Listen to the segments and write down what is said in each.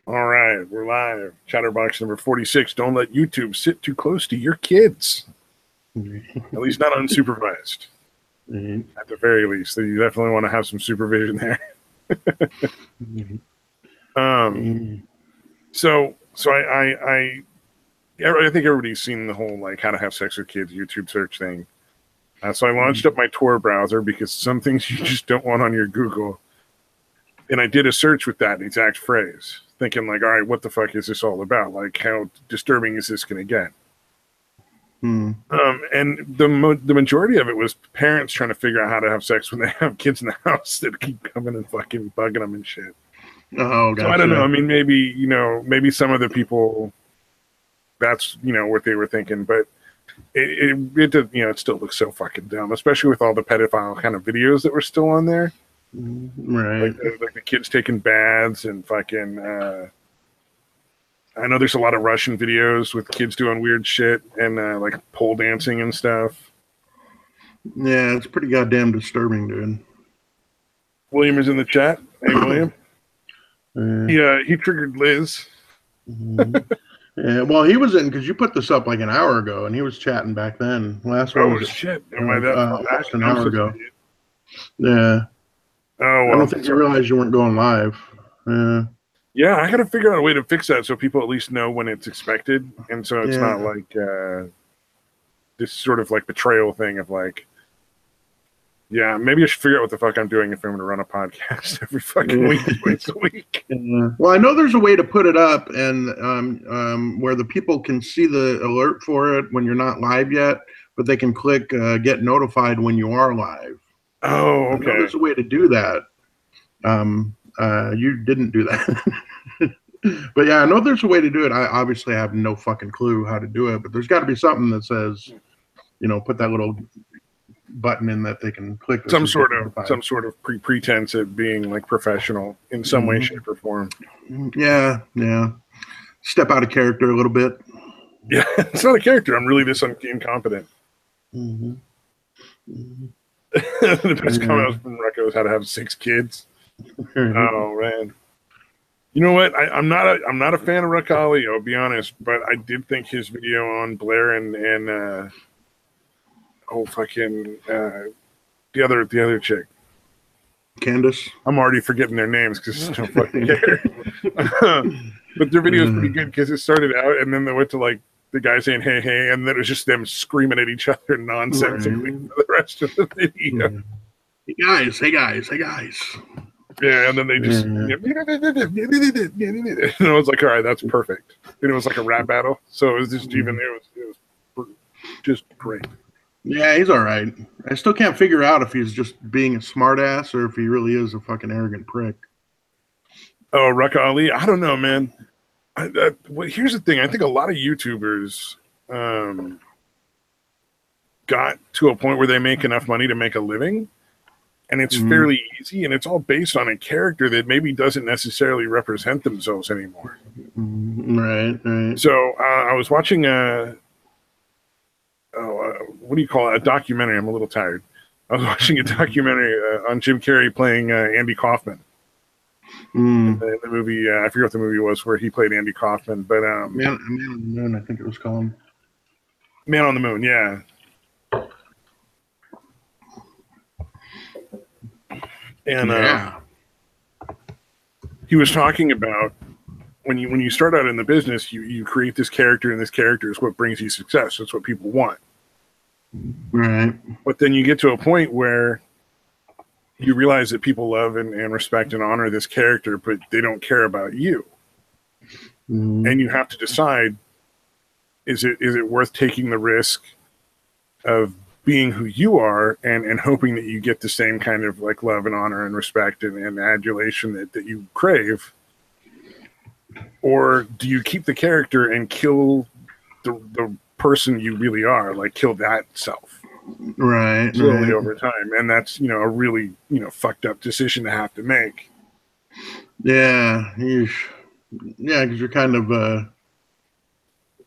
All right, we're live. Chatterbox number 46. Don't let YouTube sit too close to your kids. At least not unsupervised. At the very least, you definitely want to have some supervision there. So I think everybody's seen the whole like how to have sex with kids YouTube search thing. So I launched up my Tor browser because some things you just don't want on your Google. And I did a search with that exact phrase, thinking like, all right, what the fuck is this all about? Like, how disturbing is this going to get? And the majority of it was parents trying to figure out how to have sex when they have kids in the house that keep coming and fucking bugging them and shit. Oh, gotcha. So I don't know. I mean, maybe some of the people, that's, what they were thinking, but it did, it still looks so fucking dumb, especially with all the pedophile kind of videos that were still on there. Right. Like the kids taking baths and fucking, I know there's a lot of Russian videos with kids doing weird shit and like pole dancing and stuff. Yeah, it's pretty goddamn disturbing, dude. William is in the chat. Hey, William. He triggered Liz. Yeah, well, he was in because you put this up like an hour ago, and he was chatting back then. Last one was shit! Am I that almost an hour ago? Yeah. Oh, well, I don't think you realized you weren't going live. Yeah, I got to figure out a way to fix that so people at least know when it's expected, and so it's not like this sort of like betrayal thing of like, yeah, maybe I should figure out what the fuck I'm doing if I'm going to run a podcast every fucking week, twice a week. Well, I know there's a way to put it up and where the people can see the alert for it when you're not live yet, but they can click get notified when you are live. Oh, okay. There's a way to do that. You didn't do that. But yeah, I know there's a way to do it. I obviously have no fucking clue how to do it, but there's got to be something that says, put that little button in that they can click. Some sort of pretense of being like professional in some way, shape, or form. Yeah. Step out of character a little bit. Yeah, it's not a character. I'm really this incompetent. The best comment from Recco is how to have 6 kids. Oh man. You know what? I'm not a fan of Rakali, I'll be honest, but I did think his video on Blair and the other chick, Candace. I'm already forgetting their names because I don't fucking care. But their video is pretty good because it started out and then they went to like the guy saying hey hey, and then it was just them screaming at each other nonsensically for the rest of the video. Hey guys. Yeah, and then they just and I was like, all right, that's perfect. And it was like a rap battle, so it was just it was just great. Yeah, he's all right. I still can't figure out if he's just being a smartass or if he really is a fucking arrogant prick. Oh, Rucka Ali, I don't know, man. Here's the thing: I think a lot of YouTubers got to a point where they make enough money to make a living. And it's fairly easy, and it's all based on a character that maybe doesn't necessarily represent themselves anymore. Right. So I was watching what do you call it? A documentary. I'm a little tired. I was watching a documentary on Jim Carrey playing Andy Kaufman. In the movie, I forget what the movie was where he played Andy Kaufman, but Man on the Moon, I think it was called. Man on the Moon, yeah. And he was talking about when you start out in the business, you create this character, and this character is what brings you success. That's what people want. Right. But then you get to a point where you realize that people love and respect and honor this character, but they don't care about you. And you have to decide, is it worth taking the risk of being who you are and hoping that you get the same kind of like love and honor and respect and adulation that you crave? Or do you keep the character and kill the person you really are, like kill that self? Right. Slowly over time. And that's, a really, fucked up decision to have to make. Yeah. Because you're kind of,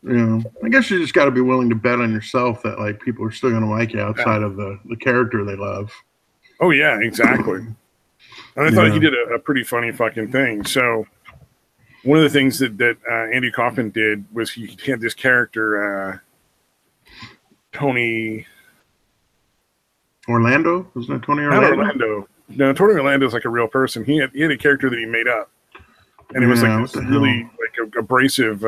I guess you just got to be willing to bet on yourself that like people are still going to like you outside of the character they love. Oh yeah, exactly. And I thought he did a pretty funny fucking thing. So one of the things that Andy Kaufman did was he had this character, Tony Orlando? Wasn't it Tony Orlando? Not Orlando. No, Tony Orlando is like a real person. He had a character that he made up, and it was like this really like abrasive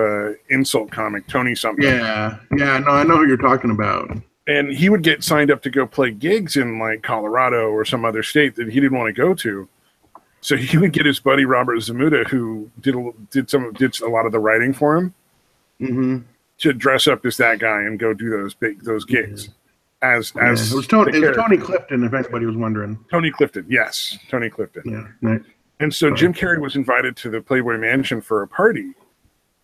insult comic, Tony something. Yeah, yeah, no, I know who you're talking about. And he would get signed up to go play gigs in like Colorado or some other state that he didn't want to go to. So he would get his buddy Robert Zamuda, who did a lot of the writing for him, to dress up as that guy and go do those gigs. As it was Tony Clifton, if anybody was wondering. Tony Clifton, yes, Tony Clifton. Yeah, right. And so Jim Carrey was invited to the Playboy Mansion for a party.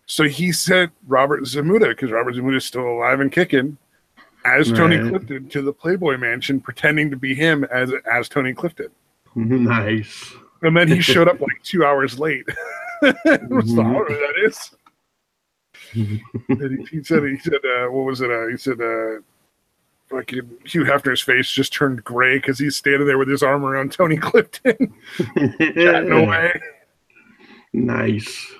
So he sent Robert Zamuda, because Robert Zamuda is still alive and kicking, as Tony Clifton to the Playboy Mansion, pretending to be him as Tony Clifton. Nice. And then he showed up like 2 hours late. What's the horror that is? And he said, what was it? He said, fucking Hugh Hefner's face just turned gray because he's standing there with his arm around Tony Clifton. Chatting away. Nice.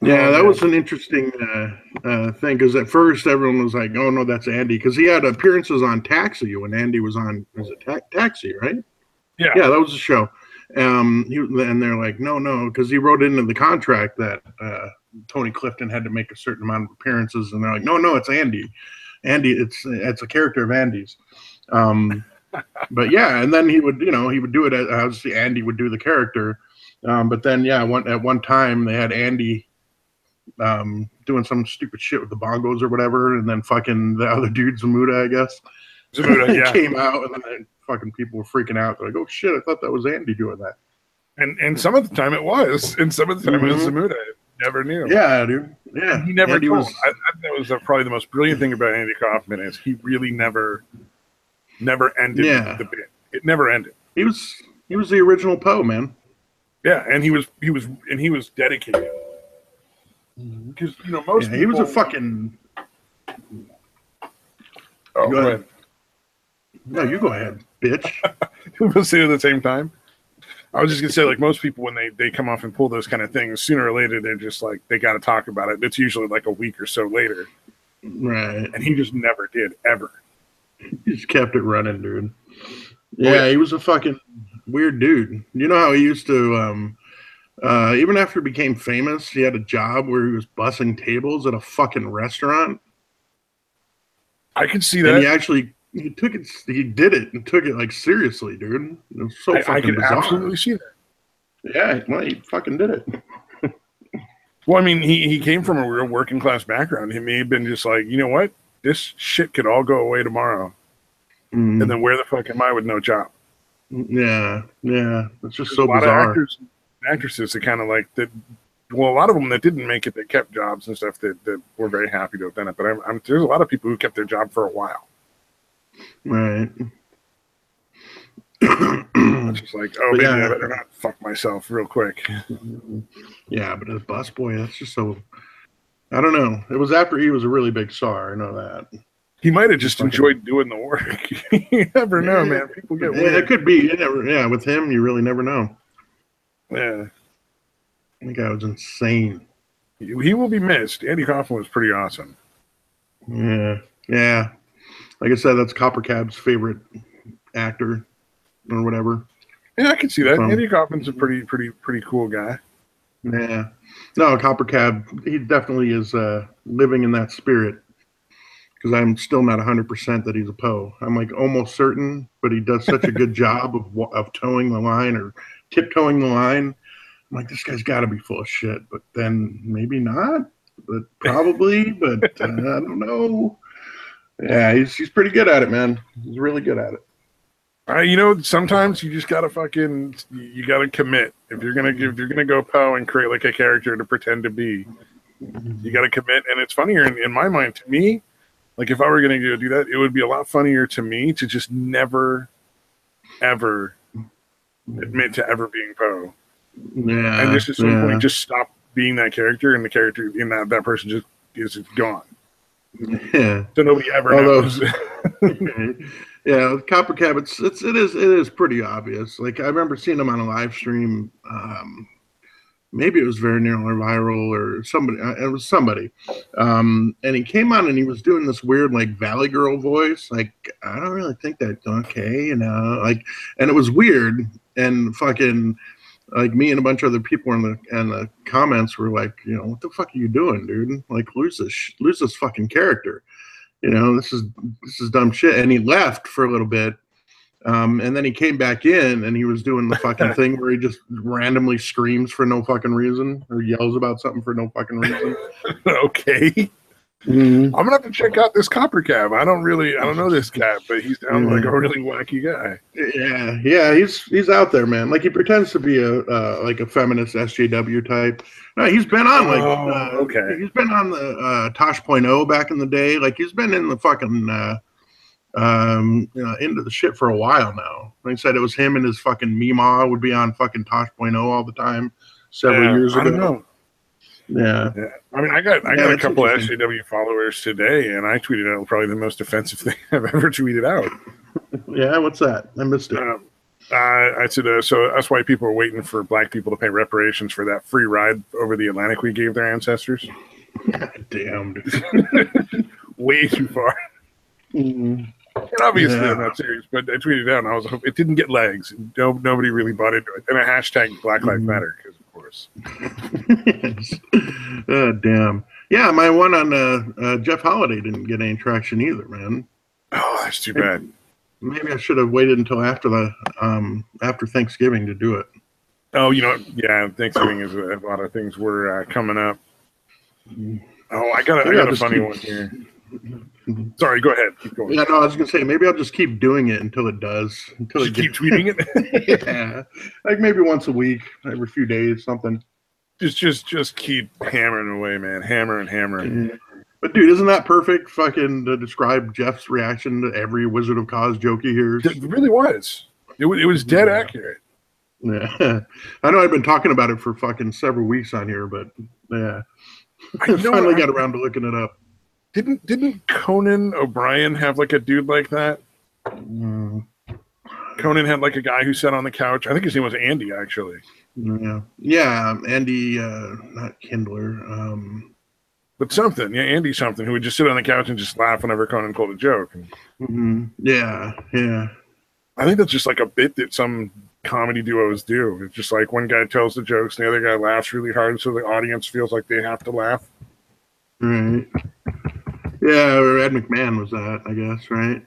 Yeah, that was an interesting thing, because at first everyone was like, oh, no, that's Andy, because he had appearances on Taxi when Andy was on, Taxi, right? Yeah. Yeah, that was the show. And they're like, no, because he wrote into the contract that Tony Clifton had to make a certain amount of appearances, and they're like, no, it's Andy. Andy, it's a character of Andy's. But yeah, and then he would do it as Andy would do the character. But then, yeah, at one time they had Andy doing some stupid shit with the bongos or whatever, and then fucking the other dude, Zamuda, I guess, came out, and then fucking people were freaking out. They're like, oh shit, I thought that was Andy doing that. And some of the time it was, and some of the time it was Zamuda. Never knew. Yeah, dude. Yeah, he never told. I think that was probably the most brilliant thing about Andy Kaufman is he really never ended the bit. It never ended. He was the original Poe, man. Yeah, and he was dedicated. Because most people, he was a fucking. Oh, go ahead. No, you go ahead, bitch. We'll say it at the same time. I was just gonna say, like, most people when they come off and pull those kind of things, sooner or later they're just like they got to talk about it. It's usually like a week or so later, right? And he just never did, ever. He just kept it running, dude. Yeah, he was a fucking weird dude. You know how he used to, even after he became famous, he had a job where he was bussing tables at a fucking restaurant. I could see that. And he did it and took it like seriously, dude. It was so fucking bizarre. Absolutely see that. Yeah, well, he fucking did it. Well, I mean, he came from a real working class background. He may have been just like, you know what? This shit could all go away tomorrow. And then where the fuck am I with no job? Yeah. It's just so bizarre. A lot of actors and actresses that kind of like that. Well, a lot of them that didn't make it, that kept jobs and stuff that were very happy to have done it. But there's a lot of people who kept their job for a while. Right. It's just like, oh, maybe I better not fuck myself real quick. Yeah, but as busboy, that's just so. I don't know. It was after he was a really big star. I know that. He might have just enjoyed doing the work. You never know, man. People get weird. It could be. With him, you really never know. Yeah. That guy was insane. He will be missed. Andy Kaufman was pretty awesome. Yeah. Like I said, that's Copper Cab's favorite actor or whatever. Yeah, I can see that. Andy Kaufman's a pretty cool guy. Yeah. No, Copper Cab, he definitely is living in that spirit. Because I'm still not 100% that he's a Poe. I'm like almost certain, but he does such a good job of towing the line or tiptoeing the line. I'm like, this guy's got to be full of shit. But then maybe not, but probably. But I don't know. Yeah, he's pretty good at it, man. He's really good at it. Sometimes you just gotta you gotta commit. If you're gonna go Poe and create like a character to pretend to be, you gotta commit. And it's funnier in my mind to me. Like if I were gonna go do that, it would be a lot funnier to me to just never, ever admit to ever being Poe. Yeah, and just at some point just stop being that character, and the character in that person just is gone. Yeah. So nobody ever knows. Yeah, with Copper Cab, it is pretty obvious. Like I remember seeing him on a live stream maybe it was very nearly viral or somebody. It was somebody, and he came on and he was doing this weird like Valley Girl voice. Like I don't really think that's okay, you know. Like, and it was weird and fucking like me and a bunch of other people in the comments were like, you know, what the fuck are you doing, dude? Like lose this fucking character. You know, this is dumb shit. And he left for a little bit. And then he came back in and he was doing the fucking thing where he just randomly screams for no fucking reason or yells about something for no fucking reason. Okay. Mm-hmm. I'm gonna have to check out this Copper Cab. I don't know this cat, but he's down like a really wacky guy. Yeah, he's out there, man. Like he pretends to be a like a feminist SJW type. No, he's been on he's been on the Tosh.0 back in the day. Like he's been in the fucking into the shit for a while now. Like I said, it was him and his fucking Meemaw would be on fucking Tosh.0 all the time several years ago. I don't know. Yeah. I mean, I got a couple of SJW followers today, and I tweeted out probably the most offensive thing I've ever tweeted out. Yeah, what's that? I missed it. I said, so us white people are waiting for black people to pay reparations for that free ride over the Atlantic we gave their ancestors. Damn. Way too far. Mm-hmm. And obviously, I'm not serious, but I tweeted out, and it didn't get legs. Nobody really bought into it. And a hashtag Black Lives Matter, because of course. Oh, damn. Yeah, my one on Jeff Holiday didn't get any traction either, man. Oh, that's too bad. Maybe I should have waited until after Thanksgiving to do it. Oh, yeah, Thanksgiving is a lot of things were coming up. Oh, I got a funny one here. Sorry, go ahead. Keep going. Yeah, no, I was gonna say maybe I'll just keep doing it until it does. Until just keep tweeting it. Yeah, like maybe once a week, every few days, something. Just keep hammering away, man. Hammering. Yeah. But dude, isn't that perfect? Fucking to describe Jeff's reaction to every Wizard of Cause joke he hears. It really was. It was dead accurate. Yeah, I know I've been talking about it for fucking several weeks on here, but yeah, I finally got around to looking it up. Didn't Conan O'Brien have like a dude like that? Conan had like a guy who sat on the couch. I think his name was Andy, actually. Yeah, Andy, not Kindler. But something, Andy something, who would just sit on the couch and just laugh whenever Conan told a joke. Yeah. I think that's just like a bit that some comedy duos do. It's just like one guy tells the jokes and the other guy laughs really hard, so the audience feels like they have to laugh. Right. Yeah, or Ed McMahon was that, I guess, right?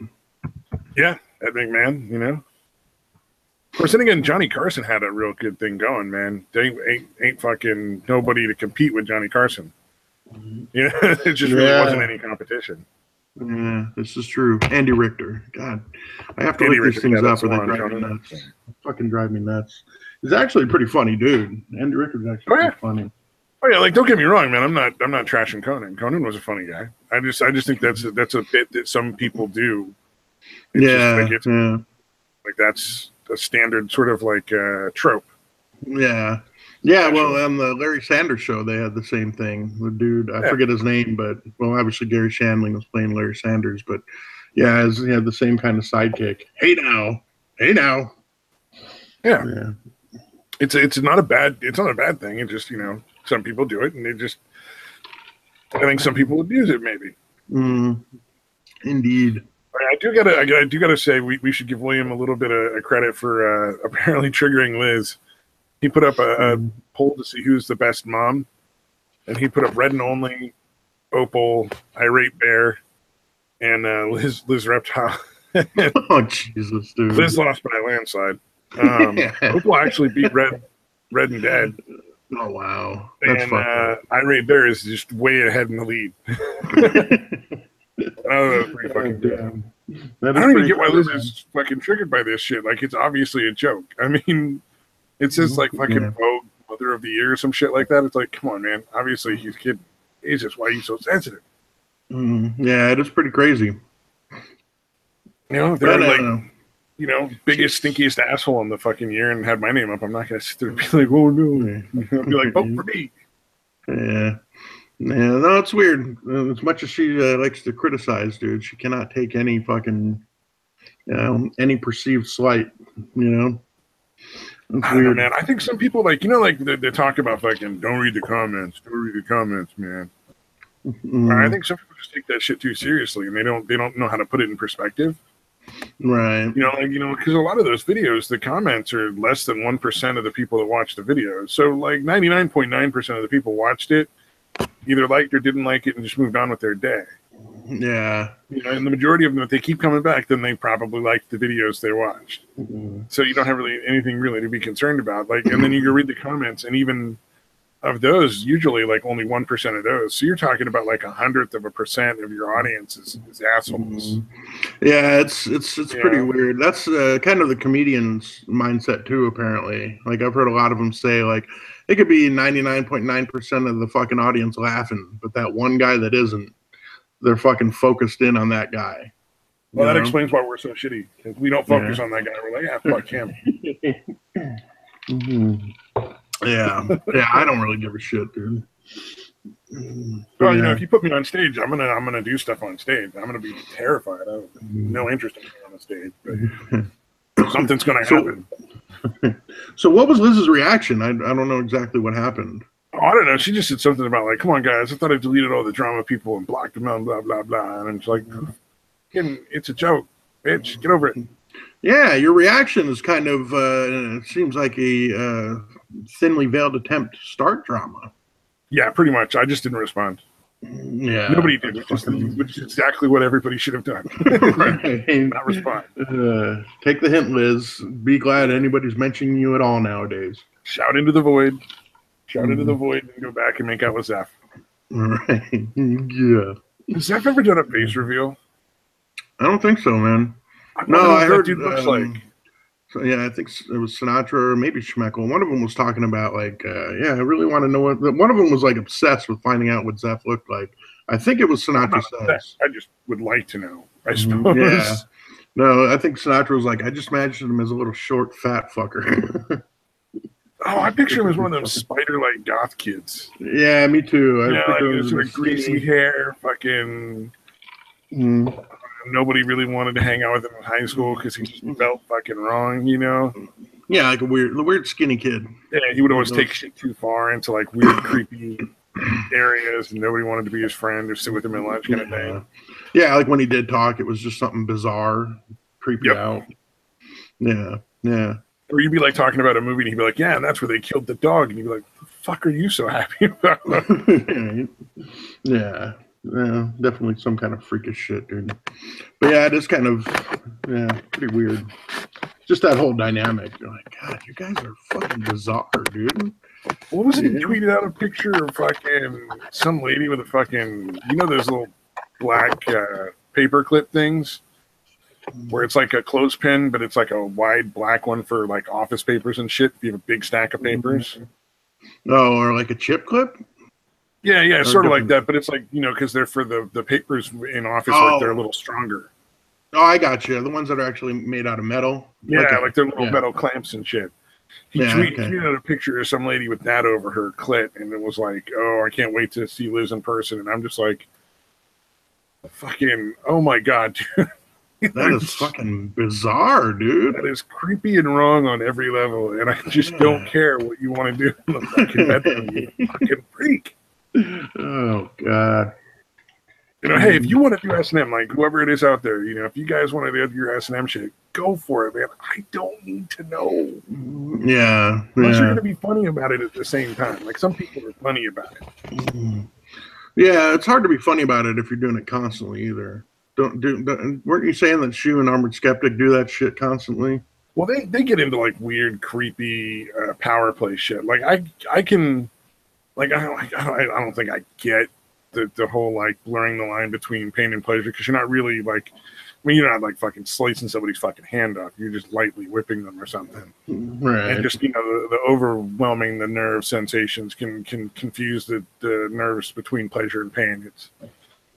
Yeah, Ed McMahon, Of course, then again, Johnny Carson had a real good thing going, man. There ain't fucking nobody to compete with Johnny Carson. It just really wasn't any competition. Yeah, this is true. Andy Richter. God, I have to look these things up or they drive me nuts. Fucking drive me nuts. He's actually a pretty funny dude. Andy Richter's actually pretty funny. Oh yeah, like don't get me wrong, man. I'm not trashing Conan. Conan was a funny guy. I just think that's a bit that some people do. It's like that's a standard sort of like trope. Yeah. Well, on the Larry Sanders Show, they had the same thing. The dude, I forget his name, but obviously Gary Shandling was playing Larry Sanders, but he had the same kind of sidekick. Hey now. Yeah. It's not a bad thing. It's just some people do it, and I think some people abuse it, maybe. Indeed. I do gotta say we should give William a little bit of credit for apparently triggering Liz. He put up a poll to see who's the best mom, and he put up Red and Only, Opal, Irate Bear, and Liz Reptile. Oh Jesus, dude! Liz lost by a landslide. Opal actually beat Red and Dead. Oh wow! That's Irate Bear is just way ahead in the lead. That's pretty fucking good. I don't even get why Liz is fucking triggered by this shit. Like, it's obviously a joke. I mean, it says like fucking Vogue Mother of the Year or some shit like that. It's like, come on, man. Obviously he's kidding. It's just why he's so sensitive. Yeah, it is pretty crazy. If they're like, biggest, stinkiest asshole in the fucking year and had my name up, I'm not going to sit there and be like, oh, no. I'll be like, vote for me. Yeah, no, it's weird. As much as she likes to criticize, dude, she cannot take any fucking, any perceived slight, It's I don't know, weird. man. I think some people like, like they talk about fucking don't read the comments, man. I think some people just take that shit too seriously, and they don't know how to put it in perspective. Right. Because a lot of those videos, the comments are less than 1% of the people that watch the video. So like 99.9% of the people watched it, either liked or didn't like it, and just moved on with their day. Yeah. And the majority of them, if they keep coming back, then they probably liked the videos they watched. So you don't have really anything really to be concerned about. Like, and then you go read the comments, and even of those, usually like only 1% of those. So you're talking about like 1/100% of your audience is assholes. Yeah, it's pretty weird. That's kind of the comedian's mindset too. Apparently, like I've heard a lot of them say, like it could be 99.9% of the fucking audience laughing, but that one guy that isn't, they're fucking focused in on that guy. Well, that explains why we're so shitty. Because we don't focus on that guy. We're like, yeah, fuck him. Yeah, I don't really give a shit, dude. Well, if you put me on stage, I'm gonna do stuff on stage. I'm gonna be terrified. I have no interest in being on the stage, but something's gonna happen. So what was Liz's reaction? I don't know exactly what happened. Oh, I don't know. She just said something about like, "Come on, guys! I thought I deleted all the drama people and blocked them out, blah blah blah." And it's like, it's a joke, bitch. Get over it. Yeah, your reaction is kind of it seems like a thinly veiled attempt to start drama. Yeah, pretty much. I just didn't respond. Yeah, nobody did, which is exactly what everybody should have done. Right. Not respond. Take the hint, Liz. Be glad anybody's mentioning you at all nowadays. Shout into the void. Shout into the void and go back and make out with Zeph. Right. Yeah. Has Zeph ever done a face reveal? I don't think so, man. I heard dude looks like. So, yeah, I think it was Sinatra or maybe Schmeckel. One of them was talking about like, I really want to know what. One of them was like obsessed with finding out what Zeph looked like. I think it was Sinatra says. I just would like to know. I suppose. Yeah. No, I think Sinatra was like, I just imagined him as a little short, fat fucker. Oh, I picture him as one of those spider-like goth kids. Yeah, me too. Sort of greasy hair, fucking. Nobody really wanted to hang out with him in high school because he just felt fucking wrong, Yeah, like a weird skinny kid. Yeah, he would always take shit too far into like weird, creepy areas, and nobody wanted to be his friend or sit with him at lunch, kind of thing. Yeah, like when he did talk, it was just something bizarre, creepy out. Yeah. Or you'd be like talking about a movie, and he'd be like, "Yeah, and that's where they killed the dog," and you'd be like, "The fuck are you so happy about?" Yeah, definitely some kind of freakish shit, dude. But yeah, it is kind of pretty weird. Just that whole dynamic. You're like, God, you guys are fucking bizarre, dude. What was it? He tweeted out a picture of fucking some lady with a fucking, those little black paper clip things, where it's like a clothespin, but it's like a wide black one for like office papers and shit. If you have a big stack of papers. Oh, or like a chip clip. Yeah, sort of like that, but it's like, because they're for the papers in office, like they're a little stronger. Oh, I got you. The ones that are actually made out of metal. Yeah, like they're little metal clamps and shit. He tweeted out a picture of some lady with that over her clit, and it was like, oh, I can't wait to see Liz in person. And I'm just like, fucking, oh my God, dude. That is fucking bizarre, dude. That is creepy and wrong on every level, and I just don't care what you want to do in the fucking bedroom, you fucking freak. Oh, God. Hey, if you want to do S&M, like whoever it is out there, if you guys want to do your S&M shit, go for it, man. I don't need to know. Yeah. Unless you're going to be funny about it at the same time. Like some people are funny about it. Yeah, it's hard to be funny about it if you're doing it constantly either. Weren't you saying that Shu and Armored Skeptic do that shit constantly? Well, they get into like weird, creepy power play shit. Like I can, like I don't think I get the whole like blurring the line between pain and pleasure, because you're not really like, you're not like fucking slicing somebody's fucking hand off. You're just lightly whipping them or something. Right. And just the overwhelming the nerve sensations can confuse the nerves between pleasure and pain.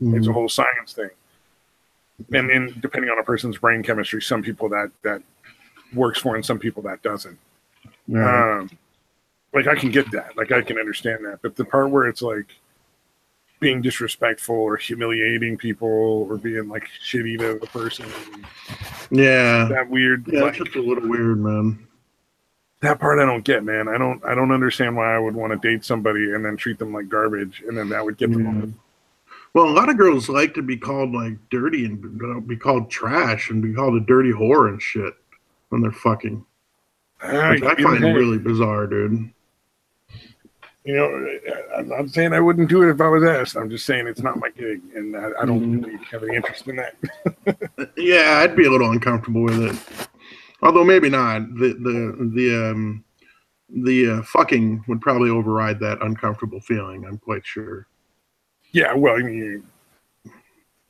It's a whole science thing. And depending on a person's brain chemistry, some people that works for and some people that doesn't. Right. Like I can get that. Like I can understand that. But the part where it's like being disrespectful or humiliating people or being like shitty to the person. Yeah. That weird. Yeah, it's just a little weird, man. That part I don't get, man. I don't understand why I would want to date somebody and then treat them like garbage, and then that would get them off. Well, a lot of girls like to be called like dirty and be called trash and be called a dirty whore and shit when they're fucking, which I find really bizarre, dude. You know, I'm not saying I wouldn't do it if I was asked. I'm just saying it's not my gig, and I don't really have any interest in that. Yeah, I'd be a little uncomfortable with it. Although maybe not. The fucking would probably override that uncomfortable feeling. I'm quite sure. Yeah, well, I mean,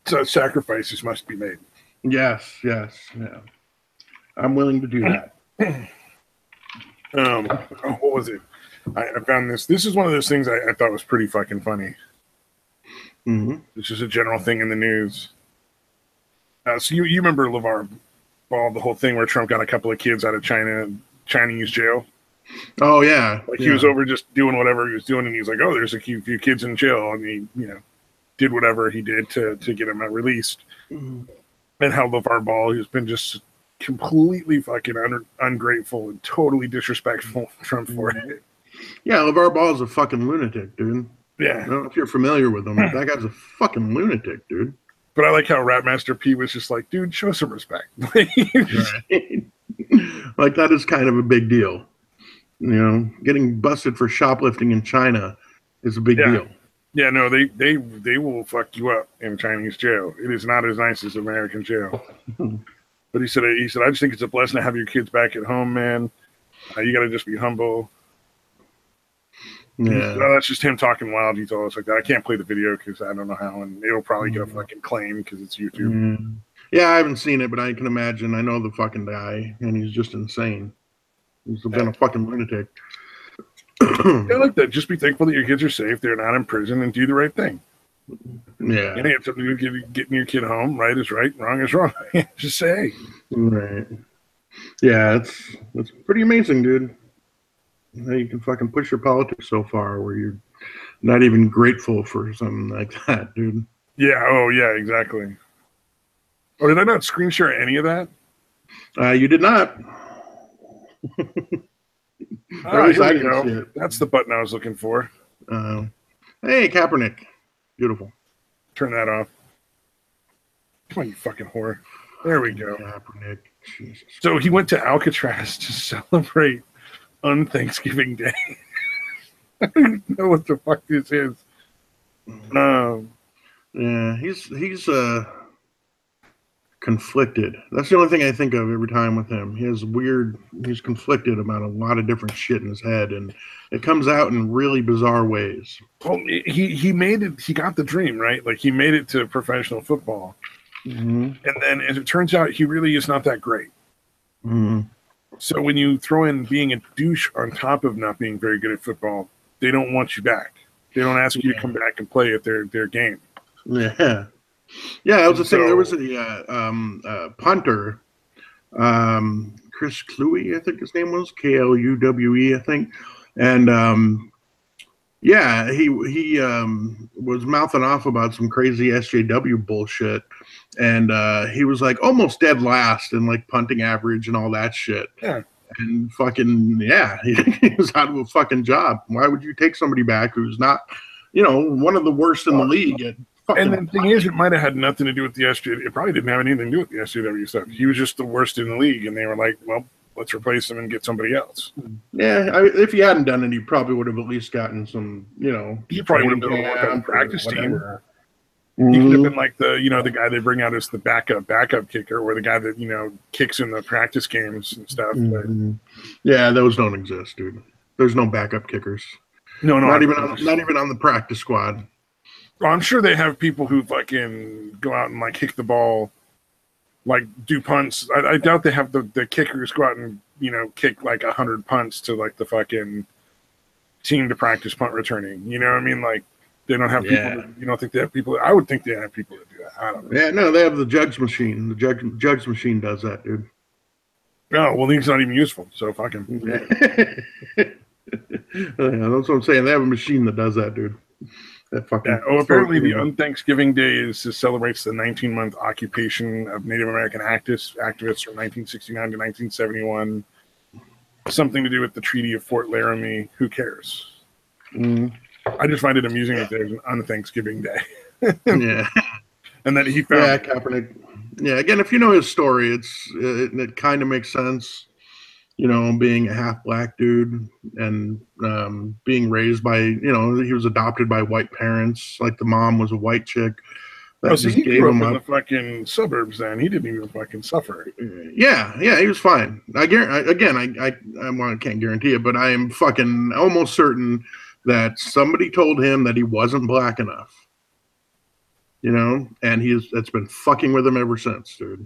so sacrifices must be made. Yes, yeah. I'm willing to do that. What was it? I found this. This is one of those things I thought was pretty fucking funny. This is a general thing in the news. So you remember LeVar Ball, the whole thing where Trump got a couple of kids out of Chinese jail? Oh yeah, like he was over just doing whatever he was doing, and he's like, "Oh, there's a few kids in jail," and he, did whatever he did to get them released. And how LeVar Ball has been just completely fucking ungrateful and totally disrespectful to Trump for it. Yeah, LeVar Ball is a fucking lunatic, dude. Yeah, I don't know if you're familiar with him, but that guy's a fucking lunatic, dude. But I like how Rapmaster P was just like, dude, show some respect. Right. Like that is kind of a big deal. Getting busted for shoplifting in China is a big deal. Yeah, no, they will fuck you up in Chinese jail. It is not as nice as American jail. But he said, I just think it's a blessing to have your kids back at home, man. You got to just be humble. Yeah, that's just him talking wild. He told us like that. I can't play the video because I don't know how, and it'll probably get a fucking claim because it's YouTube. Yeah, I haven't seen it, but I can imagine. I know the fucking guy, and he's just insane. He's been a fucking lunatic. Yeah, like that. Just be thankful that your kids are safe. They're not in prison, and do the right thing. Yeah, and it's something to do getting your kid home. Right is right, wrong is wrong. Just say. Right. Yeah, it's pretty amazing, dude. You can fucking push your politics so far where you're not even grateful for something like that, dude. Yeah. Oh, yeah. Exactly. Oh, did I not screen share any of that? You did not. Here we go. That's the button I was looking for. Hey, Kaepernick. Beautiful. Turn that off. Come on, you fucking whore. There we go. Kaepernick. Jesus. So he went to Alcatraz to celebrate on Thanksgiving Day. I don't even know what the fuck this is. Yeah, he's conflicted. That's the only thing I think of every time with him. He's conflicted about a lot of different shit in his head, and it comes out in really bizarre ways. Well, he made it. He got the dream, right? Like he made it to professional football, and then as it turns out, he really is not that great. So when you throw in being a douche on top of not being very good at football, they don't want you back. They don't ask you to come back and play at their game. Yeah. Yeah, that was the thing. There was a punter, Chris Kluwe, I think his name was, Kluwe, I think. And yeah, he was mouthing off about some crazy SJW bullshit. And he was like almost dead last in like punting average and all that shit. Yeah. And fucking, yeah, he was out of a fucking job. Why would you take somebody back who's not, one of the worst in the league at And the thing is, it might have had nothing to do with the SJW. It probably didn't have anything to do with the SJW stuff. He was just the worst in the league, and they were like, well, let's replace him and get somebody else. Yeah, if he hadn't done it, he probably would have at least gotten some, He probably would have been on the practice team. He could have been like the guy they bring out as the backup kicker, or the guy that, kicks in the practice games and stuff. Yeah, those don't exist, dude. There's no backup kickers. No, not even on the practice squad. Well, I'm sure they have people who fucking go out and like kick the ball, like do punts. I doubt they have the kickers go out and kick like 100 punts to like the fucking team to practice punt returning. You know what I mean? Like they don't have people. You don't think they have people? I would think they have people that do that. I don't know. Yeah, no, they have the jugs machine. The jugs machine does that, dude. Oh well, he's not even useful. So fucking. Yeah, that's what I'm saying. They have a machine that does that, dude. Apparently the Thanksgiving Day celebrates the 19-month occupation of Native American activists from 1969 to 1971. something to do with the Treaty of Fort Laramie. Who cares? Mm. I just find it amusing that there's on Thanksgiving Day. Yeah. And that he found. Yeah, Kaepernick. Yeah, again, if you know his story, it kind of makes sense. You know, being a half black dude and being raised by, you know, he was adopted by white parents. Like the mom was a white chick that So just he gave grew him up in up. the fucking suburbs. Then he didn't even fucking suffer. Yeah, he was fine. I can't guarantee it, but I am fucking almost certain that somebody told him that he wasn't black enough. You know, and it's been fucking with him ever since, dude.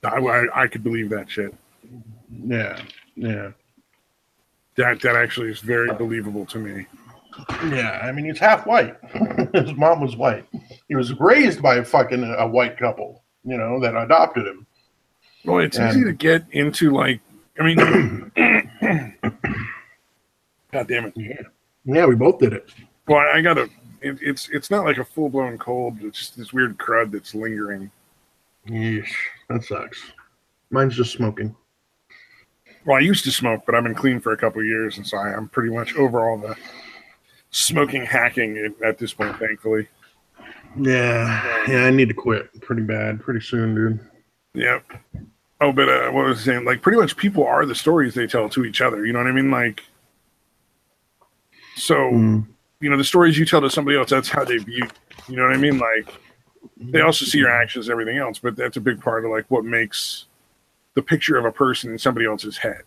I could believe that shit. Yeah, yeah. That actually is very believable to me. Yeah, I mean, he's half white. His mom was white. He was raised by a white couple, you know, that adopted him. Well, it's easy to get into, like, I mean, God damn it. Yeah, we both did it. Well, I gotta. It's not like a full blown cold. It's just this weird crud that's lingering. Yeesh, that sucks. Mine's just smoking. Well, I used to smoke, but I've been clean for a couple of years, and so I'm pretty much over all the smoking hacking at this point, thankfully. Yeah, I need to quit pretty bad, pretty soon, dude. Yep. Oh, but what was I saying? Like, pretty much people are the stories they tell to each other. You know what I mean? Like, so, you know, the stories you tell to somebody else, that's how they view. You know what I mean? Like, they also see your actions and everything else, but that's a big part of, like, what makes the picture of a person in somebody else's head.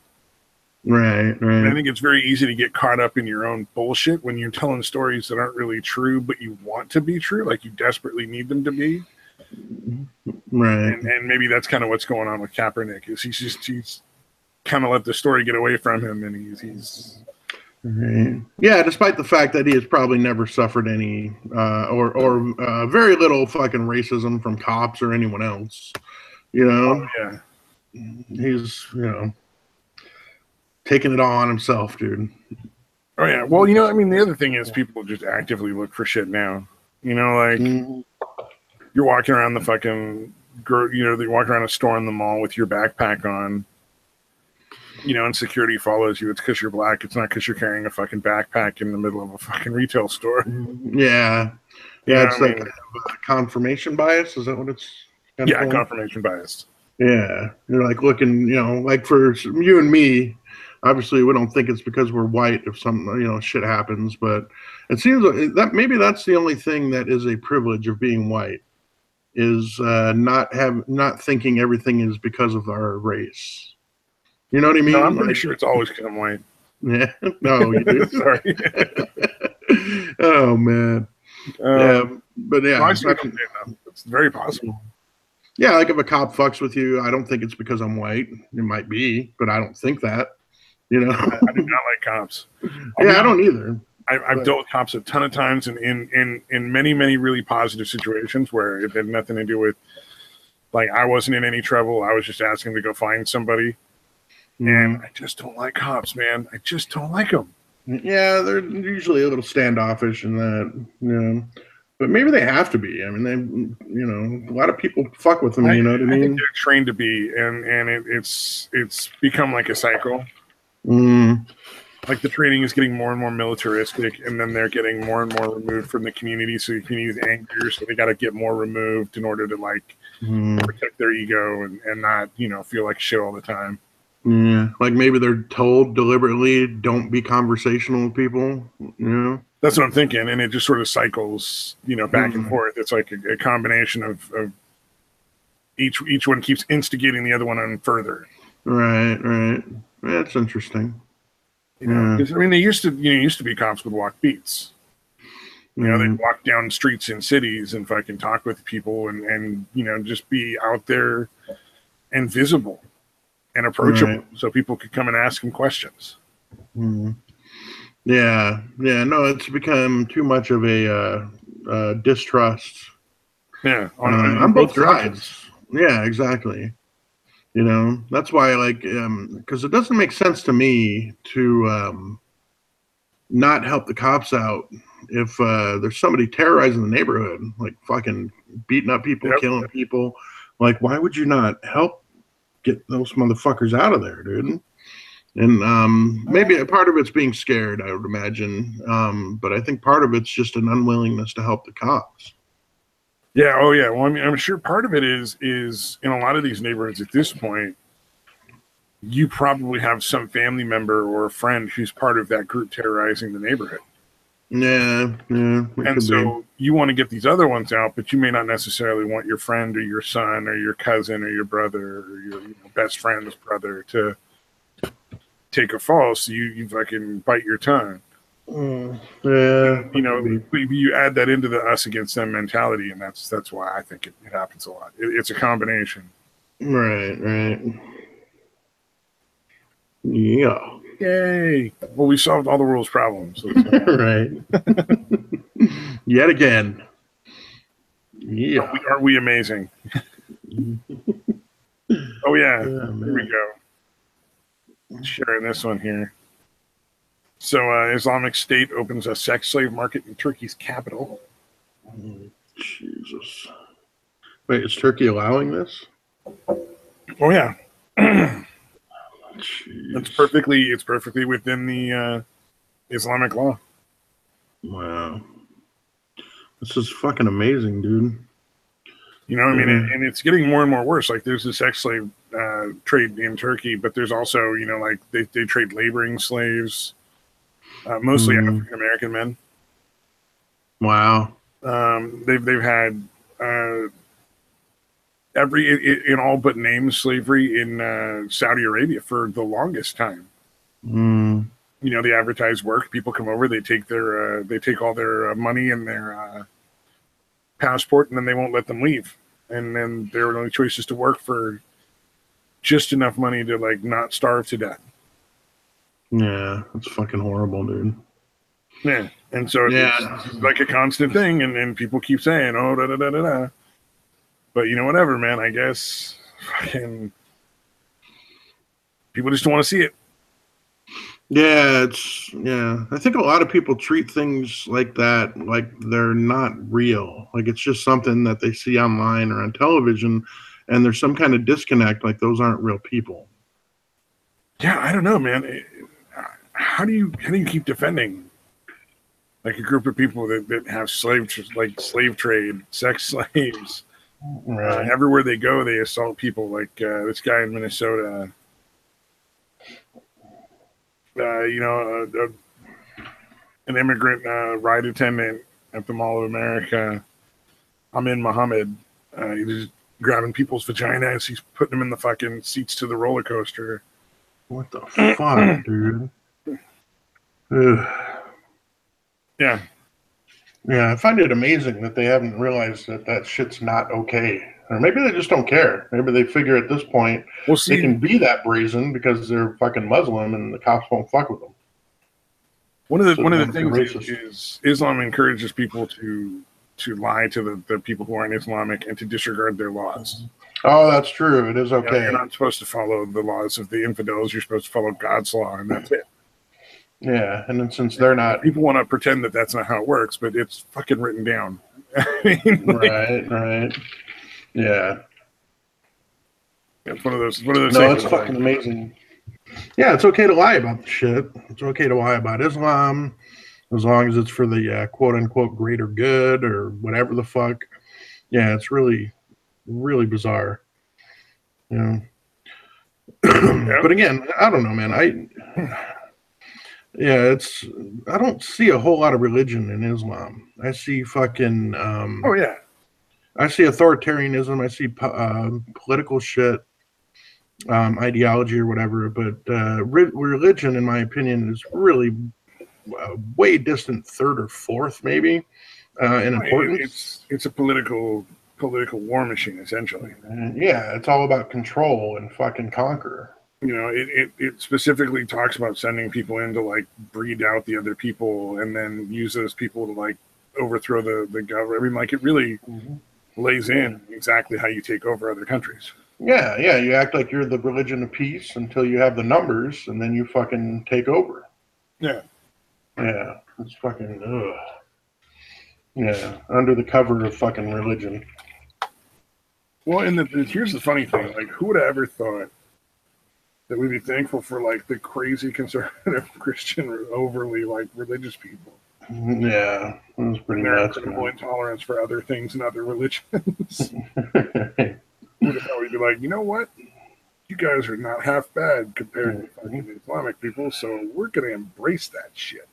Right. And I think it's very easy to get caught up in your own bullshit when you're telling stories that aren't really true, but you want to be true, like you desperately need them to be. Right. And maybe that's kind of what's going on with Kaepernick, is he's kind of let the story get away from him, and he's right. Yeah, despite the fact that he has probably never suffered any or very little fucking racism from cops or anyone else. You know? Oh, yeah. He's, you know, taking it all on himself, dude. Oh, yeah. Well, you know, I mean, the other thing is people just actively look for shit now. You know, like, you're walking around the fucking, you know, you're walking around a store in the mall with your backpack on, you know, and security follows you. It's because you're black. It's not because you're carrying a fucking backpack in the middle of a fucking retail store. Yeah. Yeah, it's like confirmation bias. Is that what it's called? Confirmation bias. Yeah. You're like looking, you know, like for you and me, obviously we don't think it's because we're white if some, you know, shit happens, but it seems that maybe that's the only thing that is a privilege of being white, is not thinking everything is because of our race. You know what I mean? No, I'm pretty sure it's always because I'm white. Yeah. No, you do. Sorry. Oh man. Yeah, but yeah, it's very possible. Yeah, like if a cop fucks with you, I don't think it's because I'm white. It might be, but I don't think that. You know, I do not like cops. I don't either. I've dealt with cops a ton of times, and in many really positive situations where it had nothing to do with, like, I wasn't in any trouble. I was just asking to go find somebody, and I just don't like cops, man. I just don't like them. Yeah, they're usually a little standoffish in that, you know, but maybe they have to be. I mean, they, you know, a lot of people fuck with them. You know what I mean? I think they're trained to be, and it's become like a cycle. Like the training is getting more and more militaristic, and then they're getting more and more removed from the community. So the community is angrier, so they got to get more removed in order to, like, protect their ego and not, you know, feel like shit all the time. Yeah, like maybe they're told deliberately, don't be conversational with people. You know, that's what I'm thinking, and it just sort of cycles, you know, back and forth. It's like a combination of each one keeps instigating the other one on further. Right. That's interesting. You know, because I mean, they used to be cops would walk beats. You know, they'd walk down streets in cities and fucking talk with people and you know, just be out there and visible and approachable, so people could come and ask them questions. Yeah. No, it's become too much of a distrust. Yeah, on both sides. Yeah, exactly. You know, that's why, like, because it doesn't make sense to me to not help the cops out if there's somebody terrorizing the neighborhood, like fucking beating up people, killing people. Like, why would you not help get those motherfuckers out of there, dude? And maybe a part of it's being scared, I would imagine. But I think part of it's just an unwillingness to help the cops. Yeah. Oh, yeah. Well, I mean, I'm sure part of it is in a lot of these neighborhoods at this point, you probably have some family member or a friend who's part of that group terrorizing the neighborhood. Yeah, And so you want to get these other ones out, but you may not necessarily want your friend or your son or your cousin or your brother or your best friend's brother to take a fall. So you fucking bite your tongue. Yeah, You add that into the us against them mentality, and that's why I think it happens a lot. It's a combination. Right. Yeah. Yay! Well, we solved all the world's problems. Right. Yet again. Yeah. Are we amazing? Oh yeah. Here we go. Sharing this one here. So Islamic State opens a sex slave market in Turkey's capital. Jesus. Wait, is Turkey allowing this? Oh yeah. It's perfectly within the Islamic law. Wow. This is fucking amazing, dude. You know what I mean? And it's getting more and more worse. Like there's this sex slave trade in Turkey, but there's also, like they trade laboring slaves, mostly African American men. Wow. They've had in all but name slavery in Saudi Arabia for the longest time. They advertise work. People come over. They take all their money and their passport, and then they won't let them leave. And then their only choice is to work for just enough money to like not starve to death. Yeah, that's fucking horrible, dude. Yeah, and so it's like a constant thing, and people keep saying, "Oh, da da da da da." But whatever, man. I guess fucking people just don't want to see it. Yeah, I think a lot of people treat things like that like they're not real. Like it's just something that they see online or on television, and there's some kind of disconnect. Like those aren't real people. Yeah, I don't know, man. How do you keep defending like a group of people that have slave trade, sex slaves? Right. Everywhere they go, they assault people. Like this guy in Minnesota. An immigrant ride attendant at the Mall of America, Amin Mohammed, he's grabbing people's vaginas. He's putting them in the fucking seats to the roller coaster. What the fuck, dude? Yeah. Yeah, I find it amazing that they haven't realized that shit's not okay. Or maybe they just don't care. Maybe they figure at this point they can be that brazen because they're fucking Muslim and the cops won't fuck with them. One of the things is Islam encourages people to lie to the people who aren't Islamic and to disregard their laws. Oh, that's true. It is okay. You're not supposed to follow the laws of the infidels. You're supposed to follow God's law, and that's it. Yeah, and then since they're not... People want to pretend that that's not how it works, but it's fucking written down. Right. Yeah. It's one of those things. No, it's fucking amazing. Yeah, it's okay to lie about the shit. It's okay to lie about Islam as long as it's for the quote-unquote greater good or whatever the fuck. Yeah, it's really, really bizarre. But again, I don't know, man. I don't see a whole lot of religion in Islam. I see fucking I see authoritarianism. I see political shit, ideology or whatever. But religion, in my opinion, is really way distant third or fourth, maybe, in importance. It's a political war machine, essentially. Yeah, it's all about control and fucking conquer. It specifically talks about sending people in to like breed out the other people and then use those people to like overthrow the government. I mean, like it really lays in exactly how you take over other countries. Yeah, you act like you're the religion of peace until you have the numbers, and then you fucking take over. Yeah, it's fucking yeah, under the cover of fucking religion. Well, and here's the funny thing: like, who would have ever thought that we'd be thankful for like the crazy conservative Christian or overly like religious people. Yeah, it was pretty And their nuts, incredible man. intolerance for other things and other religions. Would have probably be like, you know what? You guys are not half bad compared to fucking Islamic people, so we're gonna embrace that shit.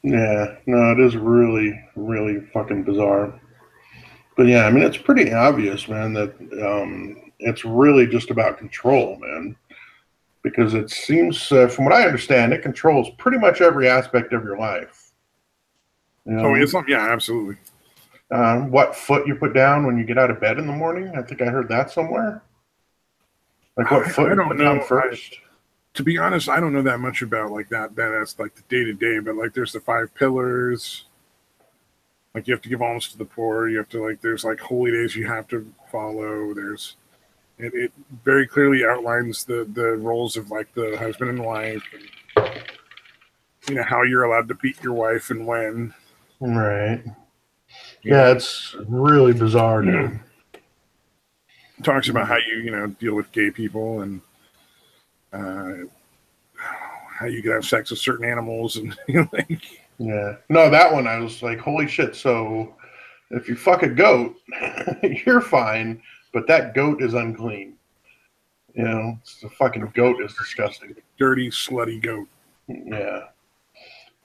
Yeah, no, it is really, really fucking bizarre. But yeah, I mean, it's pretty obvious, man, that it's really just about control, man. Because it seems, from what I understand, it controls pretty much every aspect of your life. You Oh, know, Islam, yeah, absolutely. what foot you put down when you get out of bed in the morning. I think I heard that somewhere. Like what foot I you don't put down know. first. To be honest, I don't know that much about like that's like the day to day, but like there's the 5 pillars. Like you have to give alms to the poor. You have to like there's like holy days you have to follow. There's it very clearly outlines the roles of like the husband and wife, and you know how you're allowed to beat your wife and when. Right. You Yeah, know, it's really bizarre, dude. talks about how you know deal with gay people and uh, how you can have sex with certain animals and like. Yeah. No, that one I was like, holy shit. So if you fuck a goat, you're fine, but that goat is unclean. You know, the fucking goat is disgusting. Dirty, slutty goat. Yeah.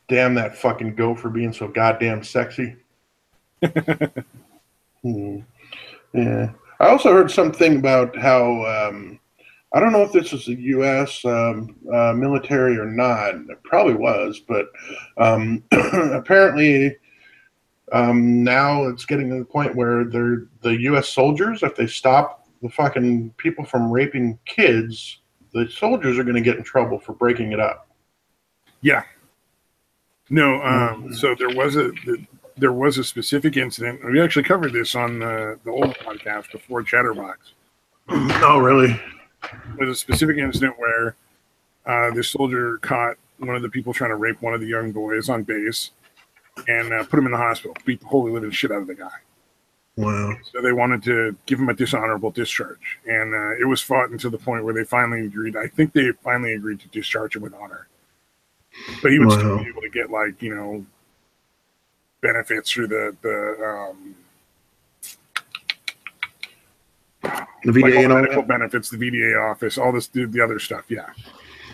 Damn that fucking goat for being so goddamn sexy. Hmm. Yeah. I also heard something about how I don't know if this was the U.S. Military or not. It probably was, but apparently now it's getting to the point where the U.S. soldiers, if they stop the fucking people from raping kids, the soldiers are going to get in trouble for breaking it up. Yeah. No. Mm-hmm. So there was a specific incident. We actually covered this on the old podcast before Chatterbox. Oh, really? There's a specific incident where this soldier caught one of the people trying to rape one of the young boys on base and put him in the hospital, beat the holy living shit out of the guy. Wow. So they wanted to give him a dishonorable discharge, and it was fought until the point where they finally agreed. I think they finally agreed to discharge him with honor, but he would still be able to get like benefits through the VA like all and the all medical that? benefits, the VDA office, all this, the other stuff. Yeah.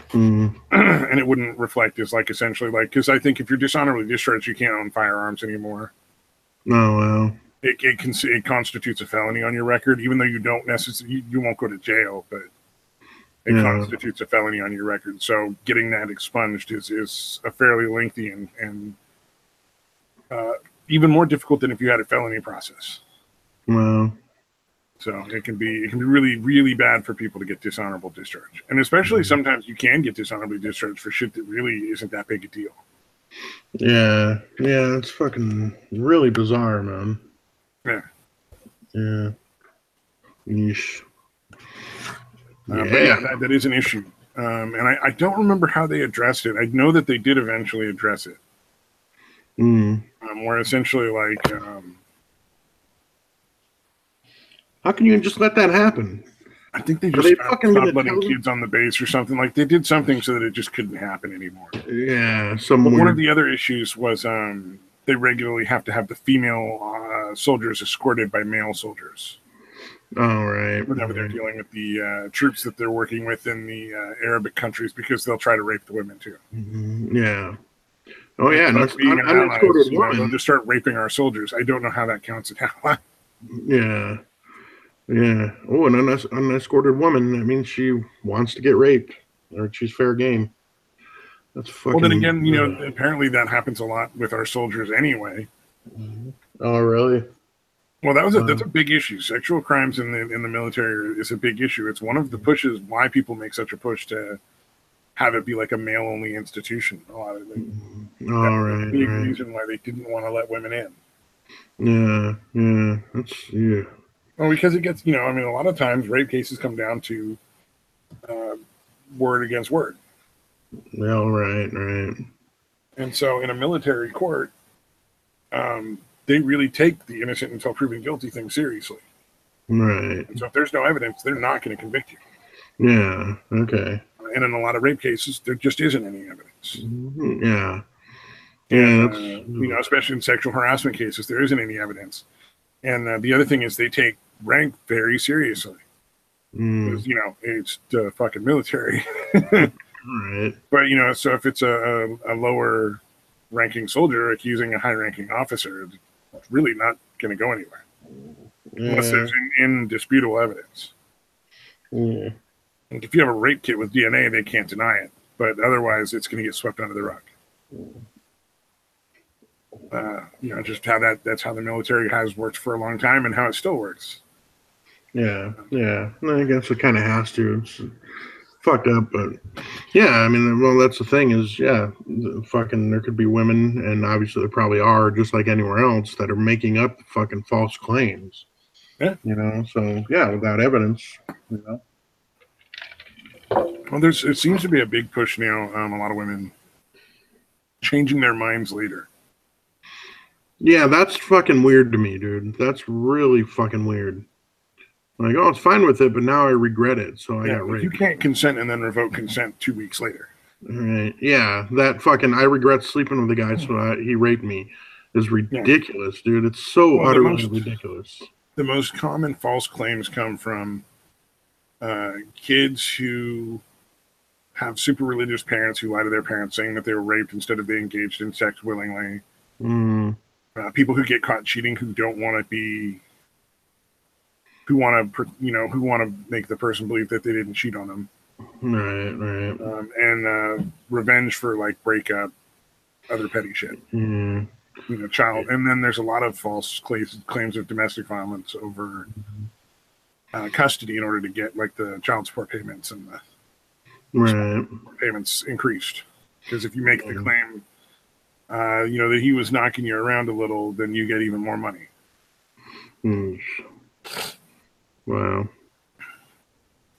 Mm. And it wouldn't reflect as like essentially like, because I think if you're dishonorably discharged, you can't own firearms anymore. Oh, wow. It constitutes a felony on your record, even though you don't necessarily, you won't go to jail, but it constitutes a felony on your record. So getting that expunged is a fairly lengthy and even more difficult than if you had a felony process. Wow. So it can be really, really bad for people to get dishonorable discharge. And especially sometimes you can get dishonorably discharged for shit that really isn't that big a deal. Yeah. Yeah, it's fucking really bizarre, man. Yeah. Yeah. Yeesh. But yeah, that is an issue. And I don't remember how they addressed it. I know that they did eventually address it. Where essentially like... how can you just let that happen? I think they just stopped letting kids on the base or something. Like they did something so that it just couldn't happen anymore. Yeah. But one of the other issues was they regularly have to have the female soldiers escorted by male soldiers. Oh, right. Whenever they're dealing with the troops that they're working with in the Arabic countries, because they'll try to rape the women too. Mm-hmm. Yeah. Oh, yeah. And being an ally, they'll just start raping our soldiers. I don't know how that counts as ally. Yeah. Yeah. Oh, an unescorted woman. That means she wants to get raped, or she's fair game. That's fucking. Well, then again, apparently that happens a lot with our soldiers anyway. Oh, really? Well, that's a big issue. Sexual crimes in the military is a big issue. It's one of the pushes why people make such a push to have it be like a male only institution. A lot of them. All right. Big reason why they didn't want to let women in. Yeah. Yeah. That's yeah. Well, because it gets, a lot of times rape cases come down to word against word. Well, right. And so in a military court, they really take the innocent until proven guilty thing seriously. Right. And so if there's no evidence, they're not going to convict you. Yeah. Okay. And in a lot of rape cases, there just isn't any evidence. Yeah. And, you know, especially in sexual harassment cases, there isn't any evidence. And the other thing is they take rank very seriously. Because, you know, it's the fucking military. Right. But, you know, so if it's a lower ranking soldier accusing a high ranking officer, it's really not going to go anywhere. Unless there's indisputable evidence. Yeah. Like if you have a rape kit with DNA, they can't deny it. But otherwise, it's going to get swept under the rug. You know, just how that's how the military has worked for a long time and how it still works. Yeah. I guess it kind of has to. It's fucked up, but yeah, I mean, well, that's the thing is, yeah, fucking there could be women, and obviously there probably are, just like anywhere else, that are making up fucking false claims. Yeah. You know, so yeah, without evidence, you know. Well, it seems to be a big push now. A lot of women changing their minds later. Yeah, that's fucking weird to me, dude. That's really fucking weird. Like, oh, it's fine with it, but now I regret it, so I got raped. You can't consent and then revoke consent 2 weeks later. Right. Yeah, that fucking I regret sleeping with the guy, so he raped me is ridiculous, dude. It's so utterly ridiculous. The most common false claims come from kids who have super religious parents who lie to their parents saying that they were raped instead of they engaged in sex willingly. People who get caught cheating who don't want to be, who want to make the person believe that they didn't cheat on them. Right. And revenge for like breakup, other petty shit. You know, child. And then there's a lot of false claims of domestic violence over custody in order to get like the child support payments and the payments increased. Because if you make the claim, you know, that he was knocking you around a little, then you get even more money. Wow.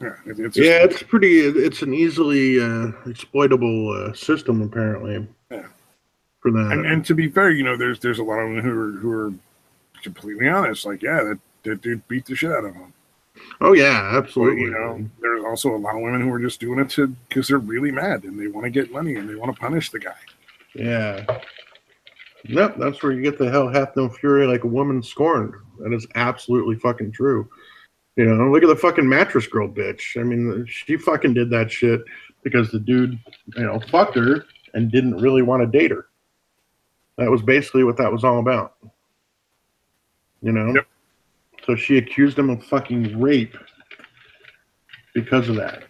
Yeah, it's an easily exploitable system apparently. Yeah. For that. And to be fair, you know, there's a lot of them who are completely honest. Like, yeah, that dude beat the shit out of him. Oh yeah, absolutely. But, you know, there's also a lot of women who are just doing it because they're really mad and they want to get money and they want to punish the guy. Yeah. Yep, that's where you get the hell hath no fury like a woman scorned. That is absolutely fucking true. You know, look at the fucking mattress girl bitch. I mean, she fucking did that shit because the dude, you know, fucked her and didn't really want to date her. That was basically what that was all about. You know? Yep. So she accused him of fucking rape because of that.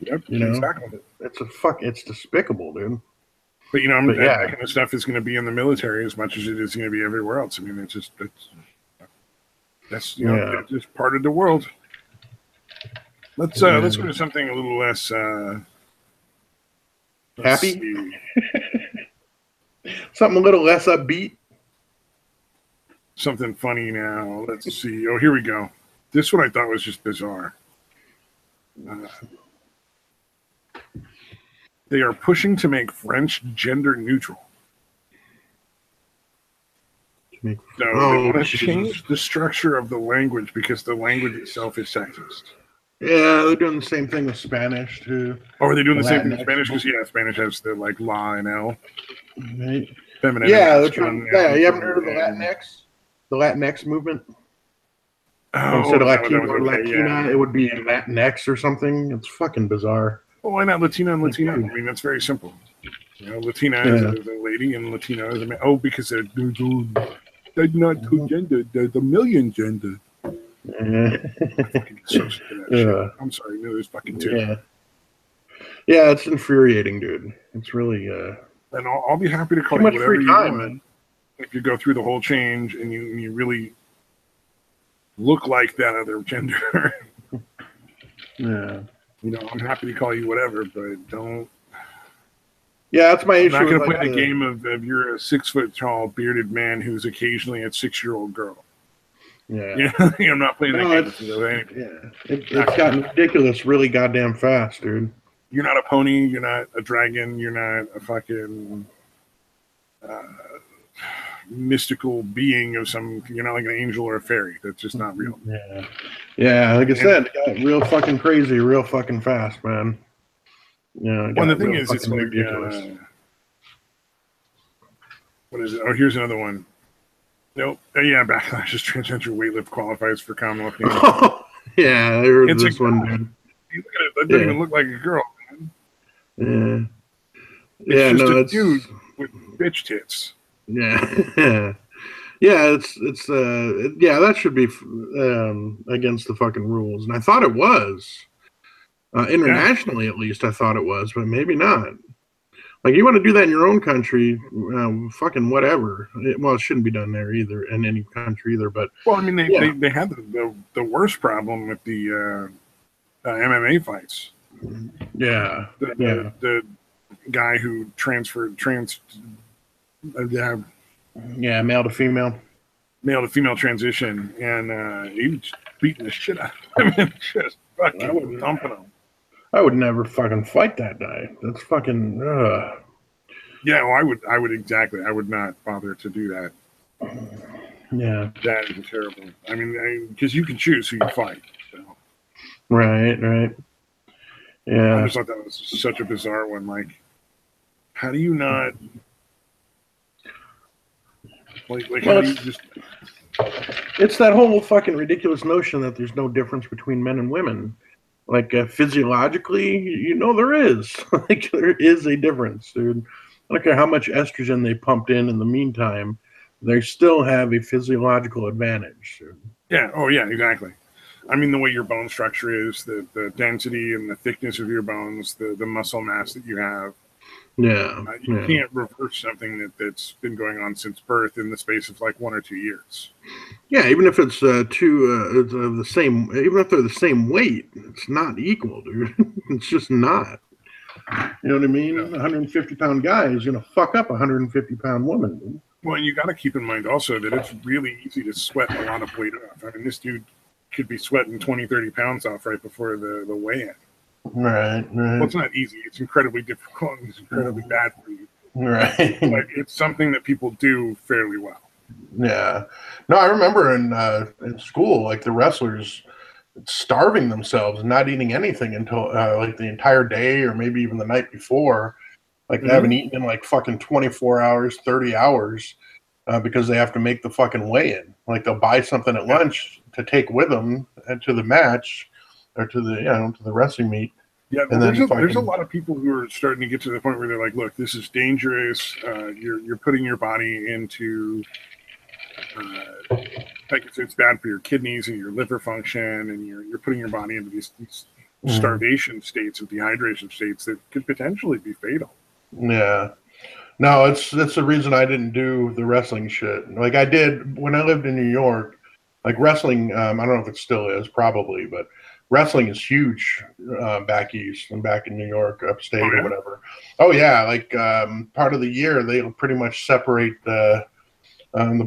Yep, you know? exactly. It's despicable, dude. But, you know, that kind of stuff is going to be in the military as much as it is going to be everywhere else. I mean, that's you know, it's just part of the world. Let's go to something a little less happy. Something a little less upbeat. Something funny now. Let's see. Oh, here we go. This one I thought was just bizarre. They are pushing to make French gender neutral. So they want to change the structure of the language because the language itself is sexist. Yeah, they're doing the same thing with Spanish too. Oh, are they doing the same thing with Spanish? Because Spanish has the like la and l. Right. Feminine. Yeah, you haven't heard of the Latinx? The Latinx movement? Instead of Latino or Latina, it would be Latinx or something. It's fucking bizarre. Well, why not Latina and Latino? I mean, that's very simple. You know, Latina is a lady and Latino is a man. Oh, because they're not two gendered. They're the million gendered. I'm sorry, no, there's fucking two. Yeah, it's infuriating, dude. It's really. And I'll be happy to call you whatever you want if you go through the whole change and you really look like that other gender. Yeah. You know, I'm happy to call you whatever, but don't. Yeah, that's my issue. I'm not going to play the game of you're a 6 foot tall bearded man who's occasionally a 6-year-old girl. Yeah. I'm not playing that game. It's gotten ridiculous really goddamn fast, dude. You're not a pony. You're not a dragon. You're not a fucking mystical being of some. You're not like an angel or a fairy. That's just not real. Yeah. Like I said, it got real fucking crazy, real fucking fast, man. Yeah, Well, the got thing real is, it's fucking like, ridiculous. what is it? Oh, here's another one. Nope. Yeah, backlash is transgender weightlift qualifies for Commonwealth Games. Yeah, I heard It's this a one, girl. dude. You look at it, that doesn't even look like a girl, man. Yeah. It's Yeah, just no, a it's dude with bitch tits. yeah. Yeah, yeah, that should be against the fucking rules. And I thought it was. Yeah. Internationally, at least, I thought it was, but maybe not. Like, you want to do that in your own country, fucking whatever. Well, it shouldn't be done there either, in any country either, but... Well, I mean, yeah. they had the worst problem with the MMA fights. Yeah. The guy who transferred yeah, male to female transition, and he was beating the shit out of him, just fucking thumping him. I would never fucking fight that guy. That's fucking. Yeah, well, I would exactly. I would not bother to do that. Yeah, that is terrible. I mean, because you can choose who you fight. So. Right. Yeah, I just thought that was such a bizarre one. Like, how do you not? Like well, how do you just? It's that whole fucking ridiculous notion that there's no difference between men and women. Like physiologically, there is. Like there is a difference, dude. I don't care how much estrogen they pumped in the meantime, they still have a physiological advantage. Dude. Yeah. Oh, yeah. Exactly. I mean, the way your bone structure is, the density and the thickness of your bones, the muscle mass that you have. Yeah. You can't reverse something that's been going on since birth in the space of like 1 or 2 years. Yeah, even if it's the same, even if they're the same weight, it's not equal, dude. It's just not. You know what I mean? Yeah. 150-pound guy is gonna fuck up a 150-pound woman. Dude. Well, and you got to keep in mind also that it's really easy to sweat a lot of weight off. I mean, this dude could be sweating 20, 30 pounds off right before the weigh-in. Right. Well, it's not easy. It's incredibly difficult. It's incredibly bad for you. Right. But it's something that people do fairly well. Yeah. No, I remember in school, like the wrestlers starving themselves and not eating anything until like the entire day or maybe even the night before. Like they haven't eaten in like fucking 24 hours, 30 hours because they have to make the fucking weigh-in. Like they'll buy something at lunch to take with them to the match or to the wrestling meet. Yeah, well, there's a lot of people who are starting to get to the point where they're like, look, this is dangerous. You're putting your body into like it's bad for your kidneys and your liver function, and you're putting your body into these starvation states and dehydration states that could potentially be fatal. Yeah. No, it's the reason I didn't do the wrestling shit. Like I did when I lived in New York. Like wrestling, I don't know if it still is, probably, but wrestling is huge back east and back in New York, upstate or whatever. Oh yeah, like part of the year they'll pretty much separate the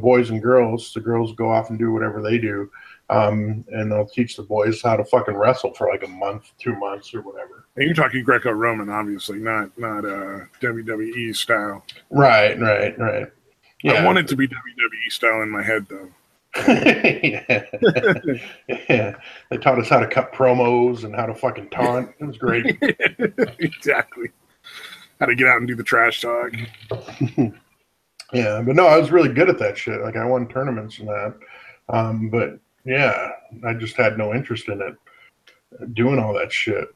boys and girls. The girls go off and do whatever they do, and they'll teach the boys how to fucking wrestle for like a month, 2 months, or whatever. And you're talking Greco-Roman, obviously, not WWE style. Right. Yeah, I want it to be WWE style in my head, though. Yeah. They taught us how to cut promos and how to fucking taunt. It was great. Exactly. How to get out and do the trash talk. Yeah, but no, I was really good at that shit. Like I won tournaments and that. But yeah, I just had no interest in it, doing all that shit.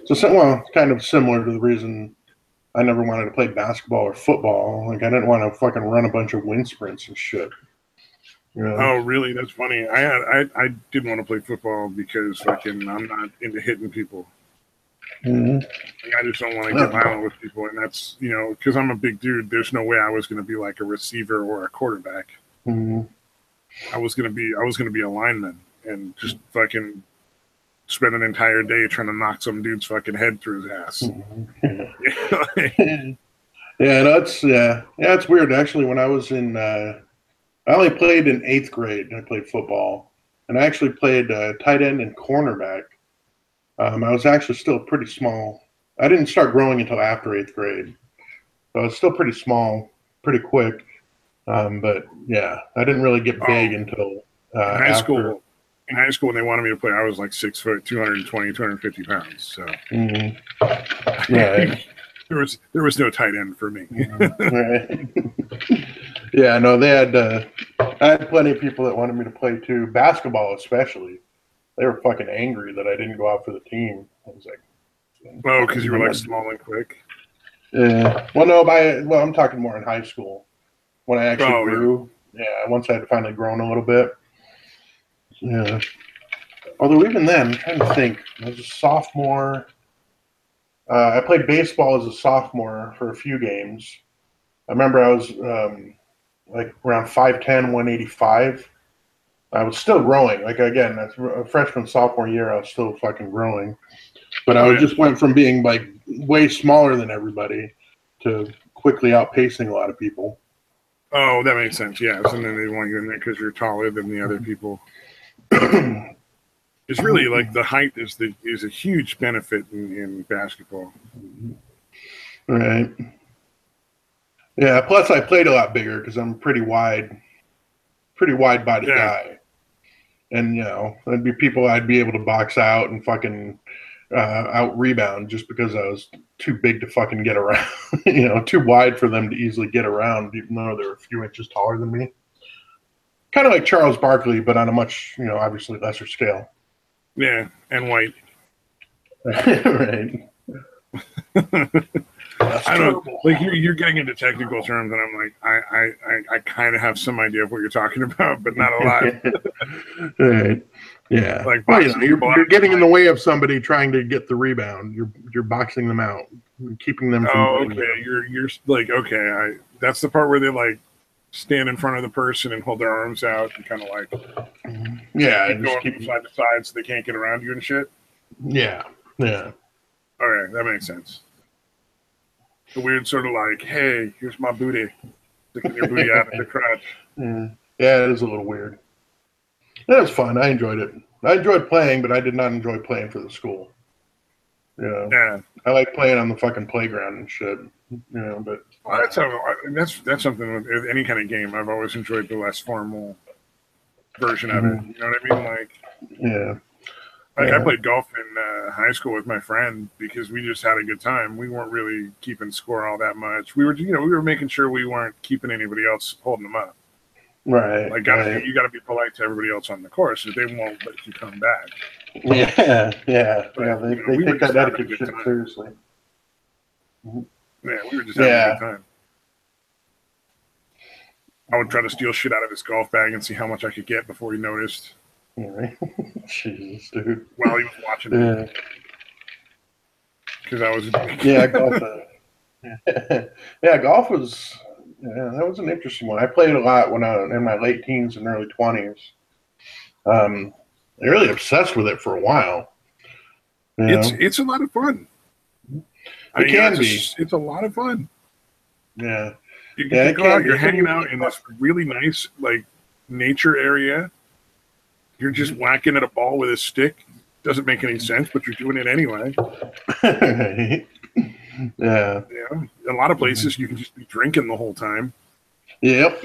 So kind of similar to the reason I never wanted to play basketball or football. Like I didn't want to fucking run a bunch of wind sprints and shit. Oh, really? That's funny. I didn't want to play football because I'm not into hitting people. Mm-hmm. Like, I just don't want to get violent with people, and that's because I'm a big dude. There's no way I was going to be like a receiver or a quarterback. Mm-hmm. I was going to be a lineman and just fucking spend an entire day trying to knock some dude's fucking head through his ass. Mm-hmm. It's weird. Actually, when I was in, I only played in 8th grade. I played football, and I actually played tight end and cornerback. I was actually still pretty small. I didn't start growing until after 8th grade, so I was still pretty small, pretty quick. But yeah, I didn't really get big until high school. in high school when they wanted me to play, I was like 6 foot, 220, 250 pounds. So right. there was no tight end for me. Right. Yeah, no, they had. I had plenty of people that wanted me to play too. Basketball, especially. They were fucking angry that I didn't go out for the team. I was like, oh, because you were like small and quick. Yeah. Well, no, I'm talking more in high school when I actually grew. Yeah, once I had finally grown a little bit. Yeah. Although even then, I'm trying to think. I was a sophomore. I played baseball as a sophomore for a few games. I remember I was like around 5'10", 185. I was still growing. Like, again, that's a freshman, sophomore year, I was still fucking growing. But I just went from being like way smaller than everybody to quickly outpacing a lot of people. Oh, that makes sense. Yes, and then they want you in there because you're taller than the other people. It's really like the height is a huge benefit in basketball. Right. Yeah. Plus, I played a lot bigger because I'm a pretty wide body guy, and there'd be people I'd be able to box out and fucking out rebound just because I was too big to fucking get around. Too wide for them to easily get around, even though they're a few inches taller than me. Kind of like Charles Barkley, but on a much, obviously lesser scale. Yeah, and white. Right. I don't like you're getting into technical terms, and I'm like, I kind of have some idea of what you're talking about, but not a lot. Right. Yeah. Like, well, you're getting in the way of somebody trying to get the rebound. You're boxing them out, keeping them from. Oh, okay. You're like, okay. That's the part where they like stand in front of the person and hold their arms out and kind of like, keep going side to side so they can't get around you and shit. Yeah. Yeah. Okay, that makes sense. The weird sort of like, hey, here's my booty, sticking your booty out at the crotch. Yeah, it is a little weird. That was fun. I enjoyed it. I enjoyed playing, but I did not enjoy playing for the school. Yeah. I like playing on the fucking playground and shit. But that's something with any kind of game. I've always enjoyed the less formal version of it. You know what I mean? Like, yeah. I played golf in high school with my friend because we just had a good time. We weren't really keeping score all that much. We were making sure we weren't keeping anybody else holding them up. Right. Like, you got to be polite to everybody else on the course, or they won't let you come back. Yeah. But, they take that etiquette shit seriously. Yeah, we were just having a good time. I would try to steal shit out of his golf bag and see how much I could get before he noticed. Right. Jesus, dude. While he was watching me. Because I was... golf. Golf was... Yeah, that was an interesting one. I played a lot when I was in my late teens and early 20s. I really obsessed with it for a while. It's a lot of fun. It's a lot of fun. Yeah. You can go out, you're hanging out in this really nice, like, nature area. You're just whacking at a ball with a stick. Doesn't make any sense, but you're doing it anyway. Yeah. A lot of places you can just be drinking the whole time. Yep.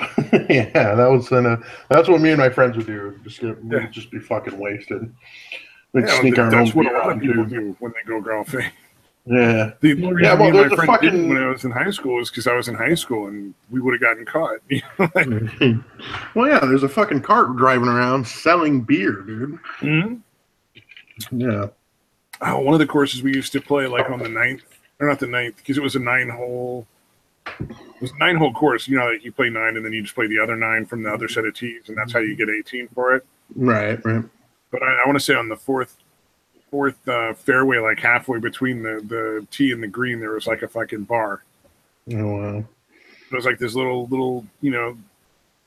Yeah, that's what me and my friends would do. Just be fucking wasted. We'd sneak our that's own what a lot of people do when they go golfing. Yeah. The only reason me and my friend didn't when I was in high school is because I was in high school and we would have gotten caught. Well, yeah, there's a fucking cart driving around selling beer, dude. Mm-hmm. Yeah. Oh, one of the courses we used to play, like on the 9th, or not the 9th, because it was a 9-hole. It was a 9-hole course. Like you play 9 and then you just play the other 9 from the other set of tees, and that's how you get 18 for it. Right. But I want to say on the fourth fairway, like halfway between the tee and the green, there was like a fucking bar. Oh, wow. It was like this little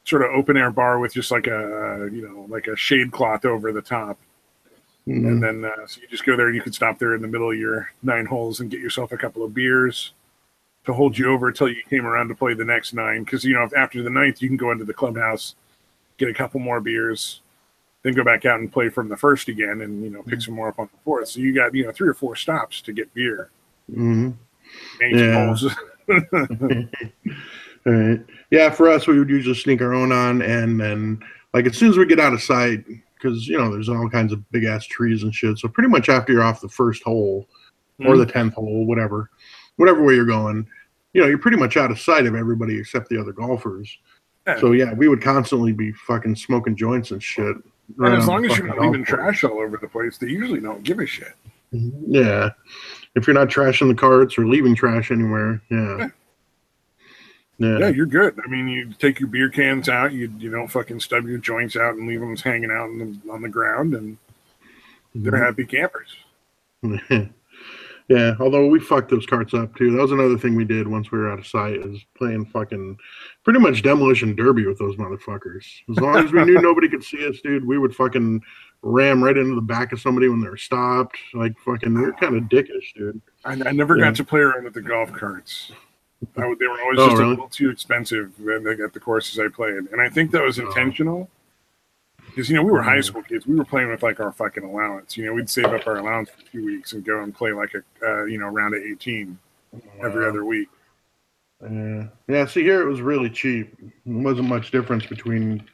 sort of open air bar with just like a like a shade cloth over the top. Mm-hmm. And then so you just go there and you could stop there in the middle of your 9 holes and get yourself a couple of beers to hold you over until you came around to play the next 9. Because after the 9th you can go into the clubhouse, get a couple more beers, then go back out and play from the first again, and pick some more up on the 4th. So you got 3 or 4 stops to get beer. Mm-hmm. Yeah. All right. Yeah, for us we would usually sneak our own on, and then like as soon as we get out of sight, because there's all kinds of big ass trees and shit. So pretty much after you're off the first hole or the 10th hole, whatever way you're going, you're pretty much out of sight of everybody except the other golfers. Yeah. So yeah, we would constantly be fucking smoking joints and shit. And as long as you're not leaving trash all over the place, they usually don't give a shit. Yeah. If you're not trashing the carts or leaving trash anywhere, yeah. Yeah, you're good. I mean, you take your beer cans out, you don't fucking stub your joints out and leave them hanging out on the ground, and they're happy campers. Yeah, although we fucked those carts up too. That was another thing we did once we were out of sight, is playing fucking pretty much demolition derby with those motherfuckers. As long as we knew nobody could see us, dude, we would fucking ram right into the back of somebody when they were stopped. Like fucking, we were kind of dickish, dude. I never got to play around with the golf carts. They were always just a little too expensive at the courses I played, and I think that was intentional. Because, we were high school kids. We were playing with, like, our fucking allowance. We'd save up our allowance for 2 weeks and go and play, like, a round of 18 every other week. Yeah, see, here it was really cheap. There wasn't much difference between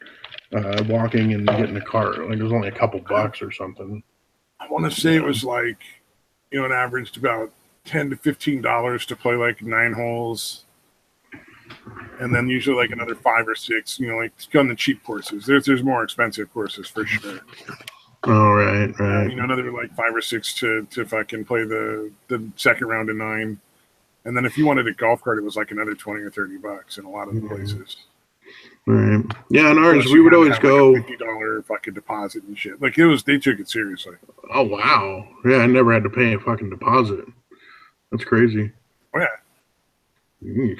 walking and getting a cart. Like, it was only a couple bucks or something. I want to say it was, like, it averaged about $10 to $15 to play, like, 9 holes. And then usually like another 5 or 6, like on the cheap courses. There's more expensive courses for sure. Oh, right. Another like 5 or 6 to fucking play the second round of 9. And then if you wanted a golf cart, it was like another $20 or $30 in a lot of the places. Right. Yeah, in ours we would always go like a $50 fucking deposit and shit. Like they took it seriously. Oh wow. Yeah, I never had to pay a fucking deposit. That's crazy. Oh yeah. Eesh.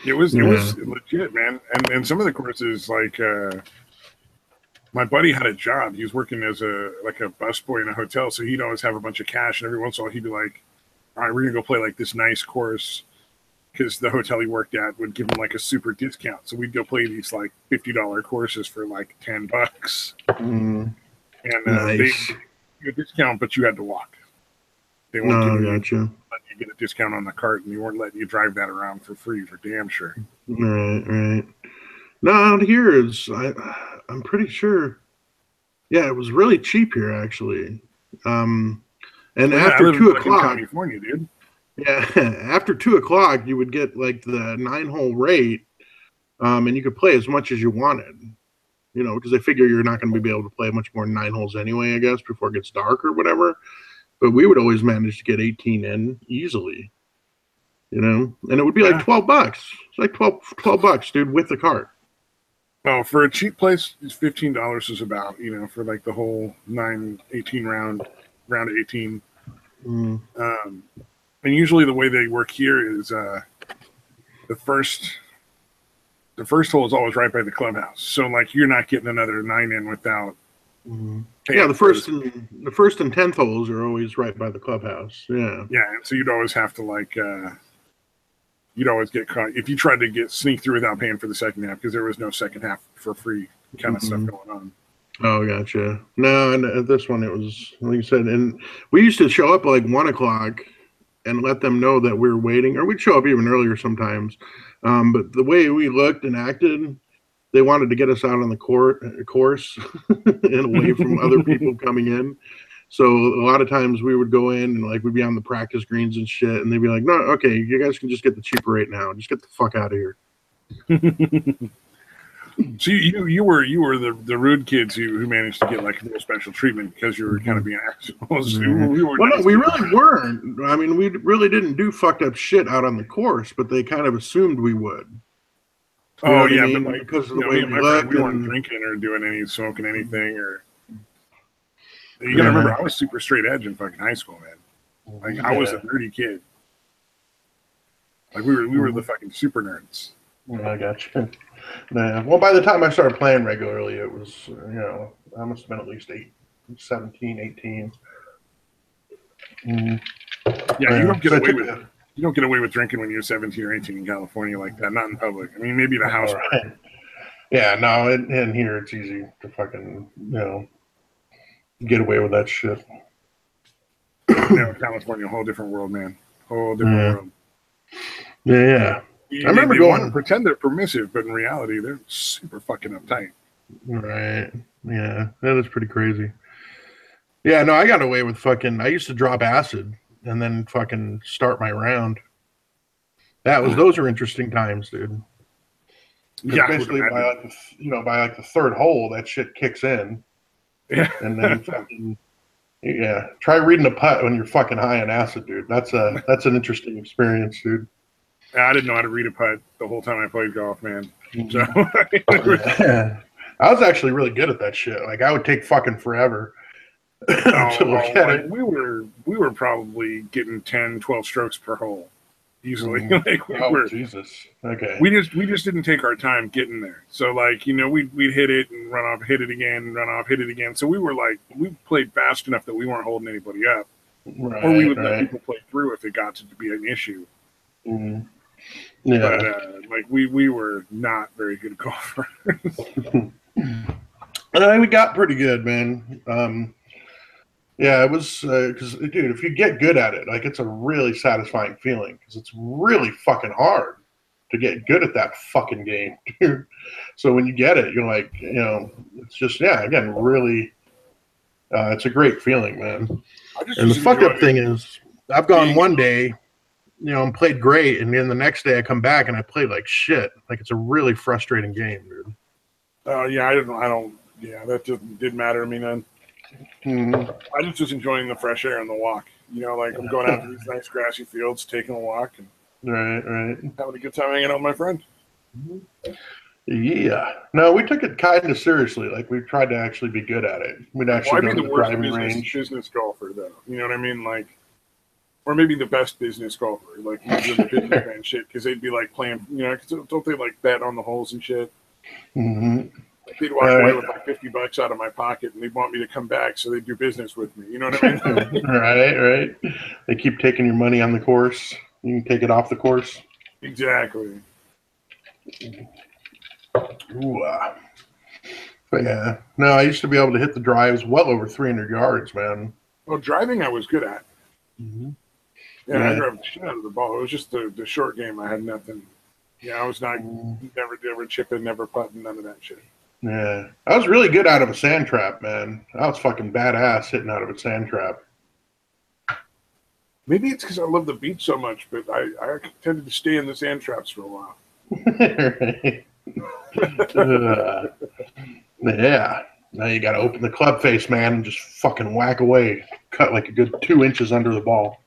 It was legit, man. And some of the courses, like my buddy had a job. He was working as a busboy in a hotel, so he'd always have a bunch of cash, and every once in a while he'd be like, all right, we're gonna go play like this nice course, because the hotel he worked at would give him like a super discount. So we'd go play these like $50 courses for like $10. And they gave you a discount, but you had to walk. They won't let you get a discount on the cart, and you weren't letting you drive that around for free, for damn sure. Right. No, out here is I'm pretty sure. Yeah, it was really cheap here actually. And after 2 o'clock, California, dude. Yeah, after 2 o'clock, you would get like the 9-hole rate, and you could play as much as you wanted. Because they figure you're not going to be able to play much more than 9 holes anyway, I guess, before it gets dark or whatever. But we would always manage to get 18 in easily, and it would be like $12. It's like $12, dude, with the cart. Oh, for a cheap place, $15 is about, for like the whole 18 round of 18. And usually the way they work here is the first hole is always right by the clubhouse. So like you're not getting another 9 in without. Yeah, the first and 10th holes are always right by the clubhouse. Yeah, and so you'd always have to like you'd always get caught if you tried to sneak through without paying for the second half, because there was no second half for free kind of stuff going on. Oh, gotcha. No, and at this one it was like you said, and we used to show up like 1 o'clock and let them know that we were waiting, or we'd show up even earlier sometimes. But the way we looked and acted, they wanted to get us out on the course and away from other people coming in. So a lot of times we would go in and like we'd be on the practice greens and shit, and they'd be like, "No, okay, you guys can just get the cheaper rate now. Just get the fuck out of here." So you were the rude kids who managed to get like a little special treatment because you were kind of being assholes. We really weren't. I mean, we really didn't do fucked up shit out on the course, but they kind of assumed we would. But like, because of the way we weren't drinking or doing smoking anything, or you gotta remember, I was super straight edge in fucking high school, man. Like I was a nerdy kid. Like we were the fucking super nerds. Yeah, I gotcha. Yeah. Well, by the time I started playing regularly, it was I must have been at least 17, 18. Yeah, you don't get away with it. You don't get away with drinking when you're 17 or 18 in California like that. Not in public. I mean, maybe the house. Right. Yeah, no, and here it's easy to fucking, get away with that shit. California, a whole different world, man. Whole different world. Yeah. I remember going and pretend they're permissive, but in reality, they're super fucking uptight. Right. Yeah, that is pretty crazy. Yeah, no, I got away with fucking. I used to drop acid and then fucking start my round. Those are interesting times, dude. Because Yeah, I would basically by imagine. like by like the third hole, that shit kicks in, Yeah. and then fucking yeah. Try reading a putt when you're fucking high on acid, dude. That's an interesting experience, dude. I didn't know how to read a putt the whole time I played golf, man. So Mhm. Yeah. I was actually really good at that shit. Like I would take fucking forever to look at like it. we were probably getting 10, 12 strokes per hole easily. Mm. Like Oh Jesus. Okay. we just didn't take our time getting there. So like, we'd hit it and run off, hit it again, run off, hit it again. So we were like, we played fast enough that we weren't holding anybody up. Or we Right. would let Right. people play through if it got to be an issue. Mm. But Yeah. like we were not very good golfers. We got pretty good, man. Yeah, it was because, dude, if you get good at it, like it's a really satisfying feeling because it's really fucking hard to get good at that fucking game, dude. So when you get it, you're like, it's just, yeah, again, really, it's a great feeling, man. I just And the was fucked up thing enjoying is, I've gone being one day, and played great, and then the next day I come back and I played like shit. Like it's a really frustrating game, dude. yeah, I don't, yeah, that didn't matter to me then. Mm-hmm. I just was enjoying the fresh air and the walk. Like I'm going out to these nice grassy fields, taking a walk, and Right, right. having a good time hanging out with my friend. Yeah. No, we took it kind of seriously. Like we tried to actually be good at it. We'd Well, actually I'd go be to the the worst driving range. business golfer though. You know what I mean? Like, or maybe the best business golfer, like doing the businessman shit, because they'd be like playing. Cause don't they like bet on the holes and shit? Mm-hmm. Like they'd walk away Right. with like $50 out of my pocket, and they'd want me to come back, so they'd do business with me. You know what I mean? Right, right. They keep taking your money on the course. You can take it off the course. Exactly. Ooh, but yeah. No, I used to be able to hit the drives well over 300 yards, man. Well, driving I was good at. Mm-hmm. Yeah, I Yeah. drove the shit out of the ball. It was just the short game. I had nothing. Yeah, I was not Mm-hmm. never chipping, never putting, none of that shit. Yeah. I was really good out of a sand trap, man. I was fucking badass hitting out of a sand trap. Maybe it's because I love the beach so much, but I tended to stay in the sand traps for a while. Right. Yeah. Now you got to open the club face, man, and just fucking whack away. Cut like a good 2 inches under the ball.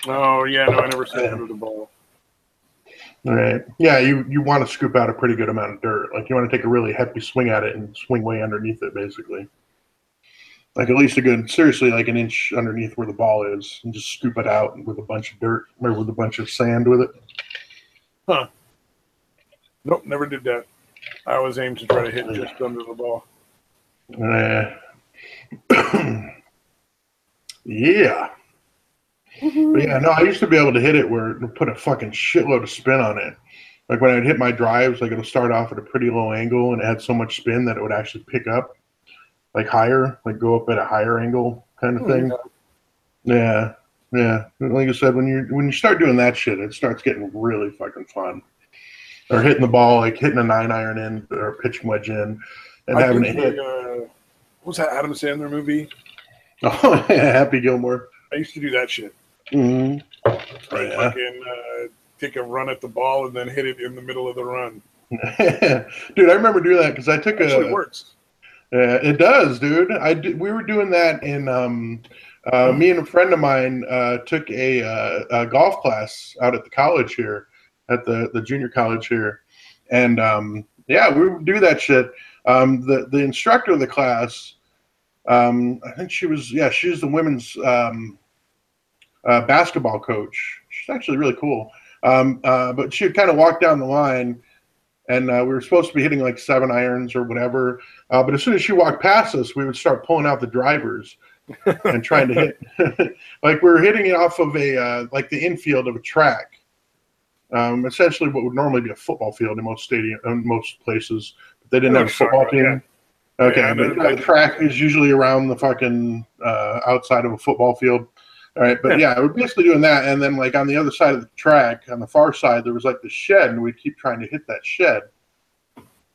Oh yeah, no, I never stayed under the ball. All right. Yeah, you want to scoop out a pretty good amount of dirt. Like you want to take a really heavy swing at it and swing way underneath it, basically. Like at least seriously, like an inch underneath where the ball is, and just scoop it out with a bunch of dirt or with a bunch of sand with it. Huh. Nope, never did that. I always aimed to try to hit just under the ball. Yeah. But yeah, no, I used to be able to hit it where it put a fucking shitload of spin on it. Like when I'd hit my drives, like it'll start off at a pretty low angle and it had so much spin that it would actually pick up like higher, like go up at a higher angle kind of thing. Yeah. Yeah. Like I said, when you start doing that shit, it starts getting really fucking fun. Or hitting the ball, like hitting a 9-iron in or a pitching wedge in and I having did it hit. what was that Adam Sandler movie? Oh, yeah, Happy Gilmore. I used to do that shit. Mm-hmm. I'd fucking take a run at the ball and then hit it in the middle of the run. Dude, I remember doing that because I took Actually works. It does, dude. We were doing that in me and a friend of mine took a golf class out at the college here, at the junior college here, and yeah, we would do that shit. The instructor of the class, I think she's the women's basketball coach. She's actually really cool. But she would kind of walk down the line, and we were supposed to be hitting like 7-irons or whatever. But as soon as she walked past us, we would start pulling out the drivers and trying to hit. Like we were hitting it off of like the infield of a track. Essentially what would normally be a football field in most places. But they didn't have a football team. Yeah. Okay, yeah, but the track is usually around the fucking outside of a football field. All right, but yeah, we're basically doing that, and then like on the other side of the track, on the far side, there was like the shed, and we'd keep trying to hit that shed.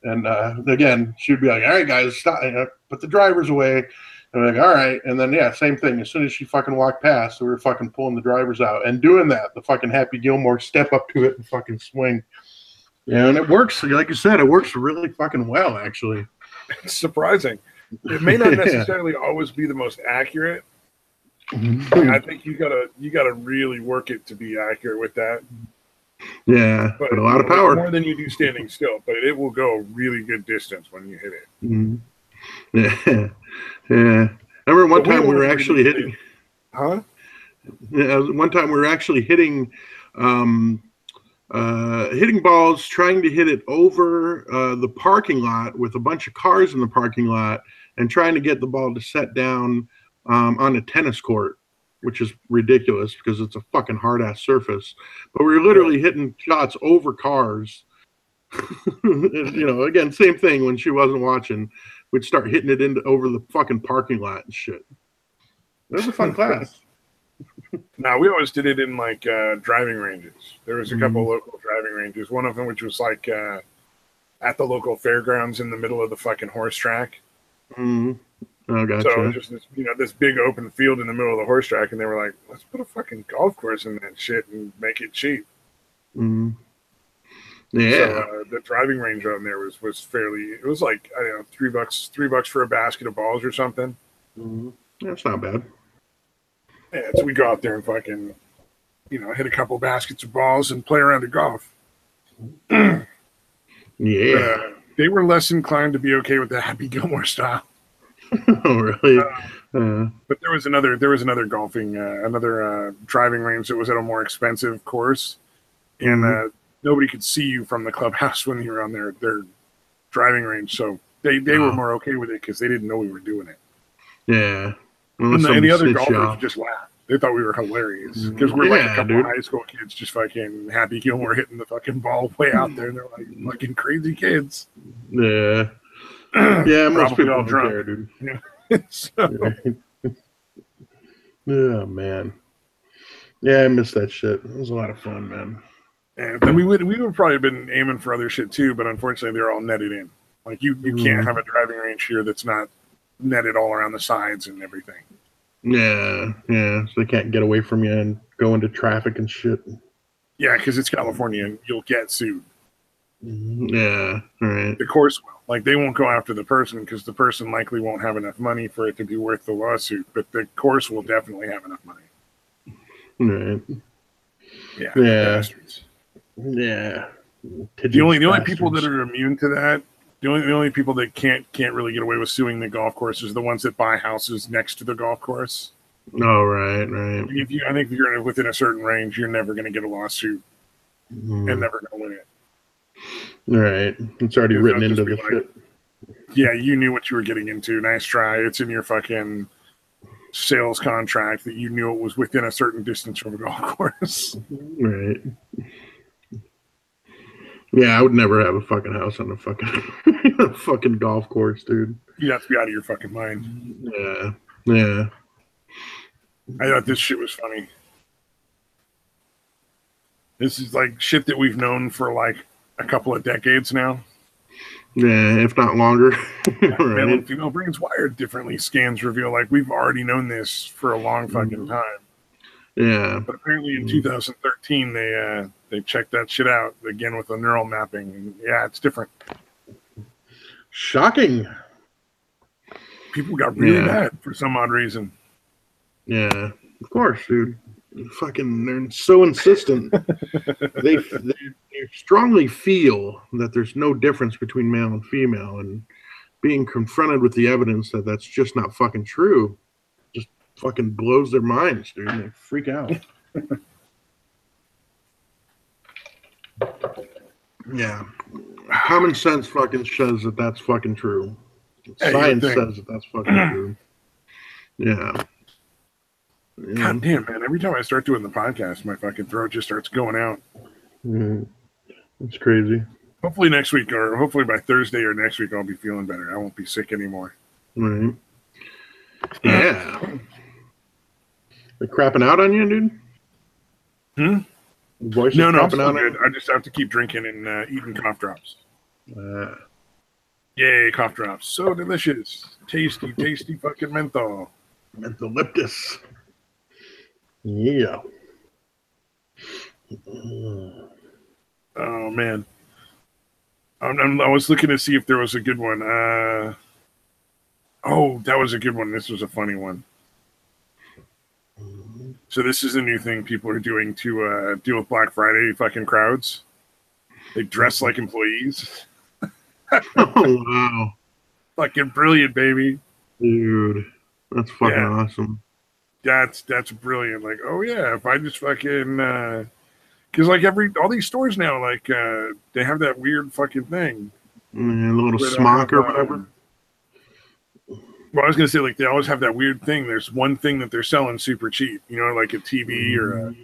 And again, she'd be like, "All right, guys, stop! Put the drivers away." And I'm like, "All right." And then yeah, same thing. As soon as she fucking walked past, we were fucking pulling the drivers out and doing that. The fucking Happy Gilmore step up to it and fucking swing. Yeah, and it works. Like you said, it works really fucking well, actually. It's surprising. It may not necessarily always be the most accurate. I think you gotta really work it to be accurate with that. Yeah, but a lot of power. More than you do standing still, but it will go a really good distance when you hit it. Mm-hmm. Yeah, yeah. I remember one time we were actually hitting. Huh? Yeah, one time we were actually hitting balls, trying to hit it over the parking lot with a bunch of cars in the parking lot, and trying to get the ball to set down on a tennis court, which is ridiculous because it's a fucking hard ass surface. But we were literally hitting shots over cars. And, you know, again, same thing when she wasn't watching. We'd start hitting it over the fucking parking lot and shit. It was a fun class. No, we always did it in like driving ranges. There was a couple local driving ranges. One of them, which was like at the local fairgrounds in the middle of the fucking horse track. Mm-hmm. Oh, gotcha. So just this, this big open field in the middle of the horse track, and they were like, "Let's put a fucking golf course in that shit and make it cheap." Mm-hmm. Yeah. So the driving range on there was fairly. It was like, I don't know, $3 for a basket of balls or something. Mm-hmm. That's not bad. Yeah, so we go out there and fucking, hit a couple baskets of balls and play around at golf. Yeah. They were less inclined to be okay with the Happy Gilmore style. Oh, really? But there was another driving range that was at a more expensive course, and nobody could see you from the clubhouse when you were on their driving range. So they were more okay with it because they didn't know we were doing it. Yeah. Well, and the other golfers just laughed. They thought we were hilarious because we're like a couple of high school kids just fucking Happy Gilmore hitting the fucking ball way out there. And they're like fucking crazy kids. Yeah. Yeah, most people all drunk. Care, dude. Yeah. So. Yeah, man. Yeah, I miss that shit. It was a lot of fun, man. And we would probably have been aiming for other shit too, but unfortunately they're all netted in. Like you can't have a driving range here that's not netted all around the sides and everything. Yeah. So they can't get away from you and go into traffic and shit. Yeah, because it's California and you'll get sued. Yeah, right. The course will. Like, they won't go after the person because the person likely won't have enough money for it to be worth the lawsuit, but the course will definitely have enough money. Right. Yeah. Bastards. Yeah. The only people that are immune to that, the only people that can't really get away with suing the golf course is the ones that buy houses next to the golf course. Oh, right. I think if you're within a certain range, you're never going to get a lawsuit and never going to win it. Right. It's already written into the shit. Yeah, you knew what you were getting into. Nice try. It's in your fucking sales contract that you knew it was within a certain distance from a golf course. Right. Yeah, I would never have a fucking house on a fucking golf course, dude. You'd have to be out of your fucking mind. Yeah. I thought this shit was funny. This is like shit that we've known for like a couple of decades now. Yeah, if not longer. Right. Male and female brains wired differently. Scans reveal like we've already known this for a long fucking time. Yeah. But apparently in 2013 they checked that shit out again with the neural mapping. And yeah, it's different. Shocking. People got really mad for some odd reason. Yeah, of course, dude. They're so insistent. they strongly feel that there's no difference between male and female, and being confronted with the evidence that that's just not fucking true just fucking blows their minds, dude. They freak out. Yeah. Common sense fucking says that that's fucking true. Science says that that's fucking true. Yeah. God damn, man. Every time I start doing the podcast, my fucking throat just starts going out. It's crazy. Hopefully next week, or hopefully by Thursday or next week, I'll be feeling better. I won't be sick anymore. Right. Yeah. They're crapping out on you, dude? No, I'm still good. I just have to keep drinking and eating cough drops. Yay, cough drops. So delicious. Tasty, tasty fucking menthol. Mentholyptus. Yeah. Oh, man. I was looking to see if there was a good one. Oh, that was a good one. This was a funny one. So this is a new thing people are doing to deal with Black Friday fucking crowds. They dress like employees. Oh, wow. Fucking brilliant, baby. Dude, that's fucking Yeah, awesome. that's brilliant. Like, oh yeah, if I just fucking because like all these stores now, like they have that weird fucking thing Yeah, the little where they'll smock have or whatever. well, I was gonna say like they always have that weird thing. There's one thing that they're selling super cheap, you know, like a TV or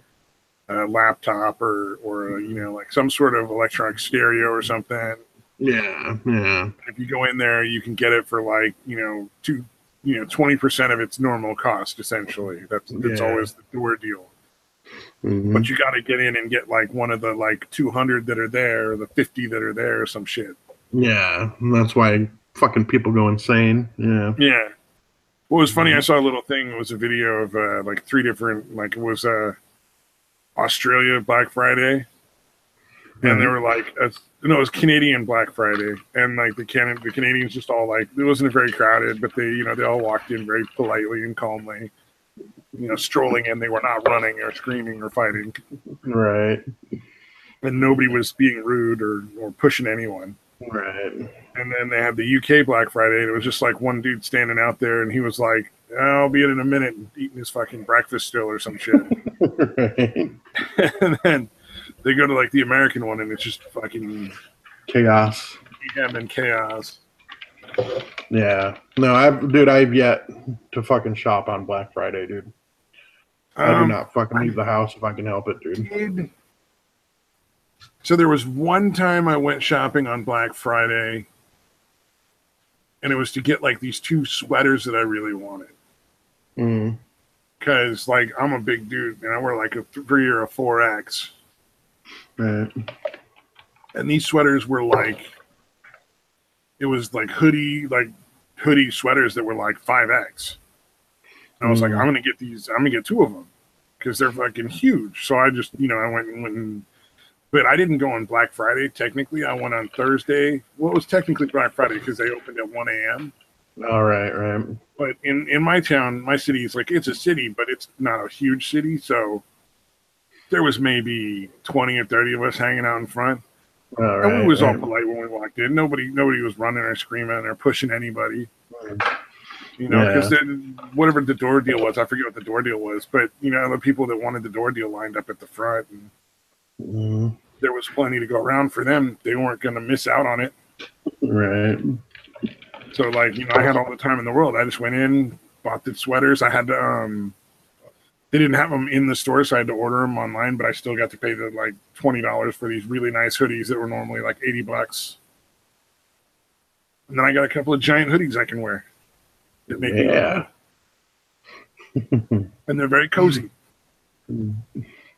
a laptop or you know like some sort of electronic stereo or something. Yeah, yeah. If you go in there, you can get it for like 20% of its normal cost. Essentially, that's always the door deal. But you got to get in and get like one of the like 200 that are there, or the 50 that are there, or some shit. Yeah, that's why fucking people go insane. Yeah. Yeah. What was funny, I saw a little thing. It was a video of like 3 different, like it was Australia Black Friday, and they were like, no, it was Canadian Black Friday, and like the Canadians just all like it wasn't very crowded, but they all walked in very politely and calmly, strolling in. They were not running or screaming or fighting, Right. and nobody was being rude or pushing anyone. Right. And then they had the UK Black Friday, and it was just like one dude standing out there, and he was like, "I'll be in a minute," and eating his fucking breakfast still or some shit. Right. And then they go to like the American one, and it's just fucking Chaos. mayhem and chaos. Yeah. No, I've yet to fucking shop on Black Friday, dude. I do not fucking leave the house if I can help it, dude. So there was one time I went shopping on Black Friday, and it was to get like these 2 sweaters that I really wanted. Because like I'm a big dude, and I wear like a 3 or a 4X. Right. And these sweaters were like, it was like hoodie sweaters that were like 5X. And I was like, I'm gonna get 2 of them because they're fucking huge. So I just, I went, but I didn't go on Black Friday. Technically, I went on Thursday. Well, it was technically Black Friday because they opened at 1 a.m. All right, right. But in my town, my city is like, it's a city, but it's not a huge city. So there was maybe 20 or 30 of us hanging out in front. All And right, we was all polite when we walked in. Nobody was running or screaming or pushing anybody. Because whatever the door deal was, I forget what the door deal was, but the people that wanted the door deal lined up at the front, and there was plenty to go around for them. They weren't going to miss out on it. Right. So like, I had all the time in the world. I just went in, bought the sweaters. I had to, they didn't have them in the store, so I had to order them online, but I still got to pay the like $20 for these really nice hoodies that were normally like $80. And then I got a couple of giant hoodies I can wear that make me look good. And they're very cozy.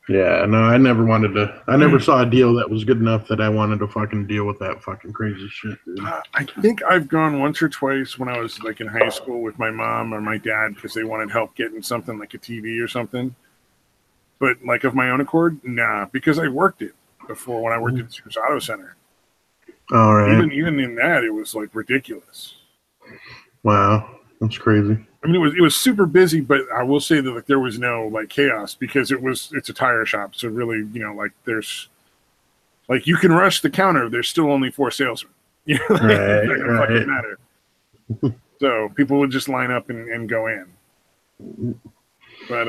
Yeah, no, I never saw a deal that was good enough that I wanted to fucking deal with that fucking crazy shit, dude. I think I've gone once or twice when I was like in high school with my mom or my dad because they wanted help getting something like a TV or something. But like of my own accord, nah, because I worked it before when I worked at Sears Auto Center. All right. Even in that, it was like ridiculous. Wow, that's crazy. I mean, it was super busy, but I will say that like there was no like chaos because it's a tire shop. So really, like there's like you can rush the counter. There's still only 4 salesmen. Right, it's not gonna fucking matter. So people would just line up and go in. But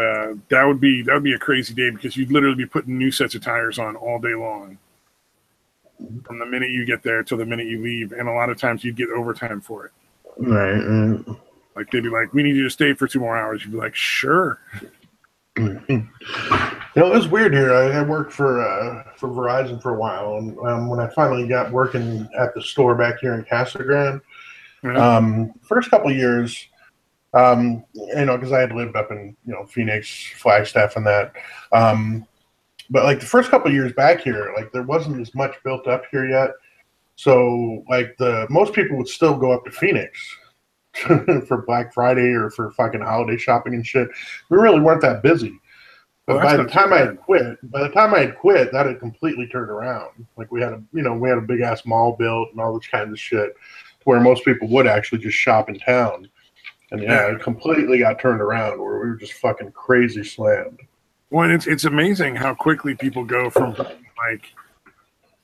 that would be a crazy day because you'd literally be putting new sets of tires on all day long. From the minute you get there till the minute you leave, and a lot of times you'd get overtime for it. Right. Like they'd be like, "We need you to stay for 2 more hours." You'd be like, "Sure." It was weird here. I worked for Verizon for a while, and when I finally got working at the store back here in Casa Grande, first couple of years, because I had lived up in Phoenix, Flagstaff, and that. But like the first couple of years back here, like there wasn't as much built up here yet. So like most people would still go up to Phoenix for Black Friday or for fucking holiday shopping and shit. We really weren't that busy. Well, But that's by the not too time I bad. had quit, that had completely turned around. Like we had a big ass mall built and all this kind of shit, where most people would actually just shop in town. And yeah, Yeah. it completely got turned around where we were just fucking crazy slammed. Well, and it's amazing how quickly people go from being like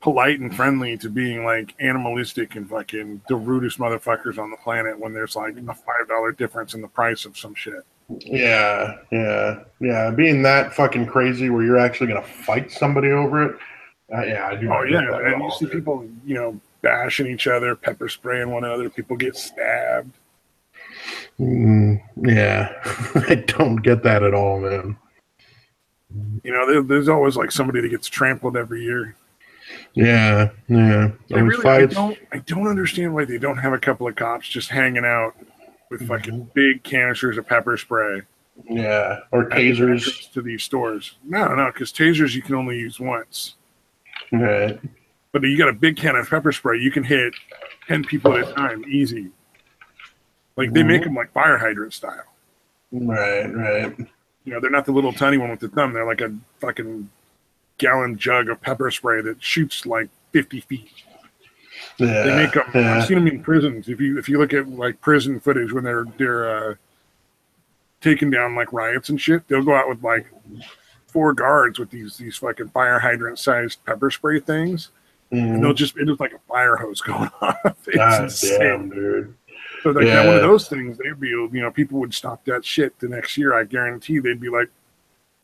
polite and friendly to being like animalistic and fucking the rudest motherfuckers on the planet when there's like a $5 difference in the price of some shit. Yeah. Being that fucking crazy where you're actually gonna fight somebody over it. Yeah, I do Oh not yeah, get that at and you all, see dude. people, bashing each other, pepper spraying one another. People get stabbed. Yeah, I don't get that at all, man. There's always like somebody that gets trampled every year. Yeah. Always I fights. don't understand why they don't have a couple of cops just hanging out with fucking Mhm. big canisters of pepper spray Yeah, or at the tasers. entrance to these stores. No, because tasers you can only use once. Right, But you got a big can of pepper spray, you can hit 10 people at a time, easy. Like they make them like fire hydrant style. right. They're not the little tiny one with the thumb. They're like a fucking gallon jug of pepper spray that shoots like 50 feet. They make them. I've Yeah. seen them in prisons. If you look at like prison footage when they're taking down like riots and shit, they'll go out with like 4 guards with these fucking fire hydrant sized pepper spray things, and Mhm. it was like a fire hose going off. It's God damn, insane. dude. So like that one of Yeah. those things, they'd be people would stop that shit the next year. I guarantee they'd be like,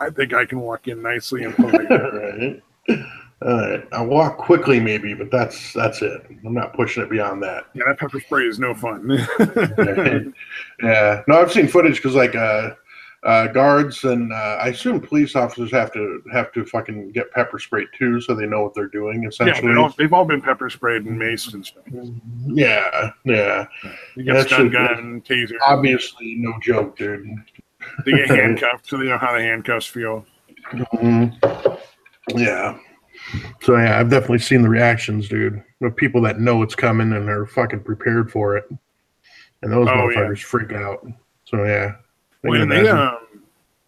I think I can walk in nicely and politely. Right. All right. I walk quickly, maybe, but that's it. I'm not pushing it beyond that. Yeah, that pepper spray is no fun. Right. Yeah. No, I've seen footage because like guards and I assume police officers have to fucking get pepper sprayed too, so they know what they're doing. Yeah, Essentially. they've all been pepper sprayed and maced and stuff. Yeah. You get That stun shit, gun, taser. obviously no joke, dude. They get handcuffed, so they know how the handcuffs feel. Mhm. Yeah. So yeah, I've definitely seen the reactions, dude, of people that know it's coming and are fucking prepared for it, and those Oh yeah. motherfuckers freak out. So yeah, I Well, can and they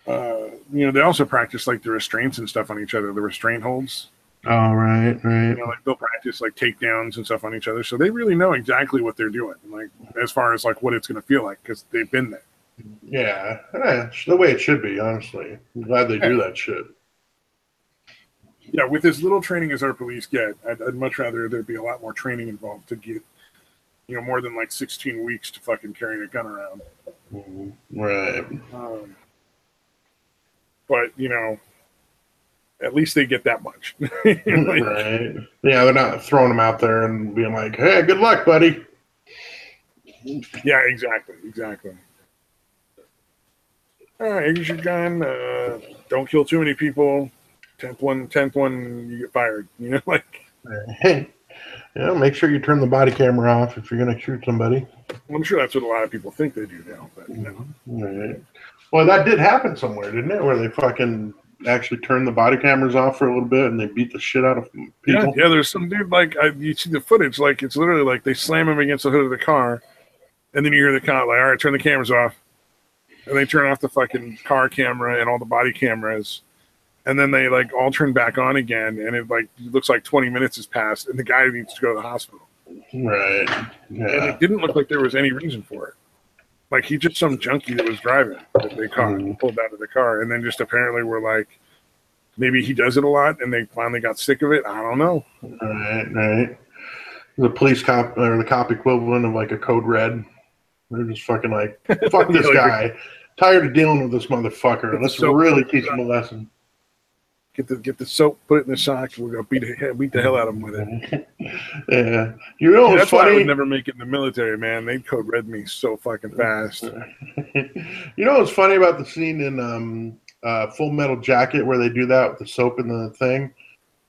imagine. they also practice like the restraints and stuff on each other, the restraint holds. All right. Like they'll practice like takedowns and stuff on each other, so they really know exactly what they're doing, like as far as like what it's going to feel like because they've been there. Yeah, it's the way it should be. Honestly, I'm glad they Yeah. do that shit. Yeah, with as little training as our police get, I'd much rather there be a lot more training involved to get more than like 16 weeks to fucking carrying a gun around. Right. But at least they get that much. Right. Yeah, they're not throwing them out there and being like, "Hey, good luck, buddy." Yeah, exactly. All right, here's your gun. Don't kill too many people. Tenth one, you get fired. Hey, make sure you turn the body camera off if you're gonna shoot somebody. I'm sure that's what a lot of people think they do now, but no. Right. Well, that did happen somewhere, didn't it? Where they fucking actually turned the body cameras off for a little bit and they beat the shit out of people. Yeah. There's some dude like you see the footage, like it's literally like they slam him against the hood of the car, and then you hear the cop like, "All right, turn the cameras off," and they turn off the fucking car camera and all the body cameras, and then they like all turn back on again, and it looks like 20 minutes has passed, and the guy needs to go to the hospital. Right. And Yeah. it didn't look like there was any reason for it. Like he's just some junkie that was driving that they caught and pulled out of the car, and then just apparently were like, maybe he does it a lot, and they finally got sick of it. I don't know. Right. The police cop or the cop equivalent of like a code red. They're just fucking like, fuck this guy. Tired of dealing with this motherfucker. Let's really teach him a lesson. Get the soap, put it in the sock, and we're gonna beat the hell out of him with it. Yeah. You know what's That's why I funny? would never make it in the military, man. They'd code red me so fucking fast. You know what's funny about the scene in Full Metal Jacket where they do that with the soap in the thing?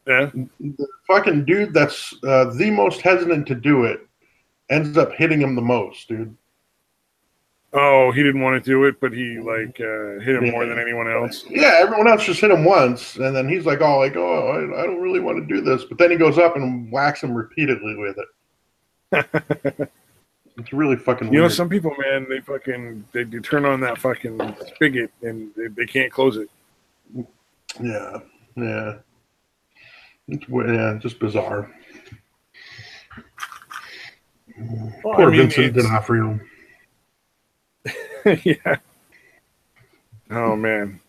Yeah. The fucking dude that's the most hesitant to do it ends up hitting him the most, dude. Oh, he didn't want to do it, but he like hit him more than anyone else. Yeah, everyone else just hit him once, and then he's like, "Oh, I don't really want to do this." But then he goes up and whacks him repeatedly with it. It's really fucking You know, weird. some people, man, they turn on that fucking spigot and they can't close it. Yeah, yeah, just bizarre. Well, Poor I mean, Vincent D'Onofrio. yeah. Oh man,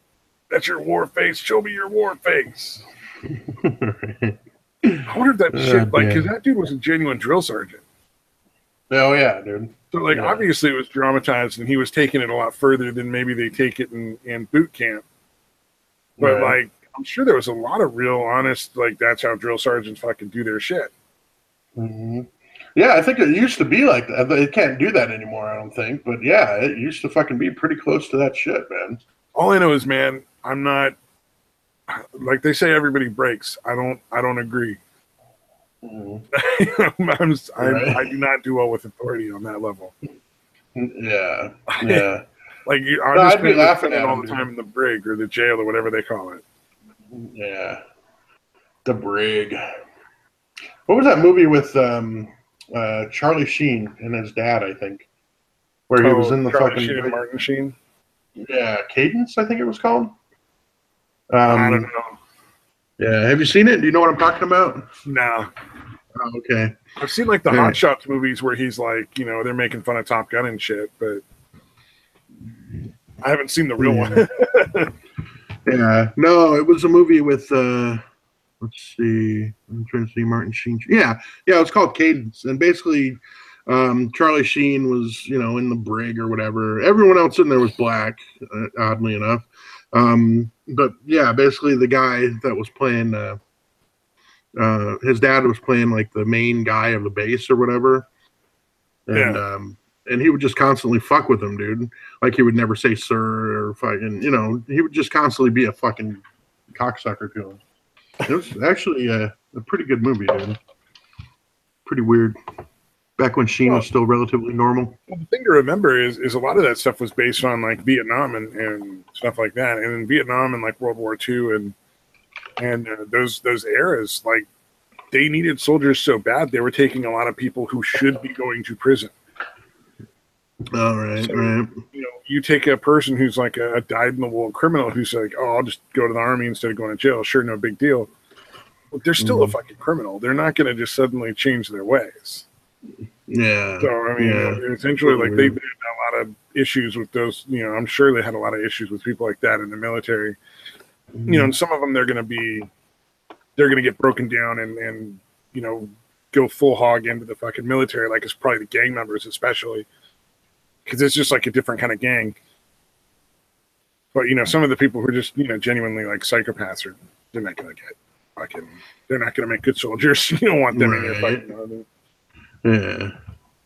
that's your war face. Show me your war face. I wonder if that shit, like, because that dude was a genuine drill sergeant. Oh yeah, dude. So, like, obviously it was dramatized, and he was taking it a lot further than maybe they take it in boot camp. But like, I'm sure there was a lot of real honest, like, that's how drill sergeants fucking do their shit. Mm-hmm. Yeah, I think it used to be like that. It can't do that anymore, I don't think. But yeah, it used to fucking be pretty close to that shit, man. All I know is, man, I'm not, like they say everybody breaks. I don't agree. I do not do well with authority on that level. Yeah, yeah. Like I'd be laughing at all the time in the brig or the jail or whatever they call it. Yeah, the brig. What was that movie with Charlie Sheen and his dad? I think where he was in the Charlie fucking Sheen and Martin Sheen. Yeah, Cadence. I think it was called. I don't know. Yeah, have you seen it? Do you know what I'm talking about? No. Oh, okay. I've seen like the Hot Shots movies where he's like, you know, they're making fun of Top Gun and shit, but I haven't seen the real one. Yeah, no, it was a movie with let's see, I'm trying to see Martin Sheen. Yeah, it's called Cadence, and basically, Charlie Sheen was, you know, in the brig or whatever. Everyone else in there was black, oddly enough. But yeah, basically the guy that was playing, his dad was playing like the main guy of the base or whatever, and he would just constantly fuck with him, dude. Like he would never say sir or fucking, you know, he would just constantly be a fucking cocksucker to him. It was actually a pretty good movie, dude. Pretty weird. Back when Sheen was still relatively normal. Well, the thing to remember is a lot of that stuff was based on like Vietnam and stuff like that. And in Vietnam and like World War II and those eras, like they needed soldiers so bad they were taking a lot of people who should be going to prison. All right, so, right. You know, you take a person who's like a dyed-in-the-wool criminal who's like, oh, I'll just go to the army instead of going to jail. Sure, no big deal. But they're still a fucking criminal. They're not going to just suddenly change their ways. Yeah. So, I mean, essentially, like, they had a lot of issues with those, you know, I'm sure they had a lot of issues with people like that in the military. You know, and some of them, they're going to get broken down and, you know, go full hog into the fucking military, like it's probably the gang members, especially. Because it's just like a different kind of gang. But, you know, some of the people who are just, you know, genuinely like psychopaths, they're not going to get fucking, they're not going to make good soldiers. You don't want them in your fucking army. Yeah.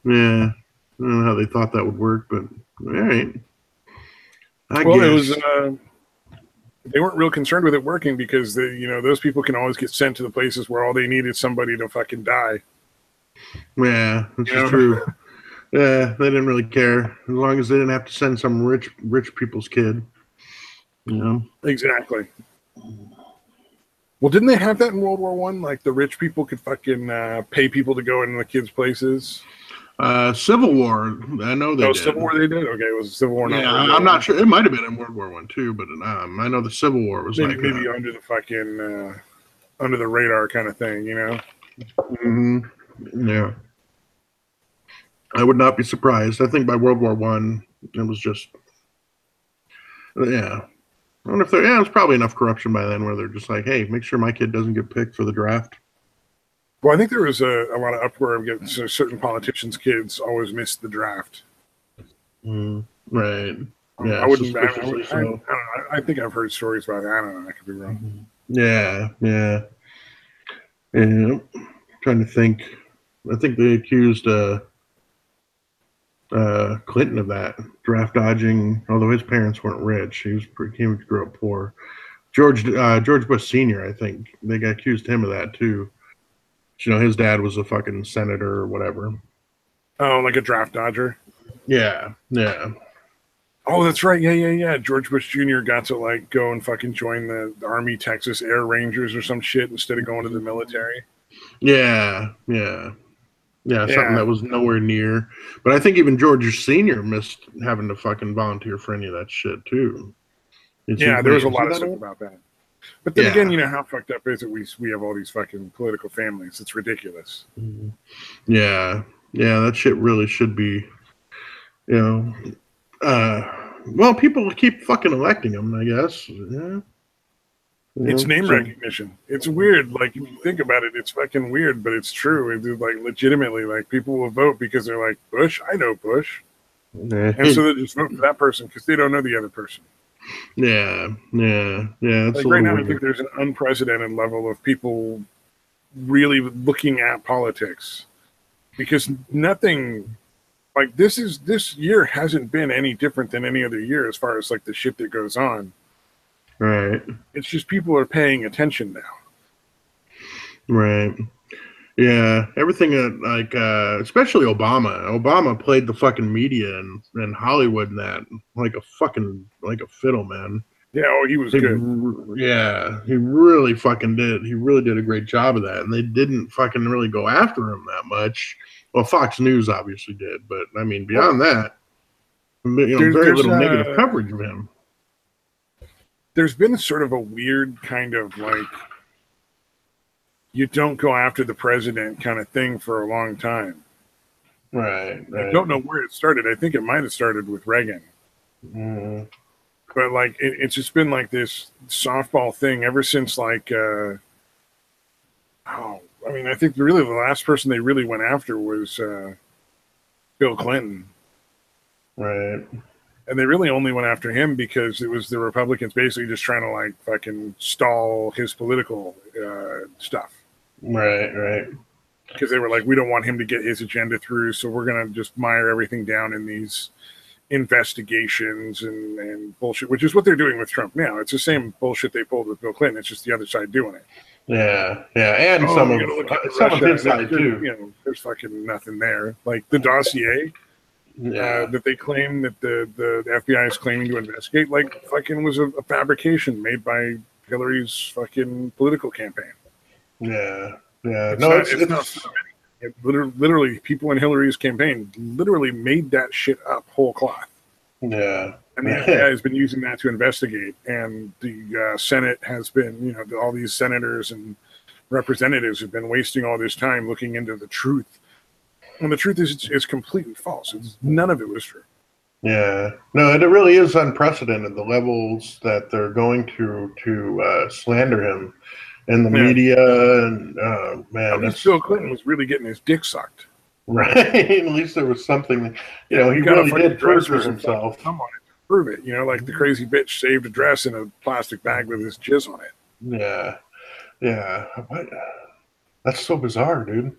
Yeah. I don't know how they thought that would work, but all right. I guess. It was, they weren't real concerned with it working because, you know, those people can always get sent to the places where all they need is somebody to fucking die. Yeah, that's true. Yeah, they didn't really care as long as they didn't have to send some rich people's kid. You know, exactly. Well, didn't they have that in World War I? Like the rich people could fucking pay people to go into the kids' places. Civil War, I know they did. Civil War they did. Okay, it was Civil War. Yeah, I'm not sure. It might have been in World War I too, but I know the Civil War was maybe under the fucking under the radar kind of thing, you know. Mm-hmm. Yeah. I would not be surprised. I think by World War I, it was just, yeah. I wonder if there's probably enough corruption by then where they're just like, hey, make sure my kid doesn't get picked for the draft. Well, I think there was a lot of uproar of getting certain politicians' kids always missed the draft. Right. Yeah. I wouldn't. I don't know. I think I've heard stories about that. I don't know. I could be wrong. Yeah. Yeah. Yeah. Trying to think. I think they accused Clinton of that draft dodging, although his parents weren't rich. He grew up poor. George Bush Sr., I think they accused him of that too. You know, his dad was a fucking senator or whatever. Oh, like a draft dodger. Yeah, yeah. Oh, that's right. Yeah. George Bush Jr. got to like go and fucking join the Army Texas Air Rangers or some shit instead of going to the military. Yeah, yeah. Yeah, something Yeah. that was nowhere near. But I think even George Sr. missed having to fucking volunteer for any of that shit too. Yeah, there was a lot of stuff about that. But then again, Yeah. you know, how fucked up is it? We have all these fucking political families. It's ridiculous. Yeah. Yeah, that shit really should be, you know, well, people keep fucking electing them, I guess. Yeah. It's name So, recognition. It's weird. Like, if you think about it, it's fucking weird, but it's true. It's like legitimately, like, people will vote because they're like, Bush? I know Bush. And so they just vote for that person because they don't know the other person. yeah, yeah, yeah. It's Like a right little now, I weird. think there's an unprecedented level of people really looking at politics because nothing like this year hasn't been any different than any other year as far as like the shit that goes on. Right, It's just people are paying attention now. right. Yeah, everything like especially Obama. Obama played the fucking media and Hollywood and that like a fucking like a fiddle, man. Yeah, oh, he was good. Yeah, he really fucking did. He really did a great job of that, and they didn't fucking really go after him that much. Well, Fox News obviously did, but I mean, beyond that, very little negative coverage of him. There's been sort of a weird kind of like you don't go after the president kind of thing for a long time. Right. I don't know where it started. I think it might have started with Reagan. But like it's just been like this softball thing ever since like I think really the last person they really went after was Bill Clinton. Right. And they really only went after him because it was the Republicans basically just trying to like fucking stall his political stuff. Right. Because they were like, we don't want him to get his agenda through, so we're going to just mire everything down in these investigations and bullshit, which is what they're doing with Trump now. It's the same bullshit they pulled with Bill Clinton. It's just the other side doing it. Yeah, and some of his side too. You know, there's fucking nothing there. Like the dossier that they claim that the FBI is claiming to investigate, like fucking was a fabrication made by Hillary's fucking political campaign. Yeah. It's not it literally, people in Hillary's campaign literally made that shit up whole cloth. Yeah. And the FBI has been using that to investigate. And the Senate has been, you know, all these senators and representatives have been wasting all this time looking into the truth. And the truth is, it's completely false. None of it was true. Yeah. No, it really is unprecedented, the levels that they're going to slander him in the media. And, man. At least Bill Clinton was really getting his dick sucked. Right. At least there was something, he really did perjure himself. Come on it, prove it. You know, like the crazy bitch saved a dress in a plastic bag with his jizz on it. Yeah. What? That's so bizarre, dude.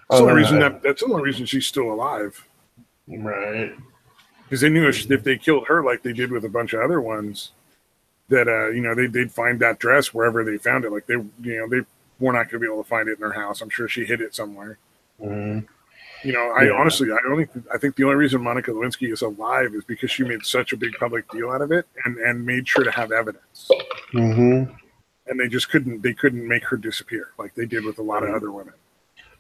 That's the only reason she's still alive. Right. Because they knew if they killed her like they did with a bunch of other ones, that they'd find that dress wherever they found it. Like they were not going to be able to find it in her house. I'm sure she hid it somewhere. Mm-hmm. I think the only reason Monica Lewinsky is alive is because she made such a big public deal out of it and made sure to have evidence. Mm-hmm. And they couldn't make her disappear like they did with a lot of other women.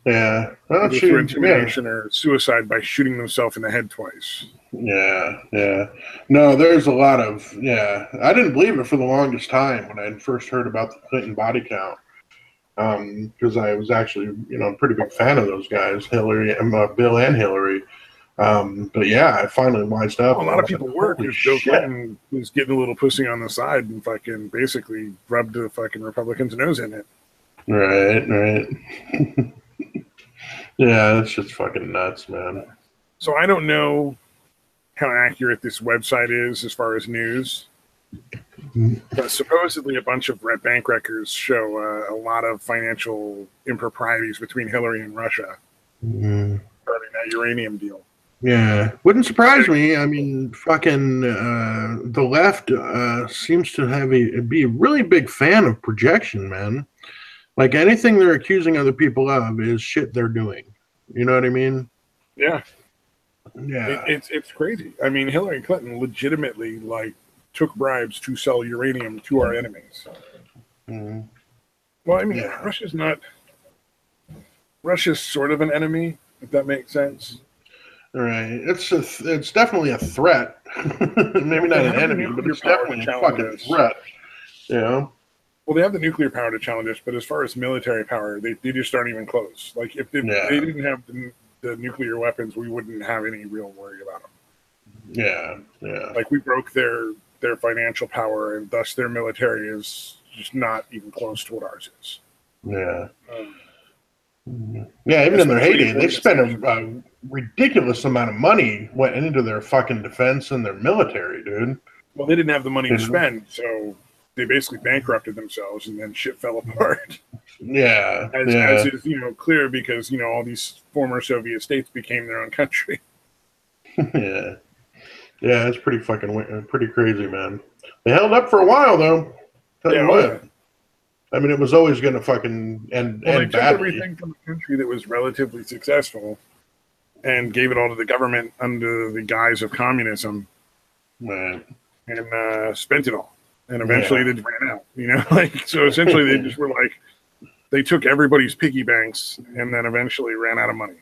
Yeah. Well, through intimidation or suicide by shooting themselves in the head twice. Yeah. No, there's a lot of, I didn't believe it for the longest time when I first heard about the Clinton body count. Because I was actually, a pretty big fan of those guys, Hillary, Bill and Hillary. But yeah, I finally wised up. Well, a lot of people were because Bill Clinton was getting a little pussy on the side and fucking basically rubbed the fucking Republicans' nose in it. Right. Yeah, that's just fucking nuts, man. So I don't know how accurate this website is as far as news. But supposedly a bunch of bank records show a lot of financial improprieties between Hillary and Russia regarding that uranium deal. Yeah, wouldn't surprise me. I mean, fucking the left seems to be a really big fan of projection, man. Like anything they're accusing other people of is shit they're doing. You know what I mean? Yeah. Yeah. It's crazy. I mean, Hillary Clinton legitimately like took bribes to sell uranium to our enemies. Mm. Well, I mean, Yeah. Russia's sort of an enemy, if that makes sense. Right. It's definitely a threat. Maybe Well, not they an have the enemy, but nuclear it's power to definitely a challenge fucking us. threat. You know? Well, they have the nuclear power to challenge us, but as far as military power, they just aren't even close. Like, if they didn't have the nuclear weapons, we wouldn't have any real worry about them. Yeah. Yeah. Like, we broke their financial power, and thus their military is just not even close to what ours is. Yeah. Yeah, even in their heyday, they spent a ridiculous amount of money went into their fucking defense and their military, dude. Well, they didn't have the money to spend, so they basically bankrupted themselves, and then shit fell apart. Yeah, As is clear because all these former Soviet states became their own country. yeah, yeah. It's pretty crazy, man. They held up for a while, though. Tell you what. Yeah. I mean, it was always going to fucking end Well, they took badly. everything from a country that was relatively successful and gave it all to the government under the guise of communism, Man. and spent it all. And eventually they ran out. So essentially they just were like, they took everybody's piggy banks and then eventually ran out of money.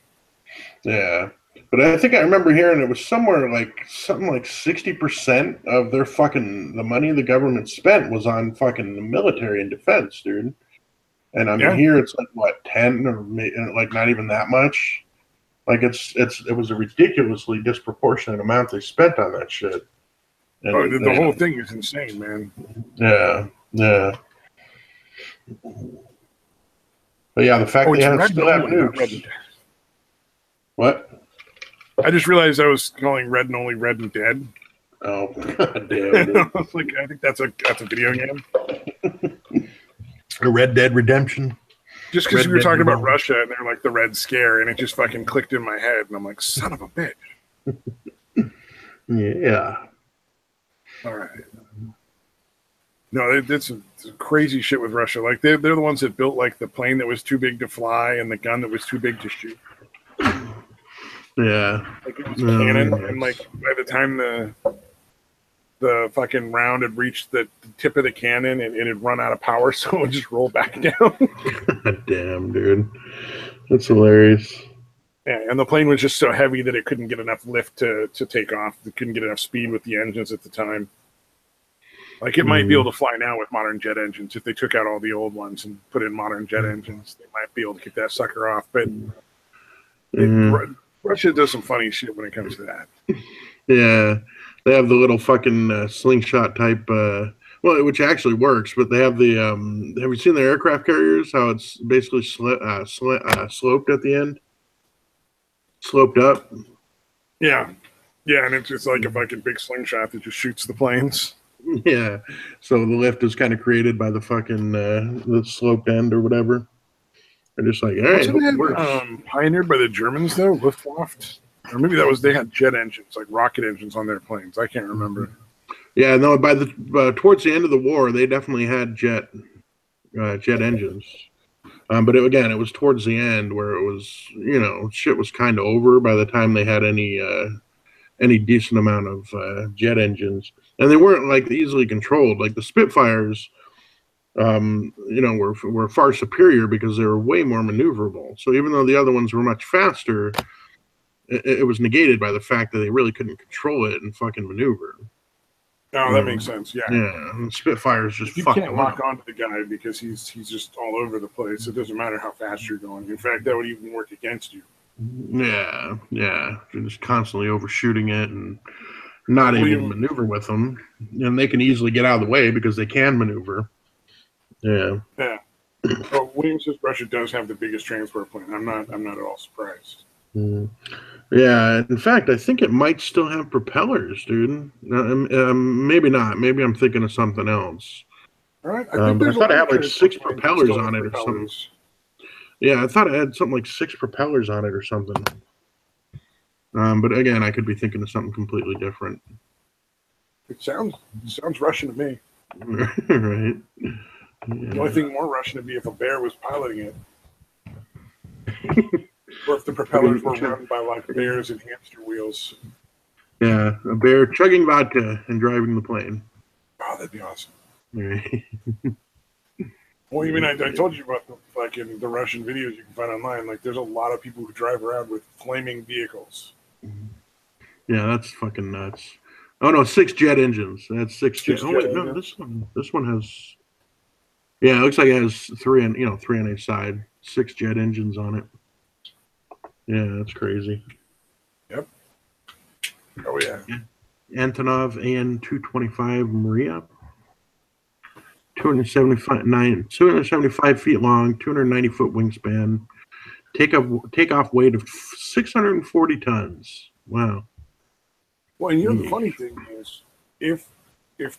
Yeah. But I think I remember hearing it was something like 60% of their the money the government spent was on fucking the military and defense, dude. And I mean, here it's like what 10 or like not even that much. Like it was a ridiculously disproportionate amount they spent on that shit. And, the whole thing is insane, man. Yeah, yeah. But yeah, the fact they still have nukes. What? I just realized I was calling Red and Only Red and Dead. Oh, God damn! I was like, I think that's a video game. A Red Dead Redemption. Just because we were talking about Russia and they're like the Red Scare, and it just fucking clicked in my head, and I'm like, son of a bitch. Yeah. All right. No, they did some crazy shit with Russia. Like they're the ones that built like the plane that was too big to fly and the gun that was too big to shoot. Yeah. Like it was cannon, and like by the time the fucking round had reached the tip of the cannon, and it had run out of power, so it would just roll back down. God damn, dude. That's hilarious. Yeah, and the plane was just so heavy that it couldn't get enough lift to take off. It couldn't get enough speed with the engines at the time. Like it might be able to fly now with modern jet engines. If they took out all the old ones and put in modern jet engines, they might be able to get that sucker off. But Russia does some funny shit when it comes to that. Yeah, they have the little fucking slingshot type, which actually works. But they have the have you seen the aircraft carriers? How it's basically sloped at the end, sloped up. Yeah, and it's just like a fucking big slingshot that just shoots the planes. Yeah, so the lift is kind of created by the fucking the sloped end or whatever. They're just like, all right, it works. Pioneered by the Germans though, Luftwaffe, or maybe they had jet engines, like rocket engines on their planes. I can't remember. Yeah, no. Towards the end of the war, they definitely had jet engines. But it was towards the end where it was, shit was kind of over by the time they had any decent amount of jet engines, and they weren't like easily controlled. Like the Spitfires, were far superior because they were way more maneuverable. So even though the other ones were much faster, it was negated by the fact that they really couldn't control it and fucking maneuver. Oh, that makes sense. Yeah. Yeah. And Spitfires just you can't lock onto the guy because he's just all over the place. It doesn't matter how fast you're going. In fact, that would even work against you. Yeah. You're just constantly overshooting it and not able to maneuver with them. And they can easily get out of the way because they can maneuver. Yeah. Yeah. Well, Williams says Russia does have the biggest transport plane. I'm not at all surprised. Yeah, in fact, I think it might still have propellers, dude. Maybe not. Maybe I'm thinking of something else. All right. I thought it had like 6 propellers on it or something. Yeah, I thought it had something like 6 propellers on it or something. But again, I could be thinking of something completely different. It sounds Russian to me. Right. Yeah. The only thing more Russian would be if a bear was piloting it. Or if the propellers were run by like bears and hamster wheels. Yeah, a bear chugging vodka and driving the plane. Oh, that'd be awesome. Right. Well, you mean I told you about the Russian videos you can find online. Like, there's a lot of people who drive around with flaming vehicles. Yeah, that's fucking nuts. Oh no, 6 jet engines. That's 6 jet. Oh wait, no, this one has. Yeah, it looks like it has 3 on each side. 6 jet engines on it. Yeah, that's crazy. Yep. Oh yeah. Antonov AN-225 Maria. 275 feet long, 290-foot wingspan. Takeoff weight of 640 tons. Wow. Well, and the funny thing is, if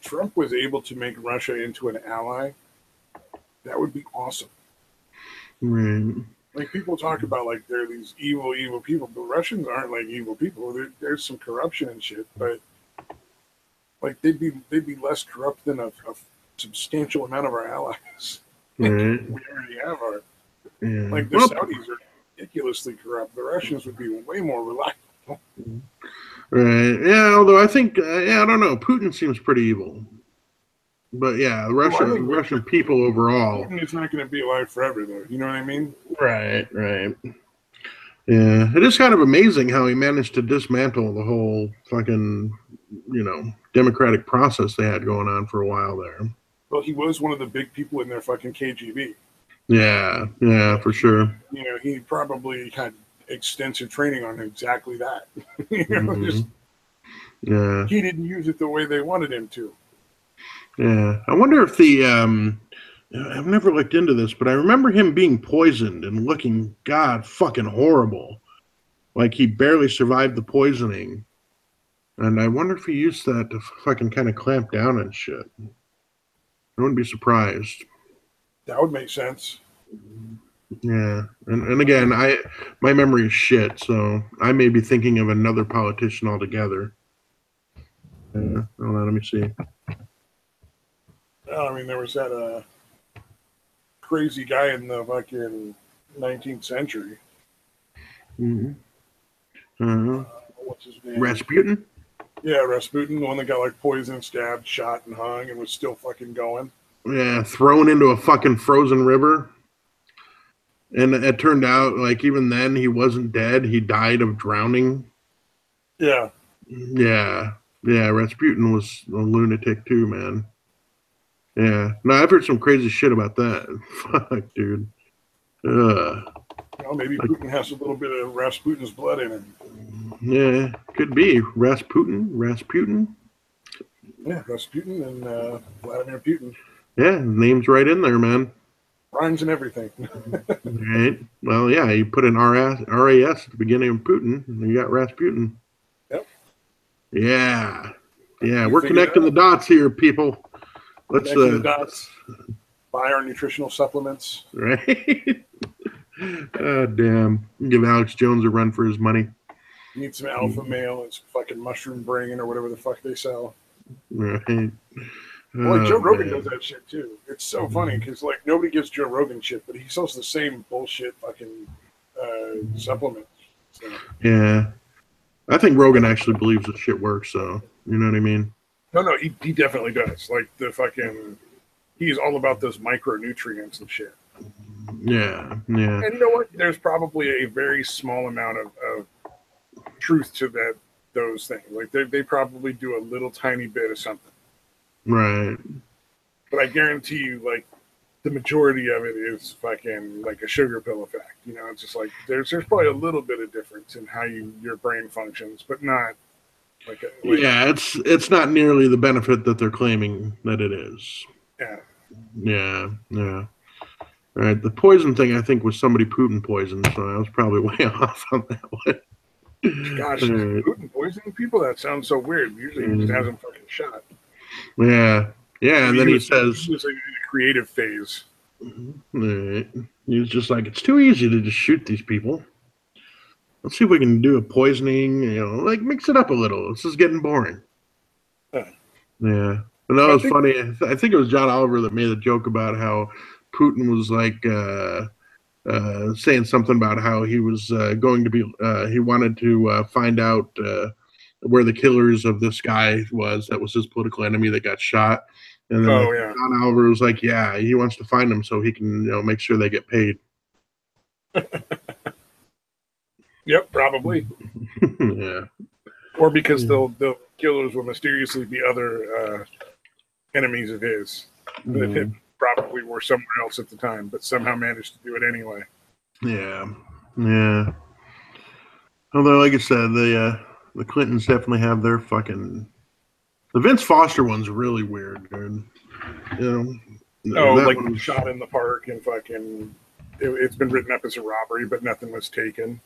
Trump was able to make Russia into an ally, that would be awesome. Right. Like, people talk about like they're these evil people, but Russians aren't like evil people. There's some corruption and shit, but like they'd be less corrupt than a substantial amount of our allies. Right. We already have our. Yeah. Like the Saudis are ridiculously corrupt. The Russians would be way more reliable. Right. Yeah. Although I think, I don't know. Putin seems pretty evil. But yeah, Russian people overall. Putin is not going to be alive forever, though. You know what I mean? Right. Right. Yeah. It is kind of amazing how he managed to dismantle the whole fucking, democratic process they had going on for a while there. Well, he was one of the big people in their fucking KGB. Yeah. Yeah, for sure. He probably had extensive training on exactly that. Yeah. He didn't use it the way they wanted him to. Yeah. I wonder if I've never looked into this, but I remember him being poisoned and looking fucking horrible. Like he barely survived the poisoning. And I wonder if he used that to fucking kind of clamp down on shit. I wouldn't be surprised. That would make sense. Yeah. And again, my memory is shit, so I may be thinking of another politician altogether. Hold on, let me see. Well, I mean, there was that crazy guy in the fucking 19th century. What's his name? Rasputin? Yeah, Rasputin, the one that got like poisoned, stabbed, shot, and hung, and was still fucking going. Yeah, thrown into a fucking frozen river. And it turned out, like, even then, he wasn't dead. He died of drowning. Yeah. Yeah. Yeah, Rasputin was a lunatic too, man. Yeah. No, I've heard some crazy shit about that. Fuck, dude. Well, maybe Putin has a little bit of Rasputin's blood in him. Yeah, could be. Rasputin? Yeah, Rasputin and Vladimir Putin. Yeah, name's right in there, man. Rhymes and everything. Right. Well, yeah, you put an RAS at the beginning of Putin, and you got Rasputin. Yep. Yeah. Yeah, we're connecting the dots here, people. Let's the dots. Buy our nutritional supplements. Right. Oh, damn. Give Alex Jones a run for his money. Need some alpha male and some fucking mushroom brain or whatever the fuck they sell. Right. Well, like Joe Rogan does that shit too. It's so funny because like nobody gives Joe Rogan shit, but he sells the same bullshit fucking supplements. So. Yeah. I think Rogan actually believes that shit works, so you know what I mean? No, he definitely does. Like he's all about those micronutrients and shit. Yeah. And you know what? There's probably a very small amount of truth to those things. Like they probably do a little tiny bit of something. Right. But I guarantee you, like, the majority of it is fucking like a sugar pill effect. It's just like there's probably a little bit of difference in how your brain functions, but not like yeah, it's not nearly the benefit that they're claiming that it is. Yeah. All right, the poison thing I think was somebody Putin poisoned, so I was probably way off on that one. Gosh, Putin poisoning people? That sounds so weird. Usually he just has them fucking shot. Yeah, and then he says... He was like in a creative phase. Right. He was just like, it's too easy to just shoot these people. Let's see if we can do a poisoning, like mix it up a little. This is getting boring. Yeah. And that was funny. I think it was John Oliver that made a joke about how Putin was like saying something about how he was going to be. He wanted to find out where the killers of this guy was. That was his political enemy that got shot. And then John Oliver was like, "Yeah, he wants to find them so he can, make sure they get paid." Yep, probably. Yeah. Or because the killers will mysteriously be other enemies of his that probably were somewhere else at the time, but somehow managed to do it anyway. Yeah. Yeah. Although, like I said, the Clintons definitely have their fucking. The Vince Foster one's really weird, dude. Like was shot in the park and fucking. It's been written up as a robbery, but nothing was taken.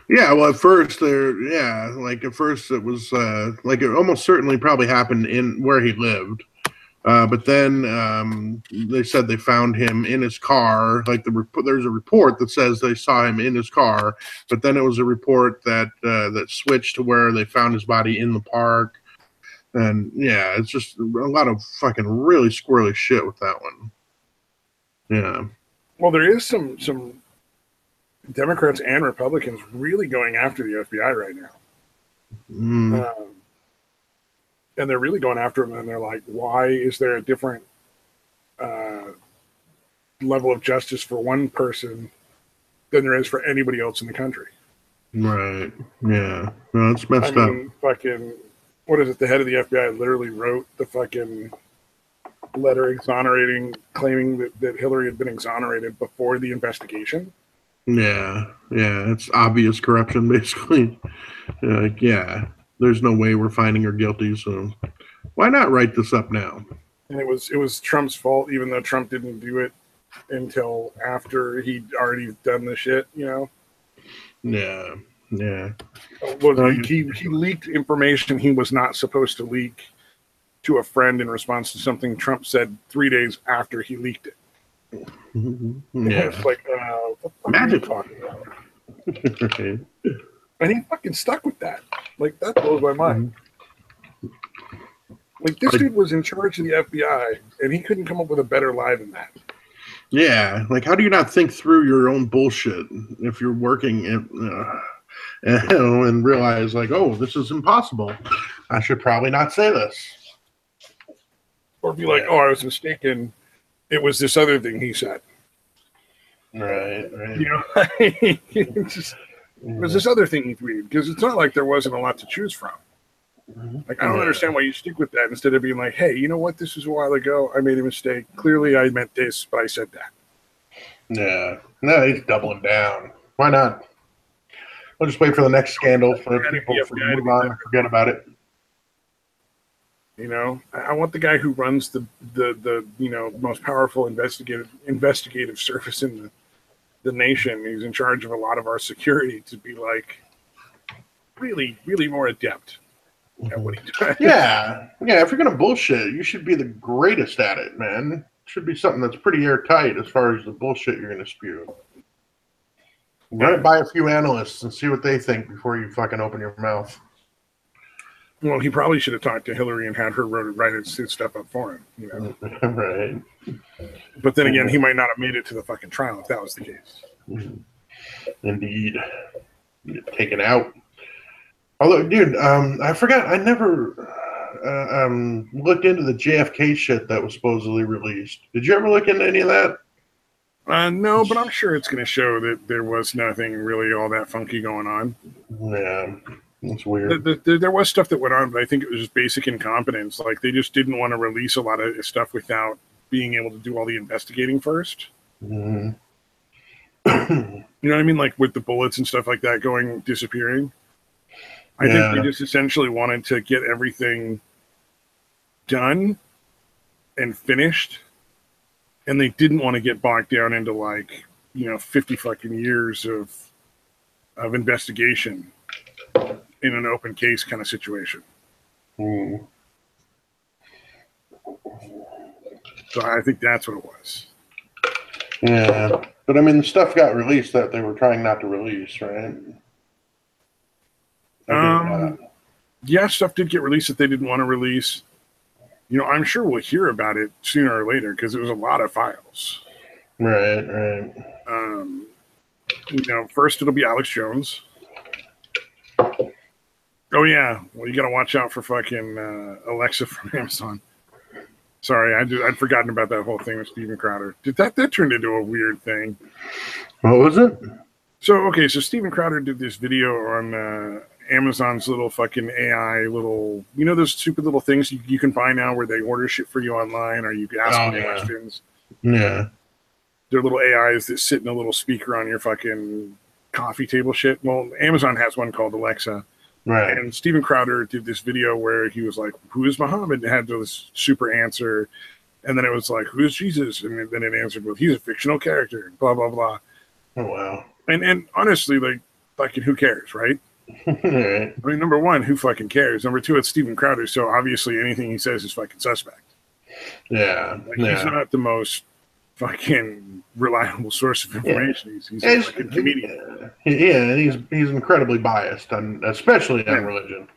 Yeah, well, at first it was like it almost certainly probably happened in where he lived, but then they said they found him in his car. Like there's a report that says they saw him in his car, but then it was a report that that switched to where they found his body in the park, and yeah, it's just a lot of fucking really squirrely shit with that one. Yeah. Well, there is some Democrats and Republicans really going after the FBI right now. And they're really going after them, and they're like, why is there a different level of justice for one person than there is for anybody else in the country? Right. Yeah. No, it's messed up. Fucking, what is it? The head of the FBI literally wrote the fucking letter exonerating, claiming that Hillary had been exonerated before the investigation. Yeah, it's obvious corruption, basically. Yeah, there's no way we're finding her guilty, so why not write this up now? And it was Trump's fault, even though Trump didn't do it until after he'd already done the shit, Yeah. Well, he leaked information he was not supposed to leak to a friend in response to something Trump said 3 days after he leaked it. Yeah. It's like, magic talking about. And he fucking stuck with that. Like, that blows my mind. Like, this dude was in charge of the FBI, and he couldn't come up with a better lie than that. Yeah, like, how do you not think through your own bullshit if you're working and realize, like, oh, this is impossible. I should probably not say this. Or be like, oh, I was mistaken. It was this other thing he said. Right. It was this other thing he tweeted, because it's not like there wasn't a lot to choose from. Like, I don't understand why you stick with that instead of being like, hey, you know what? This was a while ago. I made a mistake. Clearly, I meant this, but I said that. Yeah. No, he's doubling down. Why not? We'll just wait for the next scandal for people to move on and forget about it. I want the guy who runs the most powerful investigative service in the nation. He's in charge of a lot of our security to be like really, really more adept at what he does. Yeah. If you're gonna bullshit, you should be the greatest at it, man. It should be something that's pretty airtight as far as the bullshit you're gonna spew. Run it by a few analysts and see what they think before you fucking open your mouth. Well, he probably should have talked to Hillary and had her write his stuff up for him. Right. But then again, he might not have made it to the fucking trial if that was the case. Indeed. Taken out. Although, dude, I forgot. I never looked into the JFK shit that was supposedly released. Did you ever look into any of that? No, but I'm sure it's going to show that there was nothing really all that funky going on. Yeah. That's weird. There was stuff that went on, but I think it was just basic incompetence. Like, they just didn't want to release a lot of stuff without being able to do all the investigating first. Mm-hmm. You know what I mean? Like, with the bullets and stuff like that disappearing. I think they just essentially wanted to get everything done and finished. And they didn't want to get bogged down into, 50 fucking years of investigation in an open case kind of situation. Mm. So I think that's what it was. Yeah. But I mean, the stuff got released that they were trying not to release, right? Yeah, stuff did get released that they didn't want to release. I'm sure we'll hear about it sooner or later because it was a lot of files. Right. First it'll be Alex Jones. Oh yeah, well you gotta watch out for fucking Alexa from Amazon. Sorry, I'd forgotten about that whole thing with Steven Crowder. That turned into a weird thing. What was it? So Steven Crowder did this video on Amazon's little fucking AI little, those stupid little things you can buy now where they order shit for you online, or you can ask them questions. Yeah. They're little AIs that sit in a little speaker on your fucking coffee table shit. Well, Amazon has one called Alexa. Right. And Steven Crowder did this video where he was like, "Who is Muhammad?" And had this super answer. And then it was like, "Who is Jesus?" And then it answered with, "He's a fictional character." Blah, blah, blah. Oh, wow. And honestly, like, fucking who cares, right? Right. I mean, number one, who fucking cares? Number two, it's Steven Crowder, so obviously anything he says is fucking suspect. Yeah. He's not the most fucking reliable source of information. He's a fucking comedian. Yeah, he's incredibly biased, especially on religion.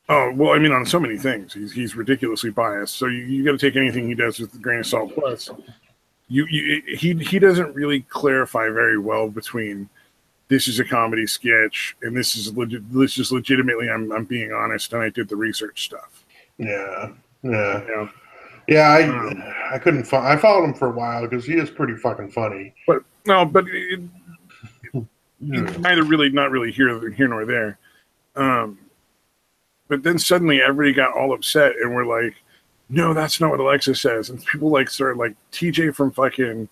Oh, well, I mean, on so many things. He's ridiculously biased. So you got to take anything he does with a grain of salt. Plus, he doesn't really clarify very well between this is a comedy sketch and this is legitimately I'm being honest and I did the research stuff. Yeah. I couldn't. I followed him for a while because he is pretty fucking funny. But neither really, not really here nor there. But then suddenly everybody got all upset and we're like, no, that's not what Alexa says. And people started like TJ from fucking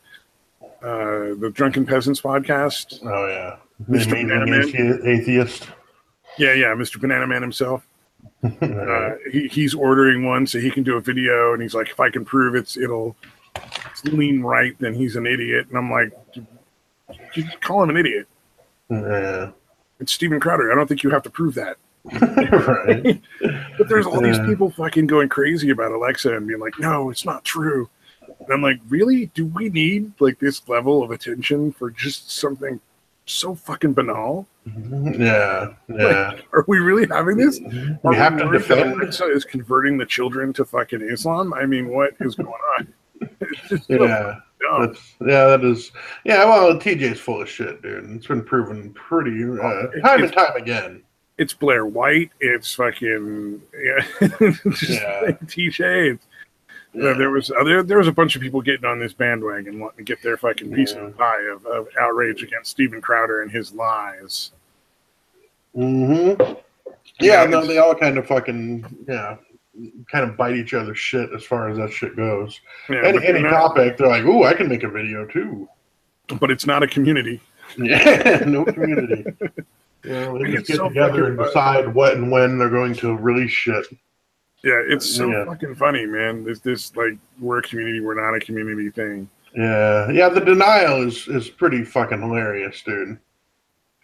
the Drunken Peasants podcast. Oh yeah, Mr. Banana Man, atheist. Yeah, Mr. Banana Man himself. He's ordering one so he can do a video, and he's like, if I can prove it's lean right, then he's an idiot. And I'm like, you call him an idiot. Yeah. It's Steven Crowder. I don't think you have to prove that. Right. But there's all these people fucking going crazy about Alexa and being like, no, it's not true. And I'm like, really? Do we need like this level of attention for just something so fucking banal? Yeah. Like, are we really having this? We have to defend. Alexa is converting the children to fucking Islam. I mean, what is going on? It's just that is. Yeah, well, TJ's full of shit, dude. It's been proven pretty time and time again. It's Blair White. It's fucking TJ. There was a bunch of people getting on this bandwagon wanting to get their fucking piece of the pie of outrage against Steven Crowder and his lies. Mm-hmm. Yeah, no, they all kind of fucking kind of bite each other's shit as far as that shit goes. Yeah, any topic, they're like, "Ooh, I can make a video too." But it's not a community. Yeah, no community. They just get together and decide what and when they're going to release shit. Yeah, it's so fucking funny, man. This like we're a community, we're not a community thing. Yeah. The denial is pretty fucking hilarious, dude.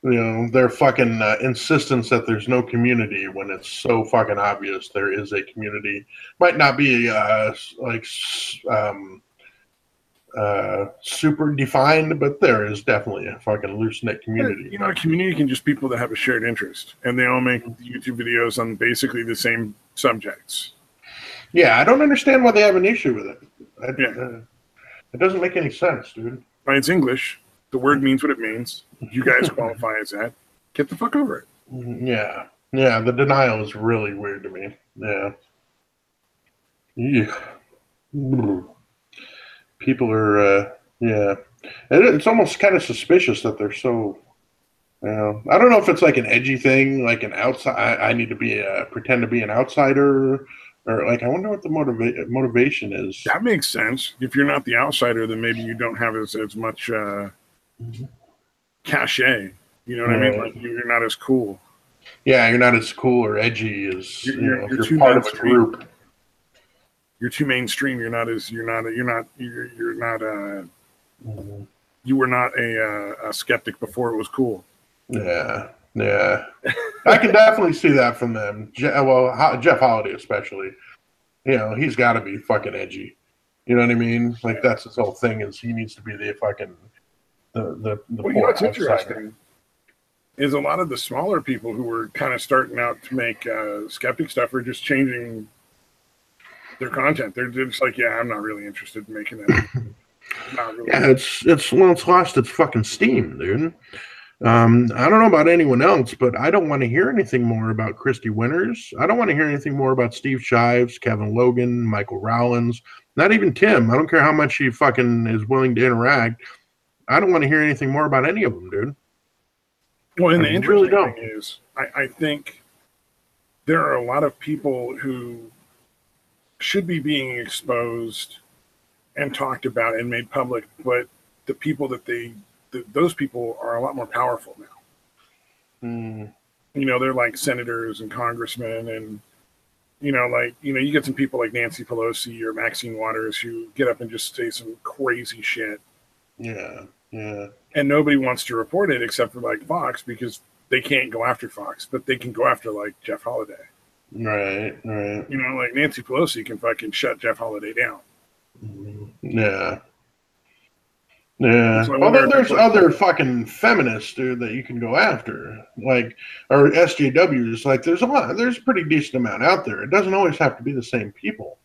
Their fucking insistence that there's no community when it's so fucking obvious there is a community. Might not be super defined, but there is definitely a fucking loose-knit community. A community can just people that have a shared interest, and they all make YouTube videos on basically the same subjects. Yeah, I don't understand why they have an issue with it. It doesn't make any sense, dude. It's English. The word means what it means. You guys qualify as that. Get the fuck over it. Yeah. The denial is really weird to me. Yeah. People are, it's almost kind of suspicious that they're so, I don't know if it's like an edgy thing, like an outside, I need to pretend to be an outsider, or like, I wonder what the motivation is. That makes sense. If you're not the outsider, then maybe you don't have as much cachet. You know what I mean? Like you're not as cool. Yeah, you're not as cool or edgy as you're if you're part of a group. You're too mainstream. You were not a skeptic before it was cool. Yeah. I can definitely see that from them. Well, Jeff Holiday especially. He's got to be fucking edgy. You know what I mean? Like that's his whole thing is he needs to be the fucking the well, what's interesting is a lot of the smaller people who were kind of starting out to make skeptic stuff are just changing their content. They're just like, I'm not really interested in making that. Not really. Yeah, it's lost its fucking steam, dude. I don't know about anyone else, but I don't want to hear anything more about Christy Winters. I don't want to hear anything more about Steve Shives, Kevin Logan, Michael Rowlands, not even Tim. I don't care how much he fucking is willing to interact. I don't want to hear anything more about any of them, dude. Well, and I the really interesting don't. thing is, I think there are a lot of people who should be being exposed and talked about and made public, but the people those people are a lot more powerful now. Mm. You know, they're like senators and congressmen, and you get some people like Nancy Pelosi or Maxine Waters who get up and just say some crazy shit, Yeah, yeah, and nobody wants to report it except for like Fox because they can't go after Fox, but they can go after like Jeff Holiday. right, right. You know, like Nancy Pelosi can fucking shut Jeff Holiday down. Yeah. Yeah. So I wonder Although if that's there's like, other fucking feminists, dude, that you can go after, like, or SJWs. Like, there's a pretty decent amount out there. It doesn't always have to be the same people.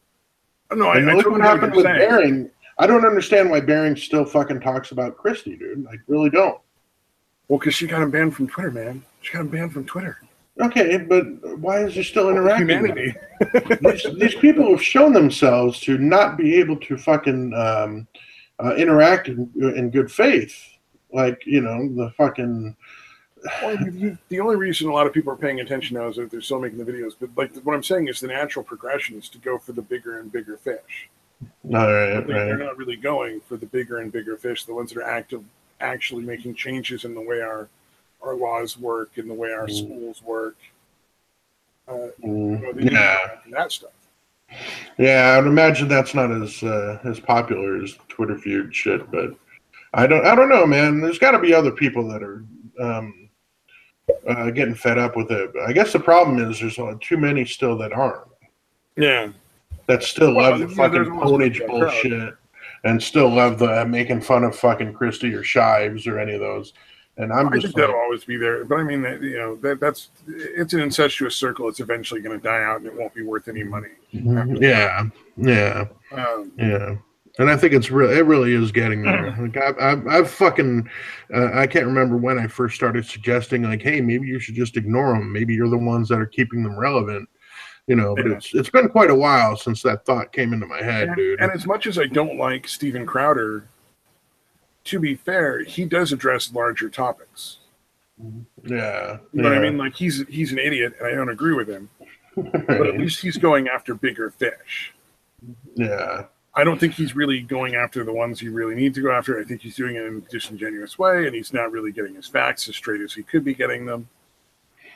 no, And I look totally what get happened what with you're saying. Bering. I don't understand why Bering still fucking talks about Christie, dude. I really don't. Well, because she got him banned from Twitter, man. She got him banned from Twitter. Okay, but why is he still interacting? Humanity. These people have shown themselves to not be able to fucking interact in good faith. Like, the fucking. Well, the only reason a lot of people are paying attention now is that they're still making the videos. But like what I'm saying is the natural progression is to go for the bigger and bigger fish. All right, But they're not really going for the bigger and bigger fish, the ones that are actually making changes in the way our laws work and the way our schools work. Yeah, that stuff. Yeah, I'd imagine that's not as popular as Twitter feud shit, but I don't know, man. There's got to be other people that are getting fed up with it. I guess the problem is there's too many still that aren't. Yeah, that still love the fucking there's ponage bullshit and still love the making fun of fucking Christie or Shives or any of those. And I think that'll always be there. But I mean, that's it's an incestuous circle. It's eventually going to die out, and it won't be worth any money. Yeah. And I think it really is getting there. Like I've fucking, I can't remember when I first started suggesting like, hey, maybe you should just ignore them. Maybe you're the ones that are keeping them relevant. But it's been quite a while since that thought came into my head, dude. And as much as I don't like Steven Crowder, to be fair, he does address larger topics. Yeah. You know what I mean? Like he's an idiot, and I don't agree with him. But at least he's going after bigger fish. Yeah. I don't think he's really going after the ones he really needs to go after. I think he's doing it in a disingenuous way, and he's not really getting his facts as straight as he could be getting them.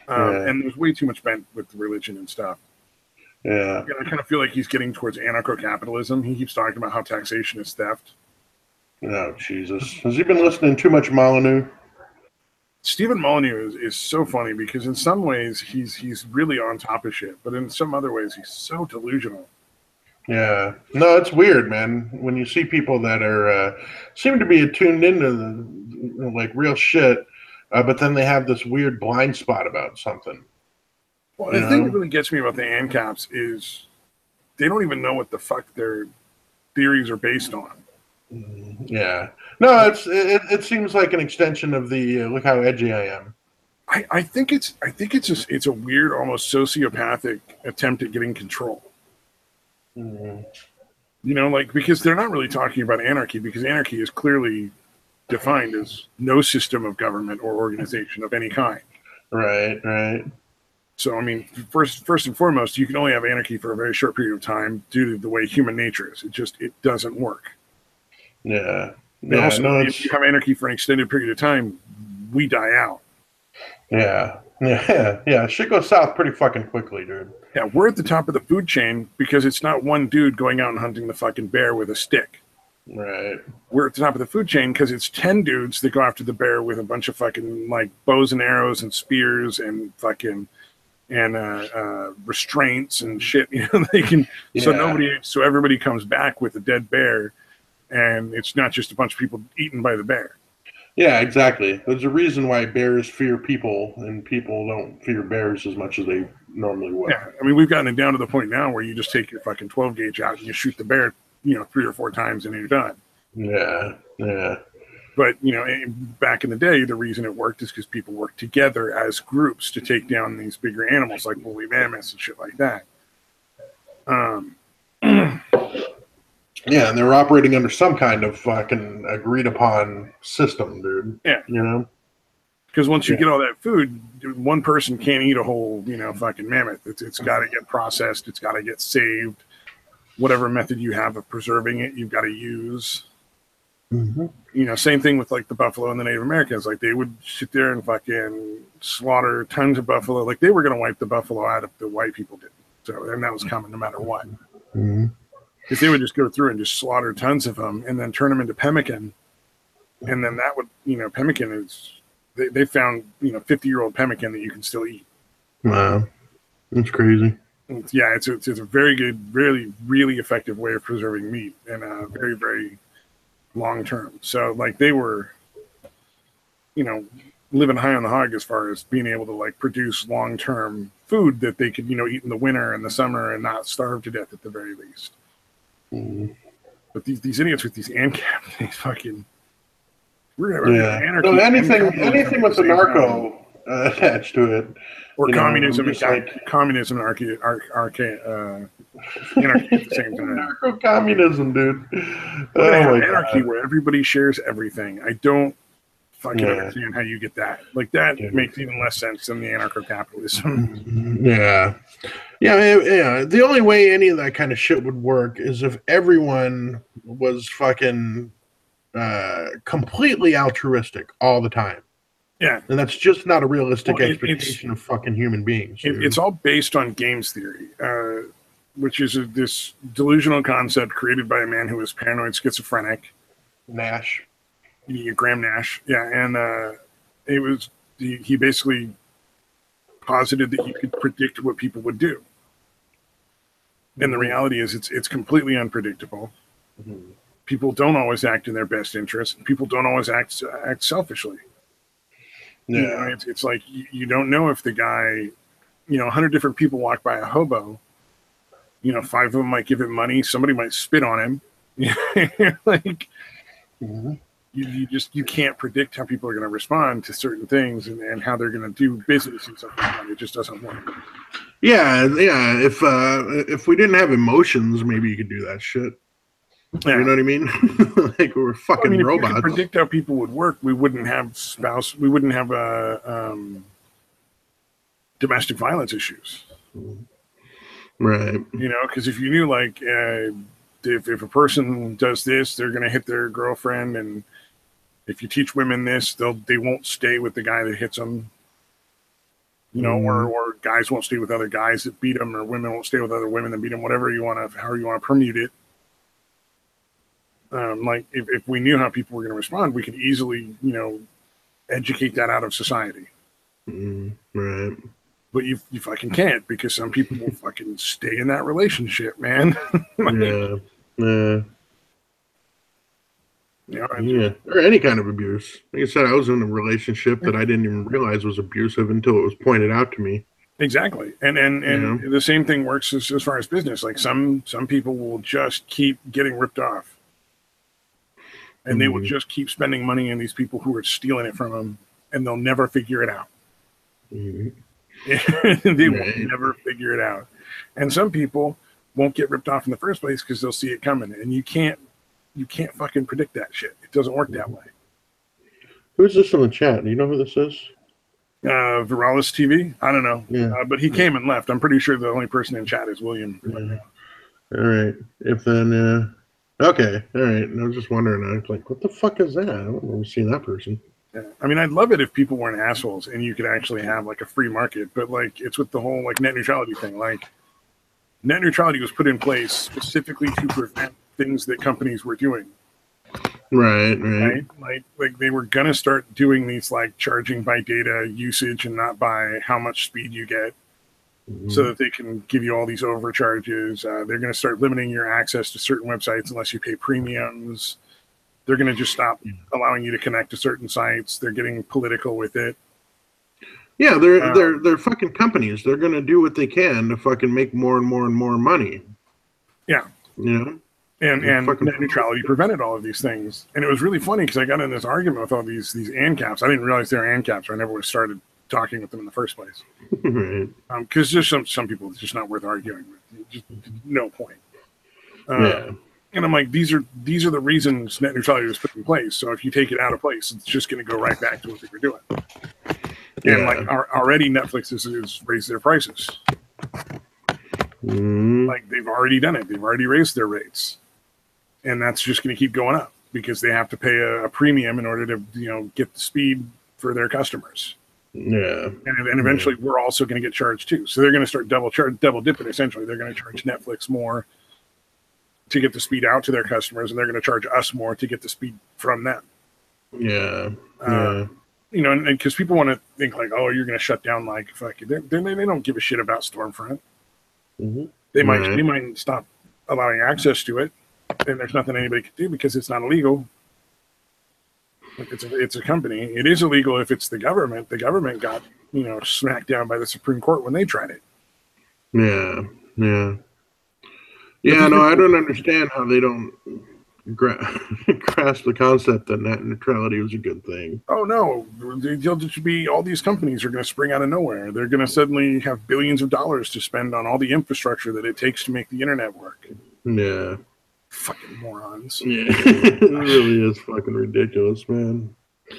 And there's way too much bent with religion and stuff. Yeah. I kind of feel like he's getting towards anarcho-capitalism. He keeps talking about how taxation is theft. Oh, Jesus. Has he been listening too much Molyneux? Stephen Molyneux is so funny because in some ways he's really on top of shit, but in some other ways he's so delusional. Yeah. No, it's weird, man. When you see people that are seem to be attuned into the, like real shit, but then they have this weird blind spot about something. Well, the thing that really gets me about the ANCAPs is they don't even know what the fuck their theories are based on. Yeah. No, it seems like an extension of the look how edgy I am. I think it's a weird, almost sociopathic attempt at getting control. Like because they're not really talking about anarchy because anarchy is clearly defined as no system of government or organization of any kind. Right. So, I mean, first and foremost, you can only have anarchy for a very short period of time due to the way human nature is. It doesn't work. Yeah. Also, if you have anarchy for an extended period of time, we die out. Yeah. Shit goes south pretty fucking quickly, dude. Yeah, we're at the top of the food chain because it's not one dude going out and hunting the fucking bear with a stick. Right. We're at the top of the food chain because it's 10 dudes that go after the bear with a bunch of fucking like bows and arrows and spears and fucking restraints and shit. They can so everybody comes back with a dead bear, and it's not just a bunch of people eaten by the bear. Yeah, exactly. There's a reason why bears fear people, and people don't fear bears as much as they normally would. Yeah, I mean, we've gotten it down to the point now where you just take your fucking 12 gauge out and you shoot the bear, 3 or 4 times, and you're done. Yeah, yeah. But, you know, back in the day, the reason it worked is because people worked together as groups to take down these bigger animals like woolly mammoths and shit like that. Yeah, and they were operating under some kind of fucking agreed upon system, dude. Yeah. You know? Because once you Yeah. get all that food, one person can't eat a whole, you know, fucking mammoth. It's got to get processed. It's got to get saved. Whatever method you have of preserving it, you've got to use. Mm-hmm. You know, same thing with like the buffalo and the Native Americans. Like they would sit there and fucking slaughter tons of buffalo. Like they were going to wipe the buffalo out if the white people didn't. So, and that was coming no matter what. Mm-hmm. Because they would just go through and just slaughter tons of them and then turn them into pemmican. And then that would, you know, pemmican is, they found, you know, 50-year-old pemmican that you can still eat. Wow. That's crazy. Yeah, it's a very good, really, really effective way of preserving meat and very, very long term. So like they were, you know, living high on the hog as far as being able to like produce long term food that they could, you know, eat in the winter and the summer and not starve to death at the very least. Mm-hmm. But these idiots with these ANCAP, these fucking, we're gonna Yeah. anarchy, No, anything with the narco attached to it, or communism know, and like communism and anarchy at the same time. narco communism, dude. We're gonna Oh have my anarchy God. where everybody shares everything. I don't fucking Yeah. understand how you get that. Like that Yeah. makes even less sense than the anarcho-capitalism. Yeah. Yeah. The only way any of that kind of shit would work is if everyone was fucking completely altruistic all the time. Yeah. And that's just not a realistic expectation of fucking human beings. It's all based on games theory, which is this delusional concept created by a man who was paranoid schizophrenic. Nash. Graham Nash. Yeah. And it was, he basically posited that you could predict what people would do. And the reality is it's completely unpredictable. Mm-hmm. People don't always act in their best interest. People don't always act selfishly. Yeah. You know, it's like you don't know if the guy, you know, 100 different people walk by a hobo, you know, 5 of them might give him money. Somebody might spit on him. Like, mm-hmm. you can't predict how people are going to respond to certain things and how they're going to do business and stuff like that. It just doesn't work. Yeah. If we didn't have emotions, maybe you could do that shit. Yeah. You know what I mean? Like we're fucking robots. If you could predict how people would work, we wouldn't have domestic violence issues. Right. You know, because if you knew like if a person does this, they're going to hit their girlfriend, and if you teach women this, they won't stay with the guy that hits them. You know, or guys won't stay with other guys that beat them, or women won't stay with other women that beat them. However you want to permute it. Like if we knew how people were going to respond, we could easily, you know, educate that out of society. Right. But you fucking can't, because some people will fucking stay in that relationship, man. Like, yeah. You know, yeah. Or any kind of abuse. Like I said, I was in a relationship that I didn't even realize was abusive until it was pointed out to me. Exactly. And the same thing works as far as business. Like some people will just keep getting ripped off. And they will just keep spending money on these people who are stealing it from them, and they'll never figure it out. They will never figure it out. And some people won't get ripped off in the first place because they'll see it coming, and you can't fucking predict that shit. It doesn't work that way. Who's this in the chat? Do you know who this is? Viralis TV? I don't know. Yeah. But he came and left. I'm pretty sure the only person in chat is William. All right. If then, okay. All right. I was just wondering. I was like, what the fuck is that? I don't remember seeing that person. Yeah. I mean, I'd love it if people weren't assholes and you could actually have like a free market. But like, it's with the whole like net neutrality thing. Like, net neutrality was put in place specifically to prevent things that companies were doing. Right. Like they were gonna start doing these like charging by data usage and not by how much speed you get, so that they can give you all these overcharges. They're gonna start limiting your access to certain websites unless you pay premiums. They're gonna just stop allowing you to connect to certain sites. They're getting political with it. Yeah, they're fucking companies. They're gonna do what they can to fucking make more and more and more money. Yeah. You know. And net neutrality prevented all of these things. And it was really funny because I got in this argument with all these ANCAPs. I didn't realize they were ANCAPs, or I never would have started talking with them in the first place. Right. Because there's some people it's just not worth arguing with. Just no point. Yeah. And I'm like, these are the reasons net neutrality was put in place. So if you take it out of place, it's just going to go right back to what they were doing. Yeah. And like already Netflix has raised their prices. Like they've already done it. They've already raised their rates. And that's just going to keep going up because they have to pay a premium in order to, get the speed for their customers. Yeah. And eventually we're also going to get charged too. So they're going to start double dipping essentially. They're going to charge Netflix more to get the speed out to their customers, and they're going to charge us more to get the speed from them. Yeah. And because people want to think like, oh, you're going to shut down like fucking. They don't give a shit about Stormfront. They might stop allowing access to it, and there's nothing anybody can do because it's not illegal. Like it's a company. It is illegal if it's the government. The government got smacked down by the Supreme Court when they tried it. Yeah. No, I don't understand how they don't grasp the concept that net neutrality was a good thing. Oh no, there'll just be all these companies are going to spring out of nowhere. They're going to suddenly have billions of dollars to spend on all the infrastructure that it takes to make the internet work. Yeah. Fucking morons. Yeah. It really is fucking ridiculous, man.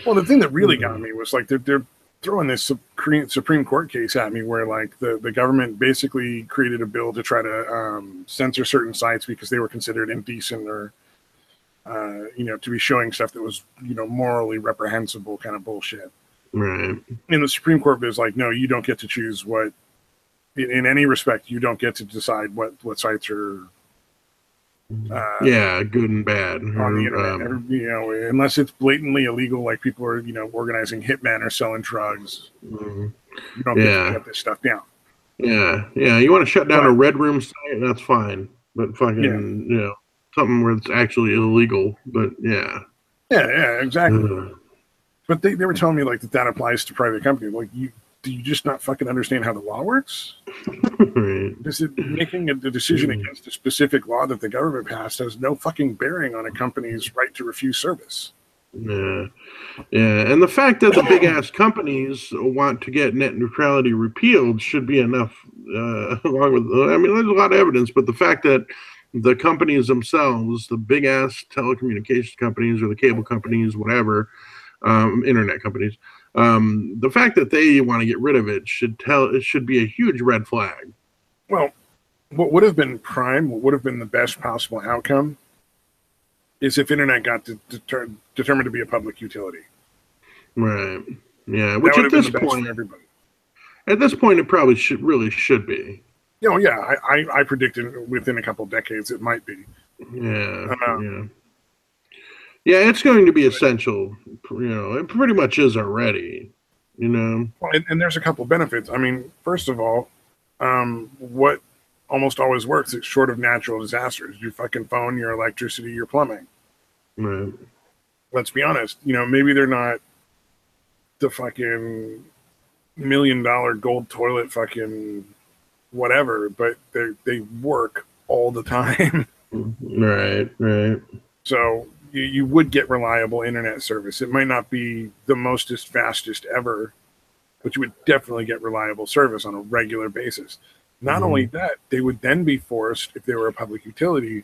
Well, the thing that really got me was like they're throwing this Supreme Court case at me where like the government basically created a bill to try to censor certain sites because they were considered indecent or to be showing stuff that was morally reprehensible kind of bullshit. Right. And the Supreme Court was like, no, you don't get to choose what in any respect you don't get to decide what sites are good and bad on the internet. Unless it's blatantly illegal, like people are organizing hitmen or selling drugs. You don't get to shut this stuff down. Yeah. You want to shut down a red room site, that's fine, but fucking something where it's actually illegal. But yeah, exactly. But they were telling me like that applies to private companies. Like do you just not fucking understand how the law works? Right. Is it making a decision against a specific law that the government passed has no fucking bearing on a company's right to refuse service? Yeah. And the fact that the big ass companies want to get net neutrality repealed should be enough. Along with, there's a lot of evidence, but the fact that the companies themselves, the big ass telecommunications companies or the cable companies, whatever, internet companies, the fact that they want to get rid of it should be a huge red flag. Well, what would have been what would have been the best possible outcome is if internet got determined to be a public utility. Right. Yeah. Which at this point, everybody. At this point, it probably should be. I predicted within a couple of decades it might be. Yeah, it's going to be essential. It pretty much is already. Well, and there's a couple of benefits. First of all, what almost always works is short of natural disasters. Your fucking phone, your electricity, your plumbing. Right. Let's be honest. Maybe they're not the fucking $1 million gold toilet fucking whatever, but they work all the time. Right. So you would get reliable internet service. It might not be the mostest fastest ever, but you would definitely get reliable service on a regular basis. Not only that, they would then be forced, if they were a public utility,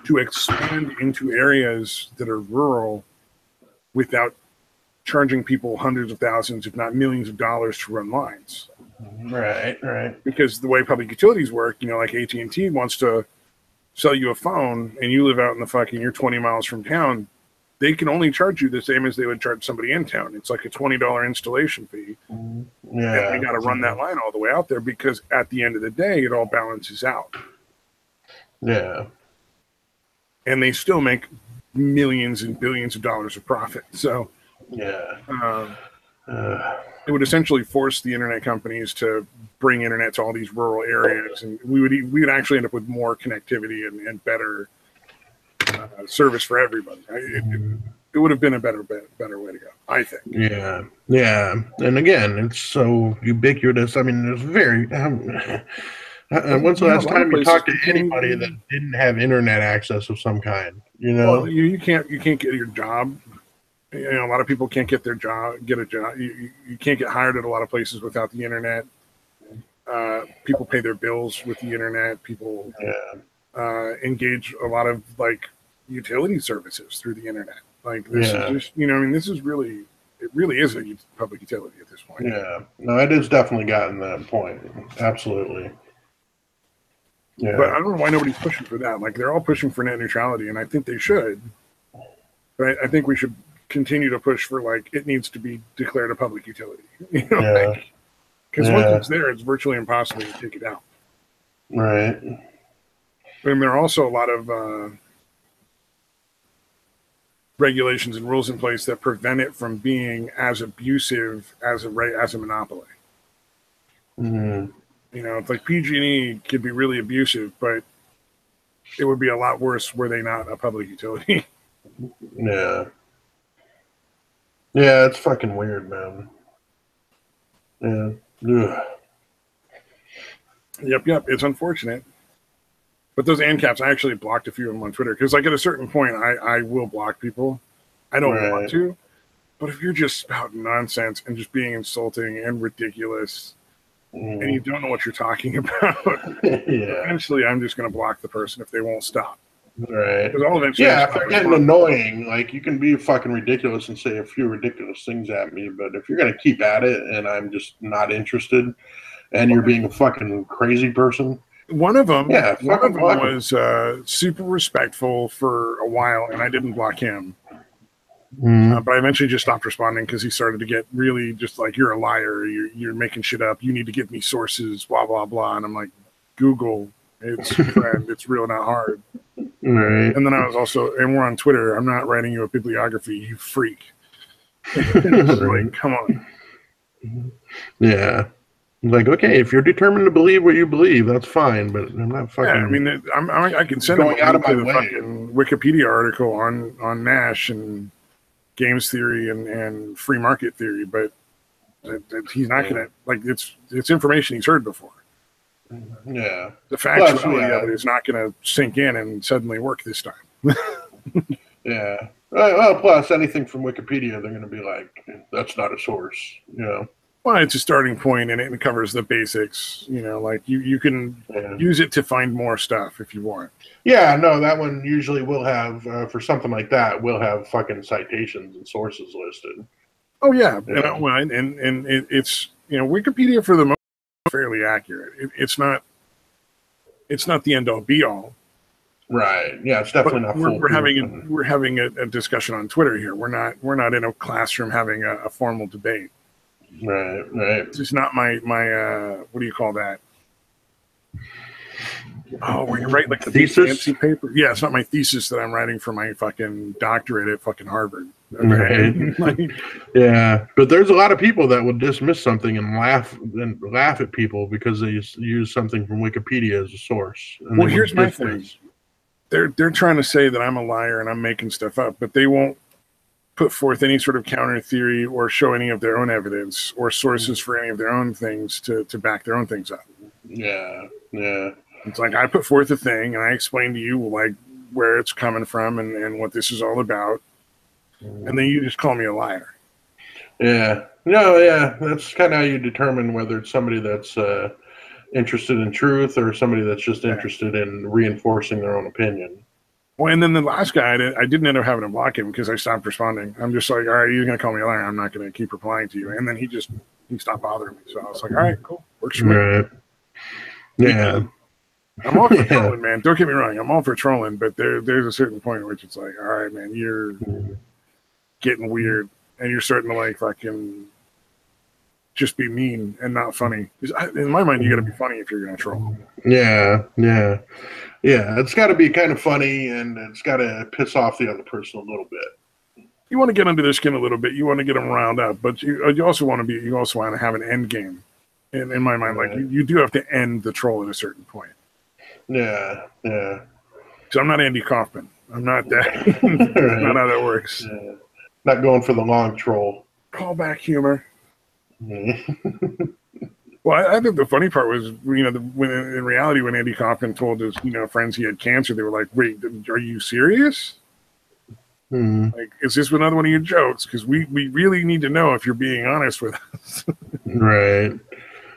to expand into areas that are rural without charging people hundreds of thousands, if not millions of dollars to run lines. Right. Because the way public utilities work, like AT&T wants to sell you a phone and you live out in you're 20 miles from town, they can only charge you the same as they would charge somebody in town. It's like a $20 installation fee. Yeah. And they got to run that line all the way out there because at the end of the day, it all balances out. Yeah. And they still make millions and billions of dollars of profit. So yeah. It would essentially force the internet companies to bring internet to all these rural areas, and we would actually end up with more connectivity and better service for everybody. It would have been a better way to go, I think. Yeah. And again, it's so ubiquitous. There's very When's the Yeah, a last lot of time you places talked to anybody that didn't have internet access of some kind? You know, well, you can't get your job. You know, a lot of people can't get a job. You can't get hired at a lot of places without the internet. People pay their bills with the internet. People engage a lot of like utility services through the internet. Like this is just, you know, I mean, this is really, it really is a public utility at this point. Yeah, no, it has definitely gotten that point. Absolutely. Yeah, but I don't know why nobody's pushing for that. Like they're all pushing for net neutrality, and I think they should. But I think we should continue to push for like it needs to be declared a public utility. You know, because once it's there, it's virtually impossible to take it out. Right. And there are also a lot of regulations and rules in place that prevent it from being as abusive as a monopoly. Mm-hmm. You know, it's like PG&E could be really abusive, but it would be a lot worse were they not a public utility. Yeah. Yeah, it's fucking weird, man. Yeah. Ugh. Yep. It's unfortunate. But those ANCAPs, I actually blocked a few of them on Twitter because, like, at a certain point, I will block people. I don't want to, but if you're just spouting nonsense and just being insulting and ridiculous, and you don't know what you're talking about, eventually I'm just going to block the person if they won't stop. Right. Because I'll eventually if they're getting annoying, like you can be fucking ridiculous and say a few ridiculous things at me, but if you're going to keep at it and I'm just not interested, and you're being a fucking crazy person. One of them was super respectful for a while, and I didn't block him. But I eventually just stopped responding because he started to get really just like, you're a liar, you're making shit up, you need to give me sources, blah, blah, blah. And I'm like, Google, it's friend, it's real, not hard. Right. And then I was also, and we're on Twitter, I'm not writing you a bibliography, you freak. Like, come on. Yeah. Like, okay, if you're determined to believe what you believe, that's fine, but I'm not fucking. Yeah, I mean, I can send going out of my way. Fucking Wikipedia article on Nash and games theory and free market theory, but he's not gonna, like, it's information he's heard before. Yeah, the factuality of it is not gonna sink in and suddenly work this time. Yeah. Well, plus anything from Wikipedia, they're gonna be like, that's not a source, you know. Well, it's a starting point, and it covers the basics. You know, like you can use it to find more stuff if you want. Yeah, no, that one usually will have for something like that. We'll have fucking citations and sources listed. Oh yeah, and it's, you know, Wikipedia for the most part is fairly accurate. It's not the end all be all. Right. Yeah, it's definitely not. We're having a discussion on Twitter here. We're not in a classroom having a formal debate. Right. It's not my what do you call that? Oh, where you write like the thesis paper. Yeah, it's not my thesis that I'm writing for my fucking doctorate at fucking Harvard. Okay? Right. Yeah, but there's a lot of people that will dismiss something and laugh at people because they use something from Wikipedia as a source. Well, here's my thing. They're trying to say that I'm a liar and I'm making stuff up, but they won't put forth any sort of counter theory or show any of their own evidence or sources for any of their own things to back their own things up. Yeah. It's like I put forth a thing and I explain to you like where it's coming from and what this is all about, and then you just call me a liar. Yeah. No, yeah. That's kind of how you determine whether it's somebody that's interested in truth or somebody that's just interested in reinforcing their own opinion. Well, and then the last guy, I didn't end up having to block him because I stopped responding. I'm just like, all right, you're going to call me a liar. I'm not going to keep replying to you. And then he stopped bothering me. So I was like, all right, cool. Works for me. Right. Yeah. I'm all for trolling, man. Don't get me wrong. I'm all for trolling, but there's a certain point at which it's like, all right, man, you're getting weird and you're starting to like fucking just be mean and not funny. In my mind, you got to be funny if you're going to troll. Yeah. It's got to be kind of funny, and it's got to piss off the other person a little bit. You want to get under their skin a little bit. You want to get them riled up, but you also want to have an end game. In my mind, like you do have to end the troll at a certain point. Yeah. So I'm not Andy Kaufman. I'm not that. That's not how that works. Yeah. Not going for the long troll. Callback humor. Well, I think the funny part was, when in reality, when Andy Kaufman told his, friends he had cancer, they were like, "Wait, are you serious? Like, is this another one of your jokes? Because we really need to know if you're being honest with us." Right.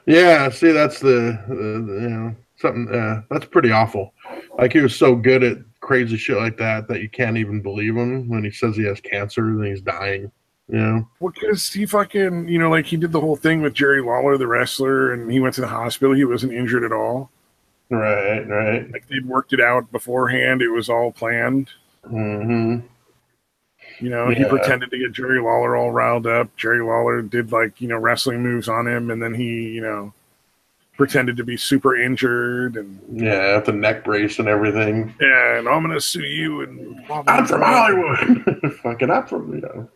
Yeah. See, that's something. That's pretty awful. Like, he was so good at crazy shit like that you can't even believe him when he says he has cancer and he's dying. Well, because he fucking, like he did the whole thing with Jerry Lawler, the wrestler, and he went to the hospital. He wasn't injured at all. Right. Like, they'd worked it out beforehand. It was all planned. Mm-hmm. He pretended to get Jerry Lawler all riled up. Jerry Lawler did, like, wrestling moves on him, and then he, pretended to be super injured. And the neck brace and everything. Yeah, and I'm going to sue you. And I'm from Hollywood. Fucking, I'm from,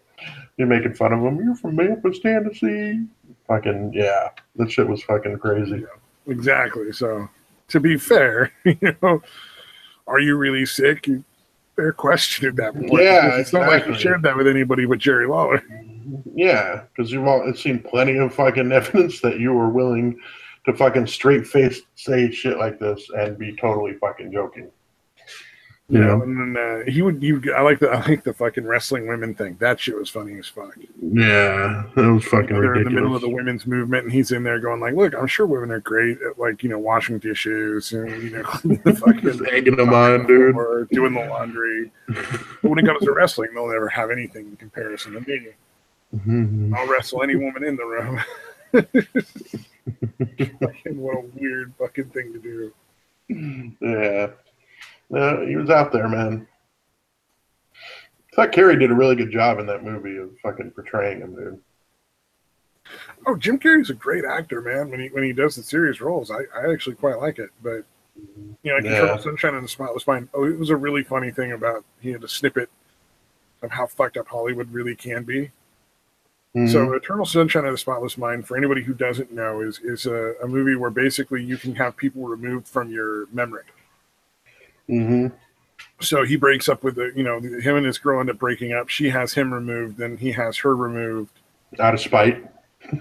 you're making fun of him. You're from Memphis, Tennessee. Fucking, yeah. That shit was fucking crazy. Yeah, exactly. So, to be fair, are you really sick? Fair question at that point. Yeah, it's not like you shared that with anybody but Jerry Lawler. Yeah, because you've all seen plenty of fucking evidence that you were willing to fucking straight face say shit like this and be totally fucking joking. And then I like the fucking wrestling women thing. That shit was funny as fuck. Yeah, that was fucking ridiculous. They're in the middle of the women's movement, and he's in there going like, "Look, I'm sure women are great at, like, washing dishes and fucking egging them on, dude, or doing the laundry." But when it comes to wrestling, they'll never have anything in comparison to me. Mm-hmm. I'll wrestle any woman in the room. What a weird fucking thing to do. Yeah. He was out there, man. I thought Carrey did a really good job in that movie of fucking portraying him, dude. Oh, Jim Carrey's a great actor, man. When he does the serious roles, I actually quite like it. But Eternal Sunshine of the Spotless Mind. Oh, it was a really funny thing about, he had a snippet of how fucked up Hollywood really can be. Mm-hmm. So Eternal Sunshine of the Spotless Mind, for anybody who doesn't know, is a movie where basically you can have people removed from your memory. Mm-hmm. So he breaks up with him and his girl end up breaking up. She has him removed, then he has her removed. Out of spite. And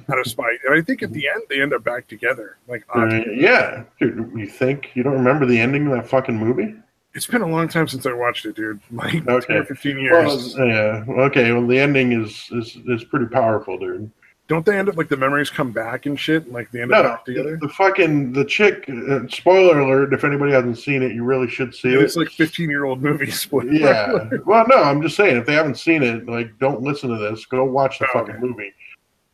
I think at the end they end up back together. Like, yeah. Dude, you think you don't remember the ending of that fucking movie? It's been a long time since I watched it, dude. Like 10 or 15 years. Well, yeah. Okay. Well, the ending is pretty powerful, dude. Don't they end up, like, the memories come back and shit? And, like, they end up back together? The chick, spoiler alert, if anybody hasn't seen it, you really should see it. It's like 15-year-old movie, spoiler alert. Well, no, I'm just saying, if they haven't seen it, like, don't listen to this. Go watch the fucking movie.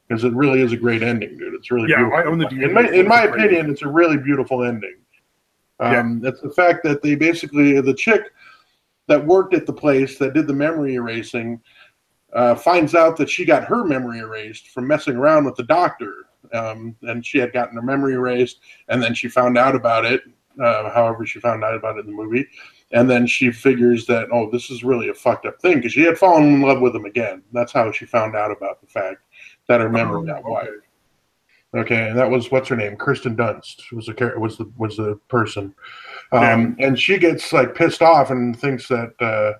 Because it really is a great ending, dude. It's really beautiful. I own the DVD. In my opinion, it's a really beautiful ending. It's the fact that they basically, the chick that worked at the place that did the memory erasing, finds out that she got her memory erased from messing around with the doctor. And she had gotten her memory erased, and then she found out about it, however she found out about it in the movie. And then she figures that, oh, this is really a fucked up thing, because she had fallen in love with him again. That's how she found out about the fact that her memory got wiped. Okay, and that was, what's her name? Kirsten Dunst was the person. And she gets, like, pissed off and thinks that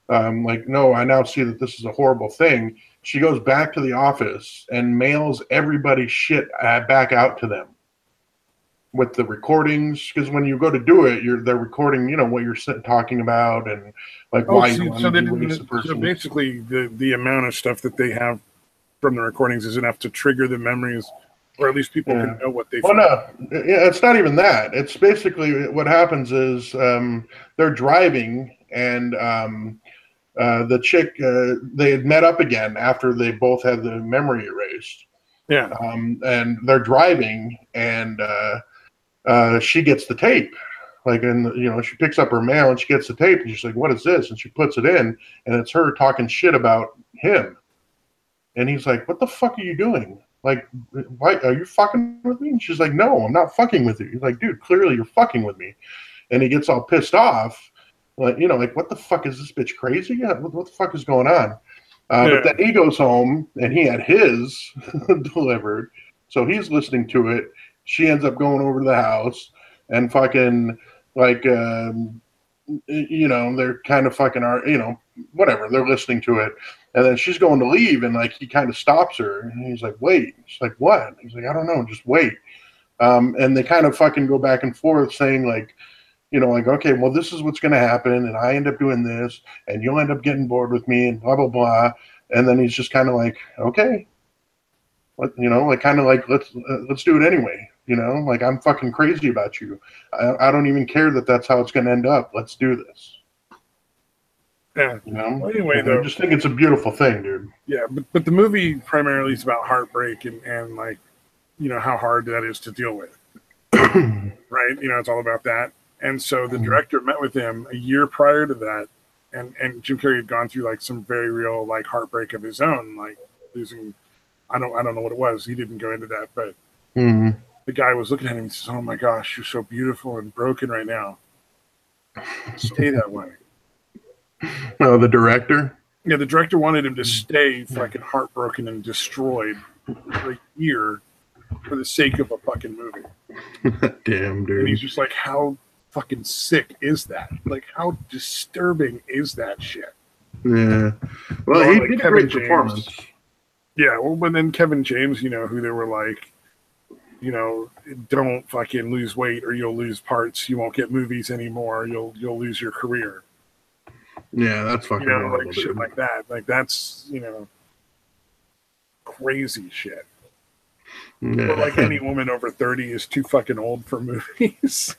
like, no, I now see that this is a horrible thing. She goes back to the office and mails everybody's shit back out to them with the recordings. Because when you go to do it, they're recording, what you're talking about and, like, why you want to erase the person. So basically, the amount of stuff that they have from the recordings is enough to trigger the memories, or at least people can know what they feel. Well, no, it's not even that. It's basically what happens is they're driving, and the chick, they had met up again after they both had the memory erased. Yeah. And they're driving, and she gets the tape. Like, and she picks up her mail and she gets the tape, and she's like, "What is this?" And she puts it in, and it's her talking shit about him. And he's like, "What the fuck are you doing? Like, why are you fucking with me?" And she's like, "No, I'm not fucking with you." He's like, "Dude, clearly you're fucking with me." And he gets all pissed off. Like, like, what the fuck is this bitch crazy? Yeah, what the fuck is going on? But then he goes home and he had his delivered. So he's listening to it. She ends up going over to the house and fucking, like, you know, they're kind of fucking, you know, whatever. They're listening to it, and then she's going to leave, and like he kind of stops her, and he's like, "Wait." She's like, "What?" He's like, "I don't know. Just wait." And they kind of fucking go back and forth, saying like, you know, like, okay, well, this is what's going to happen, and I end up doing this, and you'll end up getting bored with me, and blah blah blah. And then he's just kind of like, okay, you know, like kind of like let's do it anyway. You know, like I'm fucking crazy about you. I don't even care that that's how it's going to end up. Let's do this. Yeah. You know. Well, anyway, and I just think it's a beautiful thing, dude. Yeah, but the movie primarily is about heartbreak and like, you know, how hard that is to deal with. Right? You know, it's all about that. And so the director met with him a year prior to that, and Jim Carrey had gone through like some very real like heartbreak of his own, like losing. I don't know what it was. He didn't go into that, but the guy was looking at him and says, "Oh my gosh, you're so beautiful and broken right now. Stay that way." Oh, the director? Yeah, the director wanted him to stay fucking heartbroken and destroyed for a year for the sake of a fucking movie. Damn, dude. And he's just like, how fucking sick is that? Like, how disturbing is that shit? Yeah. Well, or he like did a Kevin great James. performance. Yeah, well, but then Kevin James, you know, who they were like, you know, don't fucking lose weight or you'll lose parts. You won't get movies anymore. You'll lose your career. Yeah, that's fucking horrible, like dude. shit like that. Like that's, you know, crazy shit. Yeah. Or like any woman over 30 is too fucking old for movies.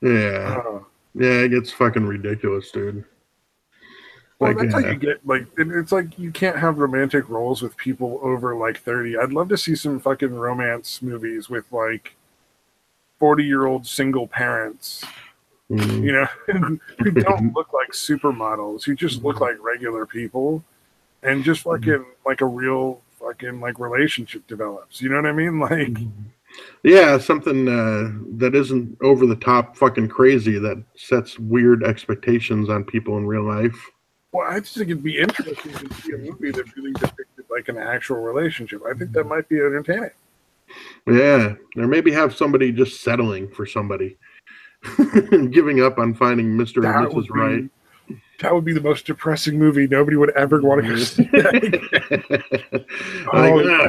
Yeah. Yeah, it gets fucking ridiculous, dude. Well, that's how you get, like, it's like you can't have romantic roles with people over like 30. I'd love to see some fucking romance movies with like 40-year-old single parents, you know, who don't look like supermodels, who just look like regular people, and just fucking like a real fucking like relationship develops. You know what I mean? Like, yeah, something that isn't over the top fucking crazy that sets weird expectations on people in real life. Well, I just think it'd be interesting to see a movie that really depicted like an actual relationship. I think that might be entertaining. Yeah, or maybe have somebody just settling for somebody, giving up on finding Mr. and Mrs. Right. That would be the most depressing movie. Nobody would ever want to go see that.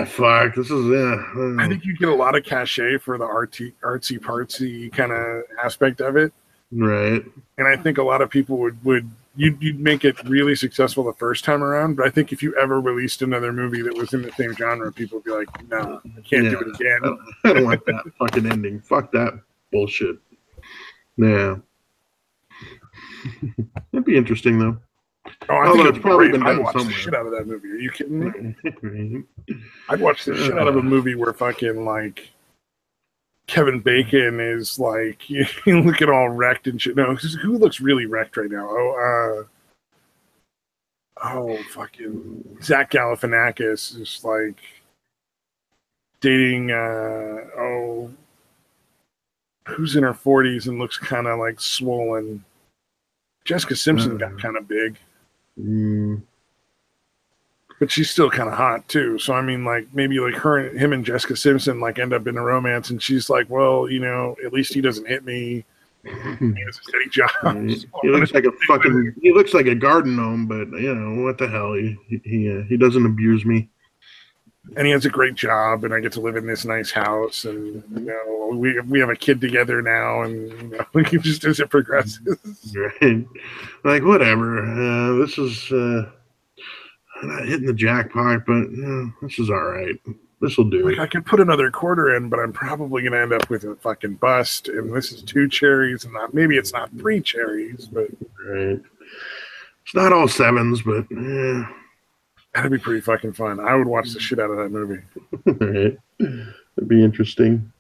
Fuck, this is I think you get a lot of cachet for the artsy partsy kind of aspect of it, right? And I think a lot of people would you'd make it really successful the first time around. But I think if you ever released another movie that was in the same genre, people would be like, "No, I can't do it again. I don't want that fucking ending. Fuck that bullshit." Yeah. That'd be interesting, though. Oh, I think it's probably been done. I'd watch the shit out of that movie. Are you kidding me? I'd watch the shit out of a movie where fucking like Kevin Bacon is like, you looking all wrecked and shit. No, who looks really wrecked right now? Fucking Zach Galifianakis is like dating who's in her 40s and looks kind of like swollen. Jessica Simpson got kind of big. But she's still kind of hot too. So I mean, like maybe like him and Jessica Simpson like end up in a romance, and she's like, well, you know, at least he doesn't hit me. He has a steady job. He looks like he looks like a garden gnome, but you know what the hell? He doesn't abuse me. And he has a great job, and I get to live in this nice house, and you know, we have a kid together now, and you know, like just as it progresses. Right. Like whatever. This is not hitting the jackpot, but this is all right. This will do. Like I could put another quarter in, but I'm probably going to end up with a fucking bust. And this is 2 cherries, and maybe it's not 3 cherries, but right. It's not all 7s, but that'd be pretty fucking fun. I would watch the shit out of that movie. Right. That'd be interesting.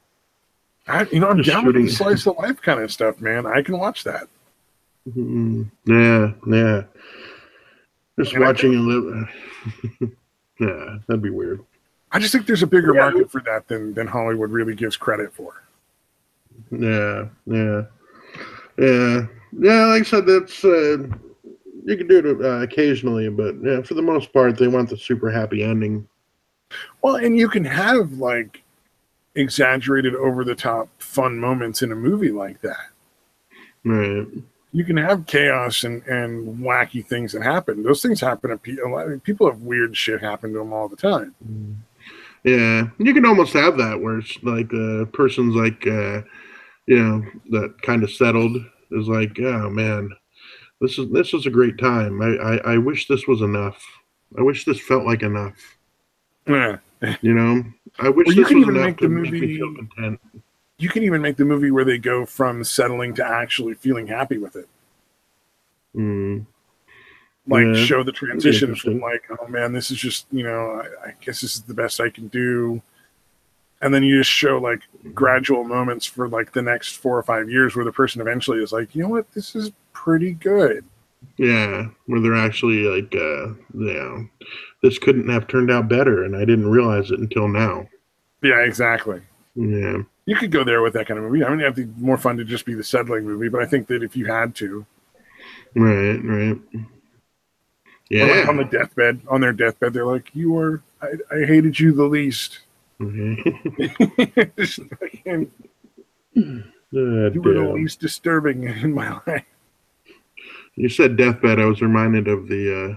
I'm down with the slice of life kind of stuff, man. I can watch that. Yeah. Just watching and live. Yeah, that'd be weird. I just think there's a bigger market for that than Hollywood really gives credit for. Yeah. Like I said, that's you can do it occasionally, but yeah, for the most part, they want the super happy ending. Well, and you can have like exaggerated, over the top, fun moments in a movie like that. Right. You can have chaos and wacky things that happen. Those things happen to people. People have weird shit happen to them all the time. Yeah, you can almost have that where it's like person's like that kind of settled is like, oh man, this is a great time. I wish this was enough. I wish this felt like enough. Yeah. You know, I wish Or you this can was even enough make the to make me feel movie. content. You can even make the movie where they go from settling to actually feeling happy with it. Mm, Like yeah, show the that'd be transition from interesting. like, oh man, this is just I guess this is the best I can do, and then you just show like gradual moments for like the next 4 or 5 years where the person eventually is like, you know what, this is pretty good. Yeah, where they're actually like, this couldn't have turned out better, and I didn't realize it until now. Yeah, exactly. Yeah, You could go there with that kind of movie. I mean, it'd be more fun to just be the settling movie, but I think that if you had to, right, right. or like Yeah. on their deathbed, they're like, you were, I hated you the least. Okay. Just fucking, you were the Damn. least disturbing in my life. You said deathbed. I was reminded of the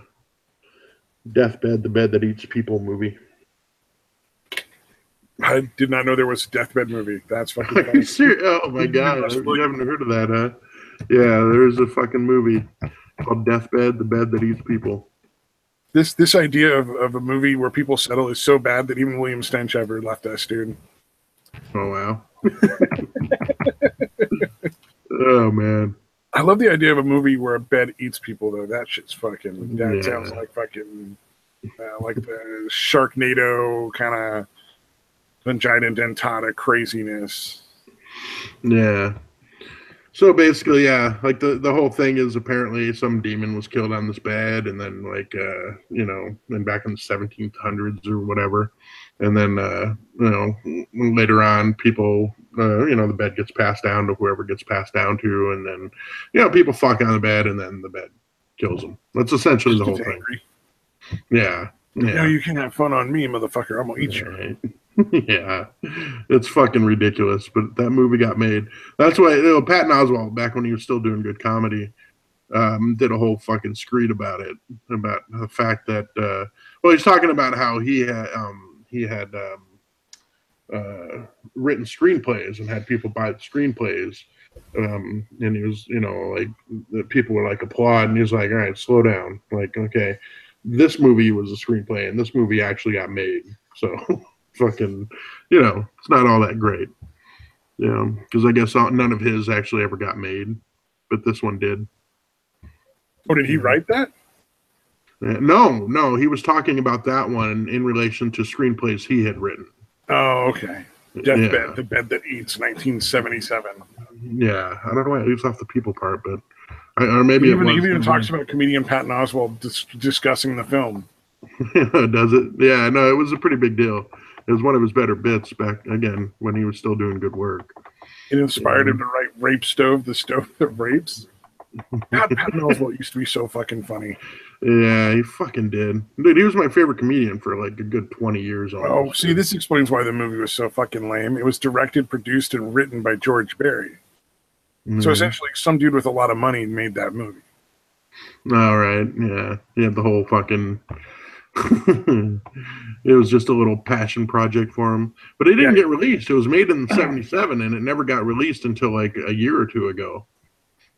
deathbed, the bed that eats people movie. I did not know there was a deathbed movie. That's fucking Are you funny. serious? Oh my You god, must you believe haven't me. heard of that, huh? Yeah, there's a fucking movie called Deathbed, the bed that eats people. This idea of a movie where people settle is so bad that even William Stench ever left us, dude. Oh wow. Oh man. I love the idea of a movie where a bed eats people, though. That shit's fucking. That sounds Yeah. like fucking like the Sharknado kind of vagina dentata craziness. Yeah. So basically, yeah, like the whole thing is apparently some demon was killed on this bed, and then like then back in the 1700s or whatever, and then later on, people the bed gets passed down to whoever gets passed down to, and then people fuck on the bed, and then the bed kills them. That's essentially Just the gets whole thing. angry. Yeah, No, yeah. you can have fun on me, motherfucker. I'm gonna eat you. Right. Yeah, it's fucking ridiculous. But that movie got made. That's why Patton Oswalt, back when he was still doing good comedy, did a whole fucking screed about it, about the fact that he's talking about how he had written screenplays and had people buy the screenplays, and he was like the people were like applaud, and he was like, all right, slow down, like okay, this movie was a screenplay, and this movie actually got made, so fucking it's not all that great, because I guess none of his actually ever got made, but this one did. Oh, did he write that? No, he was talking about that one in relation to screenplays he had written. Oh, okay. Deathbed, Yeah, the bed that eats, 1977. yeah. I don't know why it leaves off the people part, but or maybe He it was. even talks about comedian Patton Oswalt discussing the film. Does it? Yeah, no, it was a pretty big deal. It was one of his better bits back again when he was still doing good work. It inspired him to write Rape Stove, the stove that rapes. God, Patton Oswalt used to be so fucking funny. Yeah, he fucking did. Dude, he was my favorite comedian for like a good 20 years Oh, almost. see, this explains why the movie was so fucking lame. It was directed, produced, and written by George Barry. So Mm-hmm. essentially, some dude with a lot of money made that movie. All right, yeah. He had the whole fucking it was just a little passion project for him. But it Yeah, didn't get released. It was made in 77 and it never got released until like a year or two ago.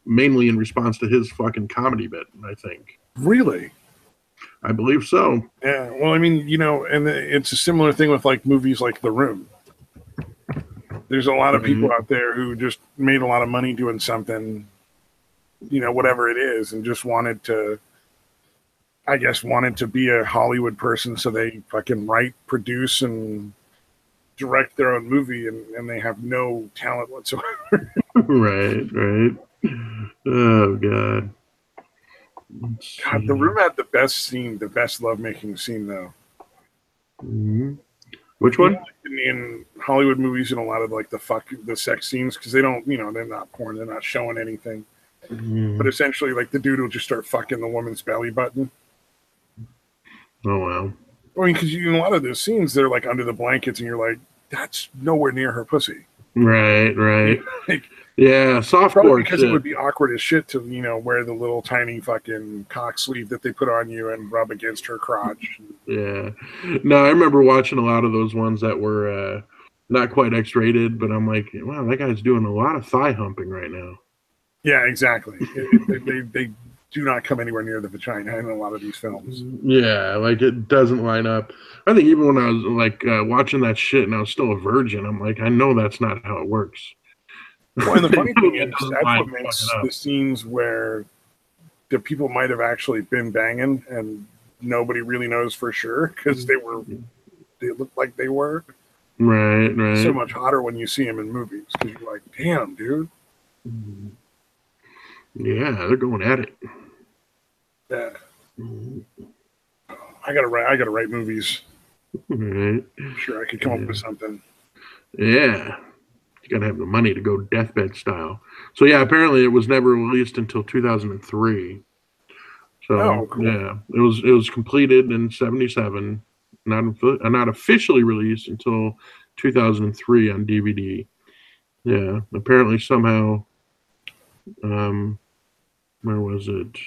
Mainly in response to his fucking comedy bit, I think. really. I believe so. Yeah, well, I mean, and it's a similar thing with like movies like The Room. There's a lot of people Right. out there who just made a lot of money doing something, whatever it is, and just wanted to be a Hollywood person, so they fucking write, produce, and direct their own movie, and they have no talent whatsoever. Right, right. Oh god. Let's God, The see. Room had the best scene, the best lovemaking scene, though. Mhm. Which one? Like in Hollywood movies and a lot of like the sex scenes, because they don't, they're not porn, they're not showing anything. But Mhm. essentially, like the dude will just start fucking the woman's belly button. Oh wow. I mean, because in a lot of those scenes, they're like under the blankets, and you're like, that's nowhere near her pussy. Right, right. Like, Yeah, probably softcore because it shit. would be awkward as shit to, wear the little tiny fucking cock sleeve that they put on you and rub against her crotch. Yeah. No, I remember watching a lot of those ones that were not quite X-rated, but I'm like, wow, that guy's doing a lot of thigh humping right now. Yeah, exactly. They do not come anywhere near the vagina in a lot of these films. Yeah, like it doesn't line up. I think even when I was like watching that shit and I was still a virgin, I'm like, I know that's not how it works. Well, and the funny thing It is, doesn't that's what line fucking makes up. the scenes where the people might have actually been banging and nobody really knows for sure because they looked like they were Right, so right. much hotter when you see them in movies because you're like, damn, dude. Yeah, they're going at it. Yeah, I gotta write movies. Right. I'm sure I could come up Yeah. with something. Yeah. You gotta have the money to go deathbed style. So yeah, apparently it was never released until 2003. So Oh, cool. yeah, it was completed in '77, not officially released until 2003 on DVD. Yeah, apparently somehow, um, where was it?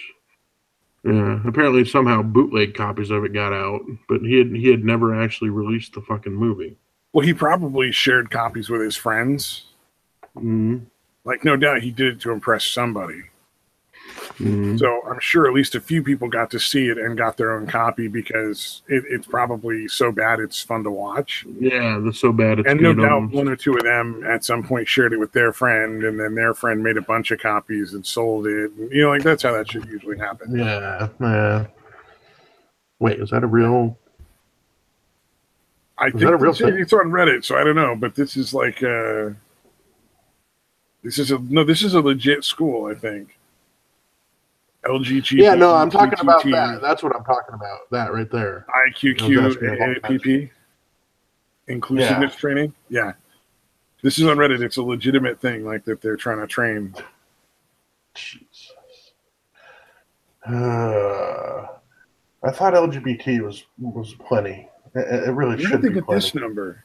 Yeah, apparently somehow bootleg copies of it got out, but he had never actually released the fucking movie. Well, he probably shared copies with his friends. Mm-hmm. Like, no doubt he did it to impress somebody. Mm-hmm. So I'm sure at least a few people got to see it and got their own copy because it's probably so bad it's fun to watch. Yeah, that's so bad it's And no good doubt almost. one or two of them at some point shared it with their friend, and then their friend made a bunch of copies and sold it. Like that's how that shit usually happens. Yeah, yeah. Wait, is that a real? I Is that a think real this thing? it's on Reddit, so I don't know, but this is like this is a legit school, I think. Yeah, no, I'm talking about that. LGBTQT That's what I'm talking about. That right there. I was asking about that. IQQ Yeah. inclusiveness training. Yeah, this is on Reddit. It's a legitimate thing, like that they're trying to train. Jesus. I thought LGBT was plenty. It really Where did should they be get plenty. this number?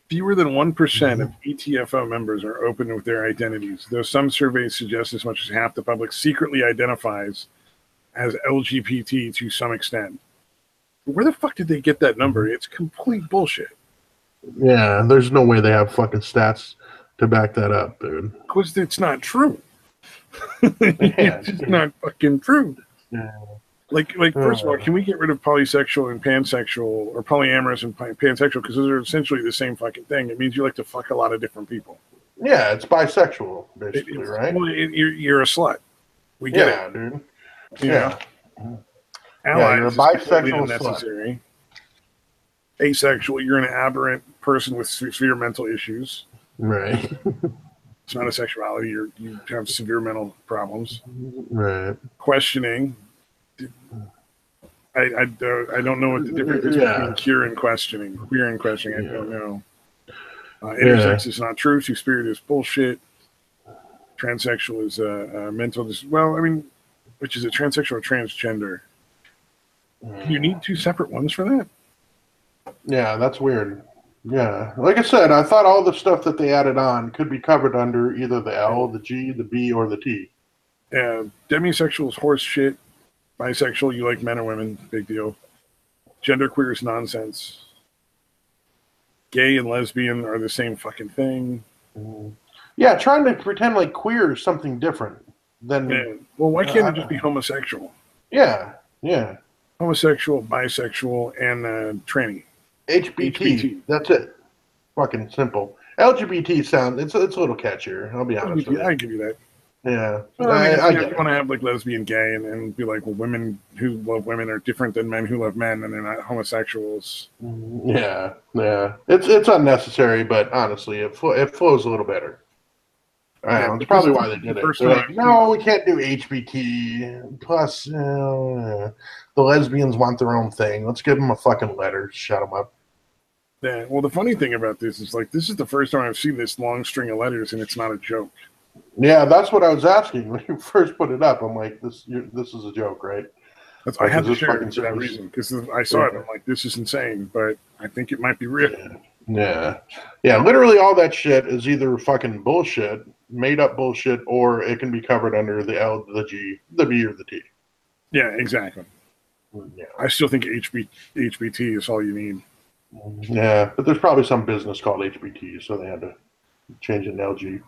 Fewer than 1% of ETFO members are open with their identities, though some surveys suggest as much as half the public secretly identifies as LGBT to some extent. Where the fuck did they get that number? It's complete bullshit. Yeah, there's no way they have fucking stats to back that up, dude. Because it's not true. Yeah. It's just not fucking true. Yeah. Like, first of all, can we get rid of polysexual and pansexual, or polyamorous and pansexual? Because those are essentially the same fucking thing. It means you like to fuck a lot of different people. Yeah, it's bisexual, basically, right? Well, you're a slut. We get Yeah, dude. it. You Yeah. know? Yeah, Allies you're a is completely bisexual slut. unnecessary. Asexual, you're an aberrant person with severe mental issues. Right. It's not a sexuality. You have severe mental problems. Right. Questioning. I don't know what the difference is between cure and questioning. Queer and questioning, I don't know. Intersex is not true. Two-spirit is bullshit. Transsexual is mental. Well, I mean, which is it, transsexual or transgender? You need two separate ones for that? Yeah, that's weird. Yeah. Like I said, I thought all the stuff that they added on could be covered under either the L, the G, the B, or the T. Demisexual is horse shit. Bisexual, you like men or women, big deal. Genderqueer is nonsense. Gay and lesbian are the same fucking thing. Yeah, trying to pretend like queer is something different than. Yeah. Well, why can't it just be homosexual? Yeah, yeah. Homosexual, bisexual, and tranny. HBT. That's it. Fucking simple. LGBT sound. It's a little catchier. I'll be honest with you. I give you that. Yeah. Well, I you want to have like lesbian, gay, and be like, well, women who love women are different than men who love men, and they're not homosexuals. Yeah, yeah. It's unnecessary, but honestly, it flows a little better. That's probably why they did it. They're like, no, we can't do HBT. Plus, the lesbians want their own thing. Let's give them a fucking letter. Shut them up. Yeah. Well, the funny thing about this is, like, this is the first time I've seen this long string of letters, and it's not a joke. Yeah, that's what I was asking when you first put it up. I'm like, this is a joke, right? That's, I had to share it for that reason, because I saw it. I'm like, this is insane, but I think it might be real. Yeah. Yeah, literally all that shit is either fucking bullshit, made up bullshit, or it can be covered under the L, the G, the B, or the T. Yeah, exactly. Yeah. I still think HBT is all you need. Yeah, but there's probably some business called HBT, so they had to change it to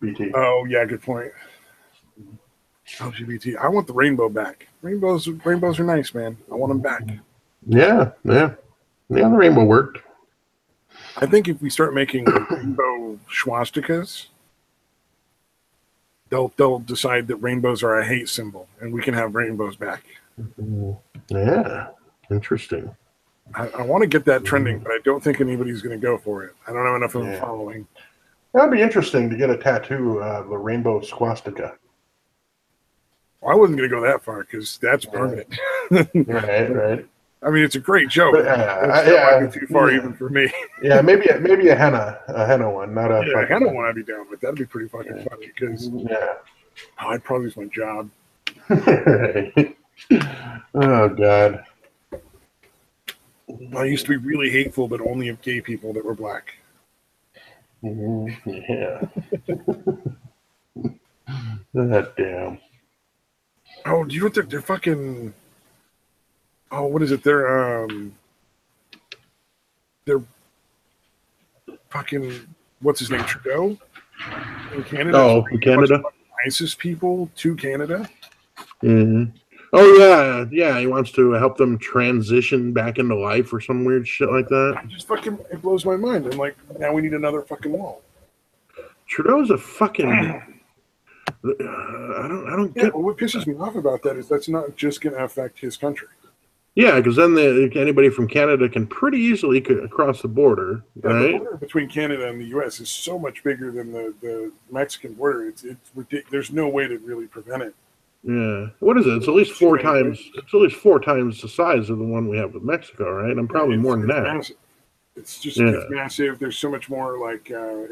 LGBT. Oh yeah, good point. LGBT. I want the rainbow back. Rainbows are nice, man. I want them back. Yeah, yeah. Yeah, the rainbow worked. I think if we start making rainbow swastikas, they'll decide that rainbows are a hate symbol, and we can have rainbows back. Yeah, interesting. I want to get that trending, but I don't think anybody's going to go for it. I don't have enough of a following. That'd be interesting to get a tattoo of a rainbow swastika. Well, I wasn't going to go that far because that's permanent. Right. I mean, it's a great joke. But, that might be too far even for me. Yeah, maybe a henna one, not a a henna one. I'd be down with. That'd be pretty fucking funny because I'd probably lose my job. Oh God. I used to be really hateful, but only of gay people that were black. Yeah. God damn. Oh, do you know what they're fucking? Oh, what is it? They're fucking what's his name? Trudeau in Canada. Oh, in Canada. ISIS people to Canada. Mm-hmm. Oh yeah. He wants to help them transition back into life or some weird shit like that. It blows my mind. I'm like, now we need another fucking wall. Trudeau's a fucking. I don't get. Well, what pisses me off about that is that's not just going to affect his country. Yeah, because then anybody from Canada can pretty easily cross the border, right? The border between Canada and the U.S. is so much bigger than the Mexican border. It's ridiculous. There's no way to really prevent it. Yeah, what is it? It's at least 4 times. It's at least 4 times the size of the one we have with Mexico, right? And probably more than that. Massive. It's massive. There's so much more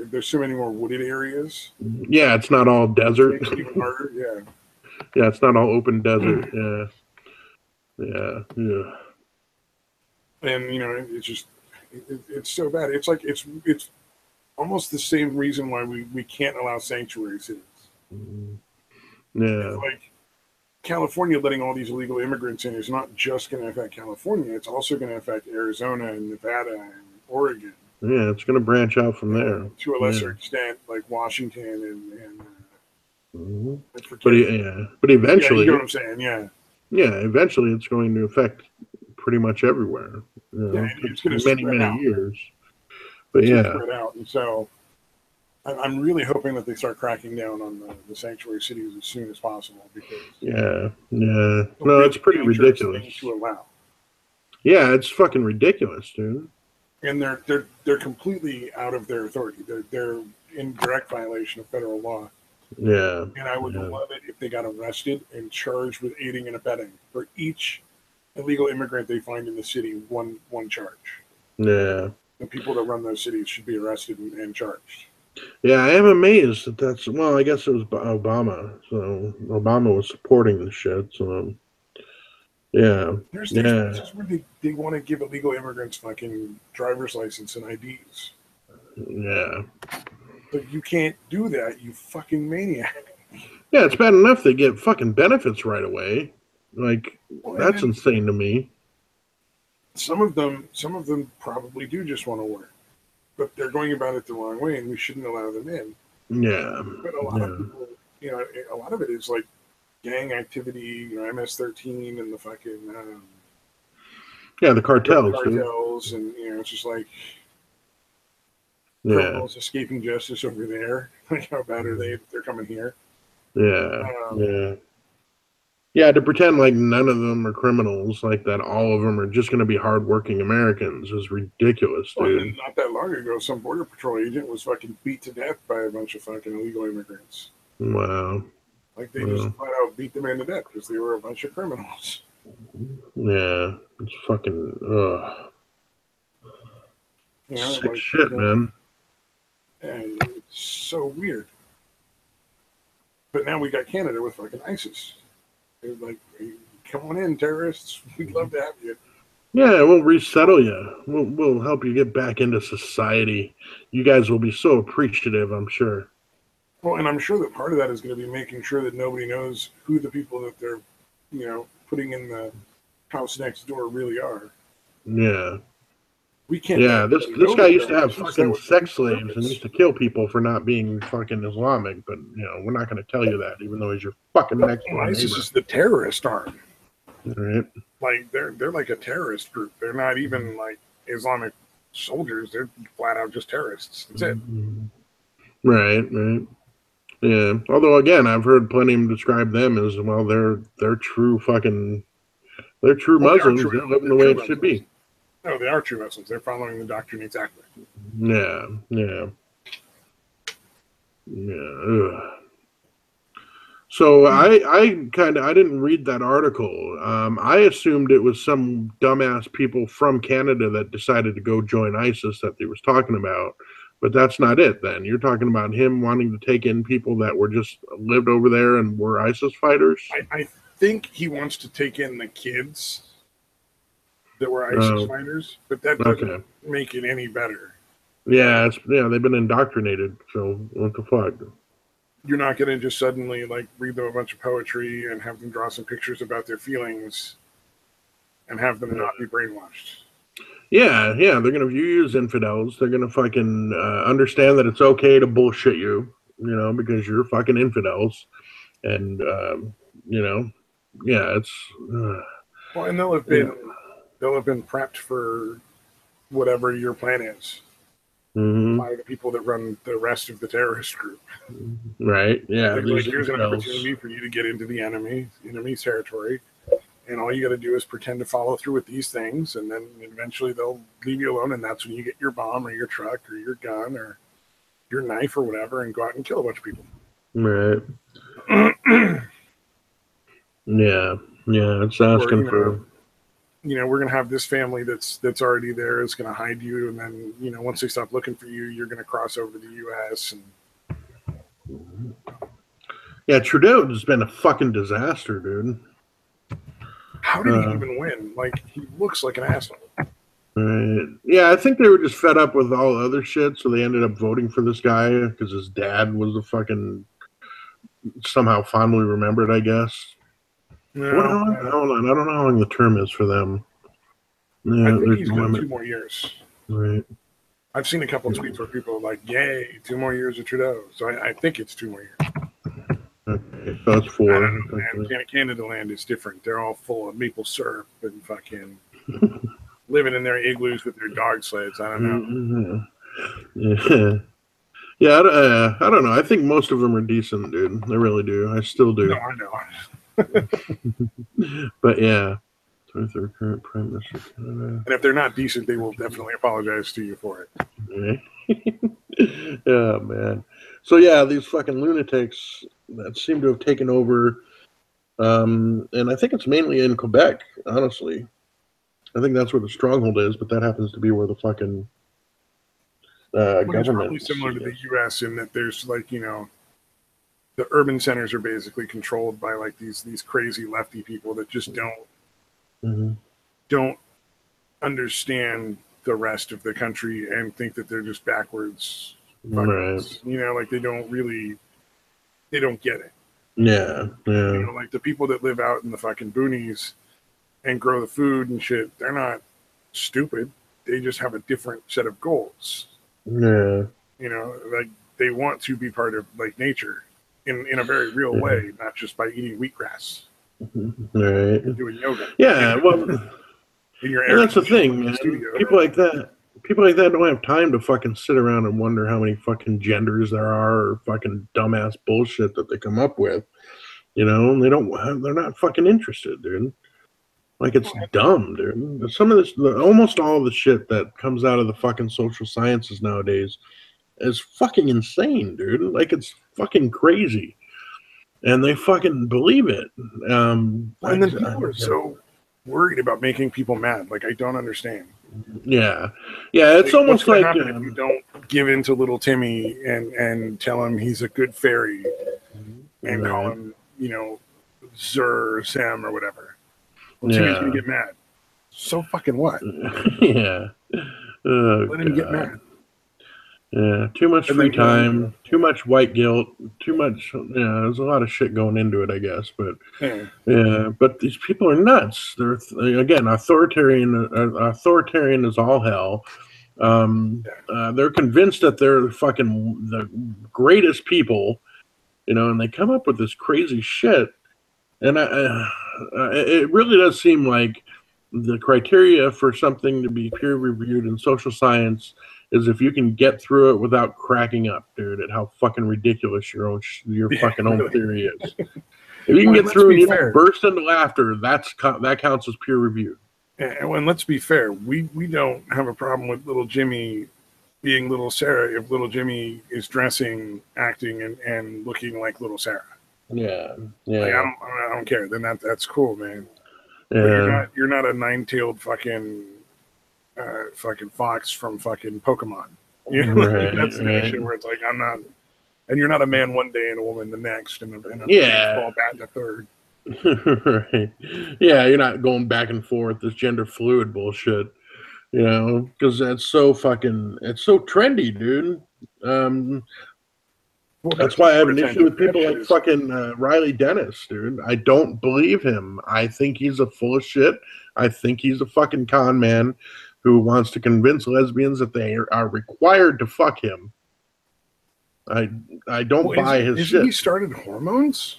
there's so many more wooded areas. Yeah, it's not all desert. It's even harder. Yeah. Yeah, it's not all open desert. Yeah. And it's just it's so bad. It's like it's almost the same reason why we can't allow sanctuary cities. Yeah. It's like California letting all these illegal immigrants in is not just going to affect California. It's also going to affect Arizona and Nevada and Oregon. Yeah, it's going to branch out from there. To a lesser extent, like Washington and but eventually, you know what I'm saying? Yeah. Yeah, eventually it's going to affect pretty much everywhere. It's going to many years. But spread out, and so I'm really hoping that they start cracking down on the sanctuary cities as soon as possible because no, it's pretty ridiculous to allow. Yeah, it's fucking ridiculous, dude. And they're completely out of their authority. They're in direct violation of federal law. Yeah. And I would love it if they got arrested and charged with aiding and abetting for each illegal immigrant they find in the city. One charge. Yeah. The people that run those cities should be arrested and charged. Yeah, I am amazed that that's. Well, I guess it was Obama. So Obama was supporting the shit. So There's places where they want to give illegal immigrants fucking driver's license and IDs. Yeah. But you can't do that, you fucking maniac. Yeah, it's bad enough they get fucking benefits right away. Like, that's insane to me. Some of them probably do just want to work, but they're going about it the wrong way, and we shouldn't allow them in. Yeah. But a lot of people, a lot of it is like gang activity, MS-13 and the fucking the cartels, and it's just like criminals escaping justice over there. Like, how bad are they? They're coming here. Yeah, to pretend like none of them are criminals, like that all of them are just going to be hardworking Americans is ridiculous, dude. Not that long ago, some Border Patrol agent was fucking beat to death by a bunch of fucking illegal immigrants. Wow. Like, they just flat out beat the man to death because they were a bunch of criminals. Yeah, it's fucking, sick shit, man. And it's so weird. But now we got Canada with fucking ISIS. They're like, hey, come on in, terrorists. We'd love to have you. Yeah, we'll resettle you. We'll help you get back into society. You guys will be so appreciative, I'm sure. Well, and I'm sure that part of that is going to be making sure that nobody knows who the people that they're, putting in the house next door really are. Yeah. We can't let Yeah, anybody this know guy that used to they're have ISIS. That fucking would sex defeat the slaves and used purpose. to kill people for not being fucking Islamic, but we're not going to tell you that, even though he's your fucking next Well, door ISIS neighbor. is the terrorist arm. All right. Like they're like a terrorist group. They're not even like Islamic soldiers. They're flat out just terrorists. That's it. Right, right. Yeah. Although again, I've heard plenty of them describe them as well. They're true fucking. They're true Well, they are true. Muslims. They're living They're the way true it should Muslims. be. No, they are true Muslims. They're following the doctrine exactly. Yeah, yeah, yeah. Ugh. So I didn't read that article. I assumed it was some dumbass people from Canada that decided to go join ISIS that they was talking about, but that's not it. Then you're talking about him wanting to take in people that were just lived over there and were ISIS fighters. I think he wants to take in the kids that were ISIS Oh, fighters, but that doesn't okay. make it any better. Like Yeah, they've been indoctrinated. So what the fuck? you're not going to just suddenly like read them a bunch of poetry and have them draw some pictures about their feelings and have them not be brainwashed. Yeah, they're gonna view you as infidels. They're gonna fucking understand that it's okay to bullshit you, because you're fucking infidels, and you know, yeah, it's Well, and yeah. they'll have been prepped for whatever your plan is Hmm. by the people that run the rest of the terrorist group. Right, yeah, They're like, these here's an infidels. opportunity for you to get into the enemy's territory, and all you got to do is pretend to follow through with these things, and then eventually they'll leave you alone, and that's when you get your bomb or your truck or your gun or your knife or whatever, and go out and kill a bunch of people. Right, yeah, yeah, it's Or asking for. we're gonna have this family that's already there is gonna hide you, and then once they stop looking for you, you're gonna cross over to the U.S. and Yeah, Trudeau has been a fucking disaster, dude. how did he Uh, even win? Like he looks like an asshole. right. Yeah, I think they were just fed up with all other shit, so they ended up voting for this guy because his dad was a fucking somehow fondly remembered, I guess. What? No, Hold on. I don't know how long the term is for them. I Yeah, think there's he's no got limit. 2 more years. Right. I've seen a couple of tweets where people are like, "Yay, 2 more years of Trudeau." So I think it's 2 more years. Okay. So that's I four. don't know, Okay. man. Canada land is different. They're all full of maple syrup and fucking living in their igloos with their dog sleds. I don't know. Mhm. Yeah. Yeah. I don't know. I think most of them are decent, dude. I really do. I still No, do. I know. But yeah. 23rd current prime minister of Canada. And if they're not decent, they will definitely apologize to you for it. Right. Yeah, man. So yeah, these fucking lunatics that seem to have taken over. And I think it's mainly in Quebec, honestly. I think that's where the stronghold is, but that happens to be where the fucking Well, it's government probably similar seat to the is. U.S. in that there's like the urban centers are basically controlled by like these crazy lefty people that just Mm-hmm. don't understand the rest of the country and think that they're just backwards Right. fuckers. Like they don't get it. Yeah. Yeah. Like the people that live out in the fucking boonies and grow the food and shit, they're not stupid. They just have a different set of goals. Yeah. Like they want to be part of like nature in a very real Yeah. way, not just by eating wheatgrass Right. and doing yoga Yeah. Well, in your and air that's the conditioned thing, fucking man. studio. People like that don't have time to fucking sit around and wonder how many fucking genders there are or fucking dumbass bullshit that they come up with. They don't. They're not fucking interested, dude. Like it's dumb, dude. Some of this, almost all of the shit that comes out of the fucking social sciences nowadays is fucking insane, dude. Like it's fucking crazy, and they fucking believe it. And then people are so worried about making people mad. Like I don't understand. yeah, yeah. It's Like, what's almost going to like happen if you don't give in to little Timmy and tell him he's a good fairy and call right, him, Zer, Sam, or whatever? Well, Timmy's going to yeah, get mad. So fucking what? Yeah. Oh, Let him get God. mad. Yeah, too much And free then he'll, time, too much white guilt, too much. Yeah, there's a lot of shit going into it, I guess. But yeah. yeah, but these people are nuts. They're again authoritarian as all hell. They're convinced that they're fucking the greatest people, and they come up with this crazy shit. And it really does seem like the criteria for something to be peer reviewed in social science is if you can get through it without cracking up, dude, at how fucking ridiculous your fucking own Really. theory is. If you can get through and you don't burst into laughter, that counts as peer reviewed. And let's be fair, we don't have a problem with little Jimmy being little Sarah if little Jimmy is dressing, acting, and looking like little Sarah. Yeah, Like, yeah. I don't care. Then that's cool, man. Yeah. But you're not a nine-tailed fucking fox from fucking Pokemon. You know, Right, that's the right. shit where it's like, I'm not, and you're not a man one day and a woman the next, and a baseball bat in the third. Right. Yeah, you're not going back and forth this gender fluid bullshit, because it's so trendy, dude. Well, That's why I have an issue attention. with people That like is- fucking Riley Dennis, dude. I don't believe him. I think he's a full of shit. I think he's a fucking con man who wants to convince lesbians that they are required to fuck him. I don't buy his shit. He started hormones?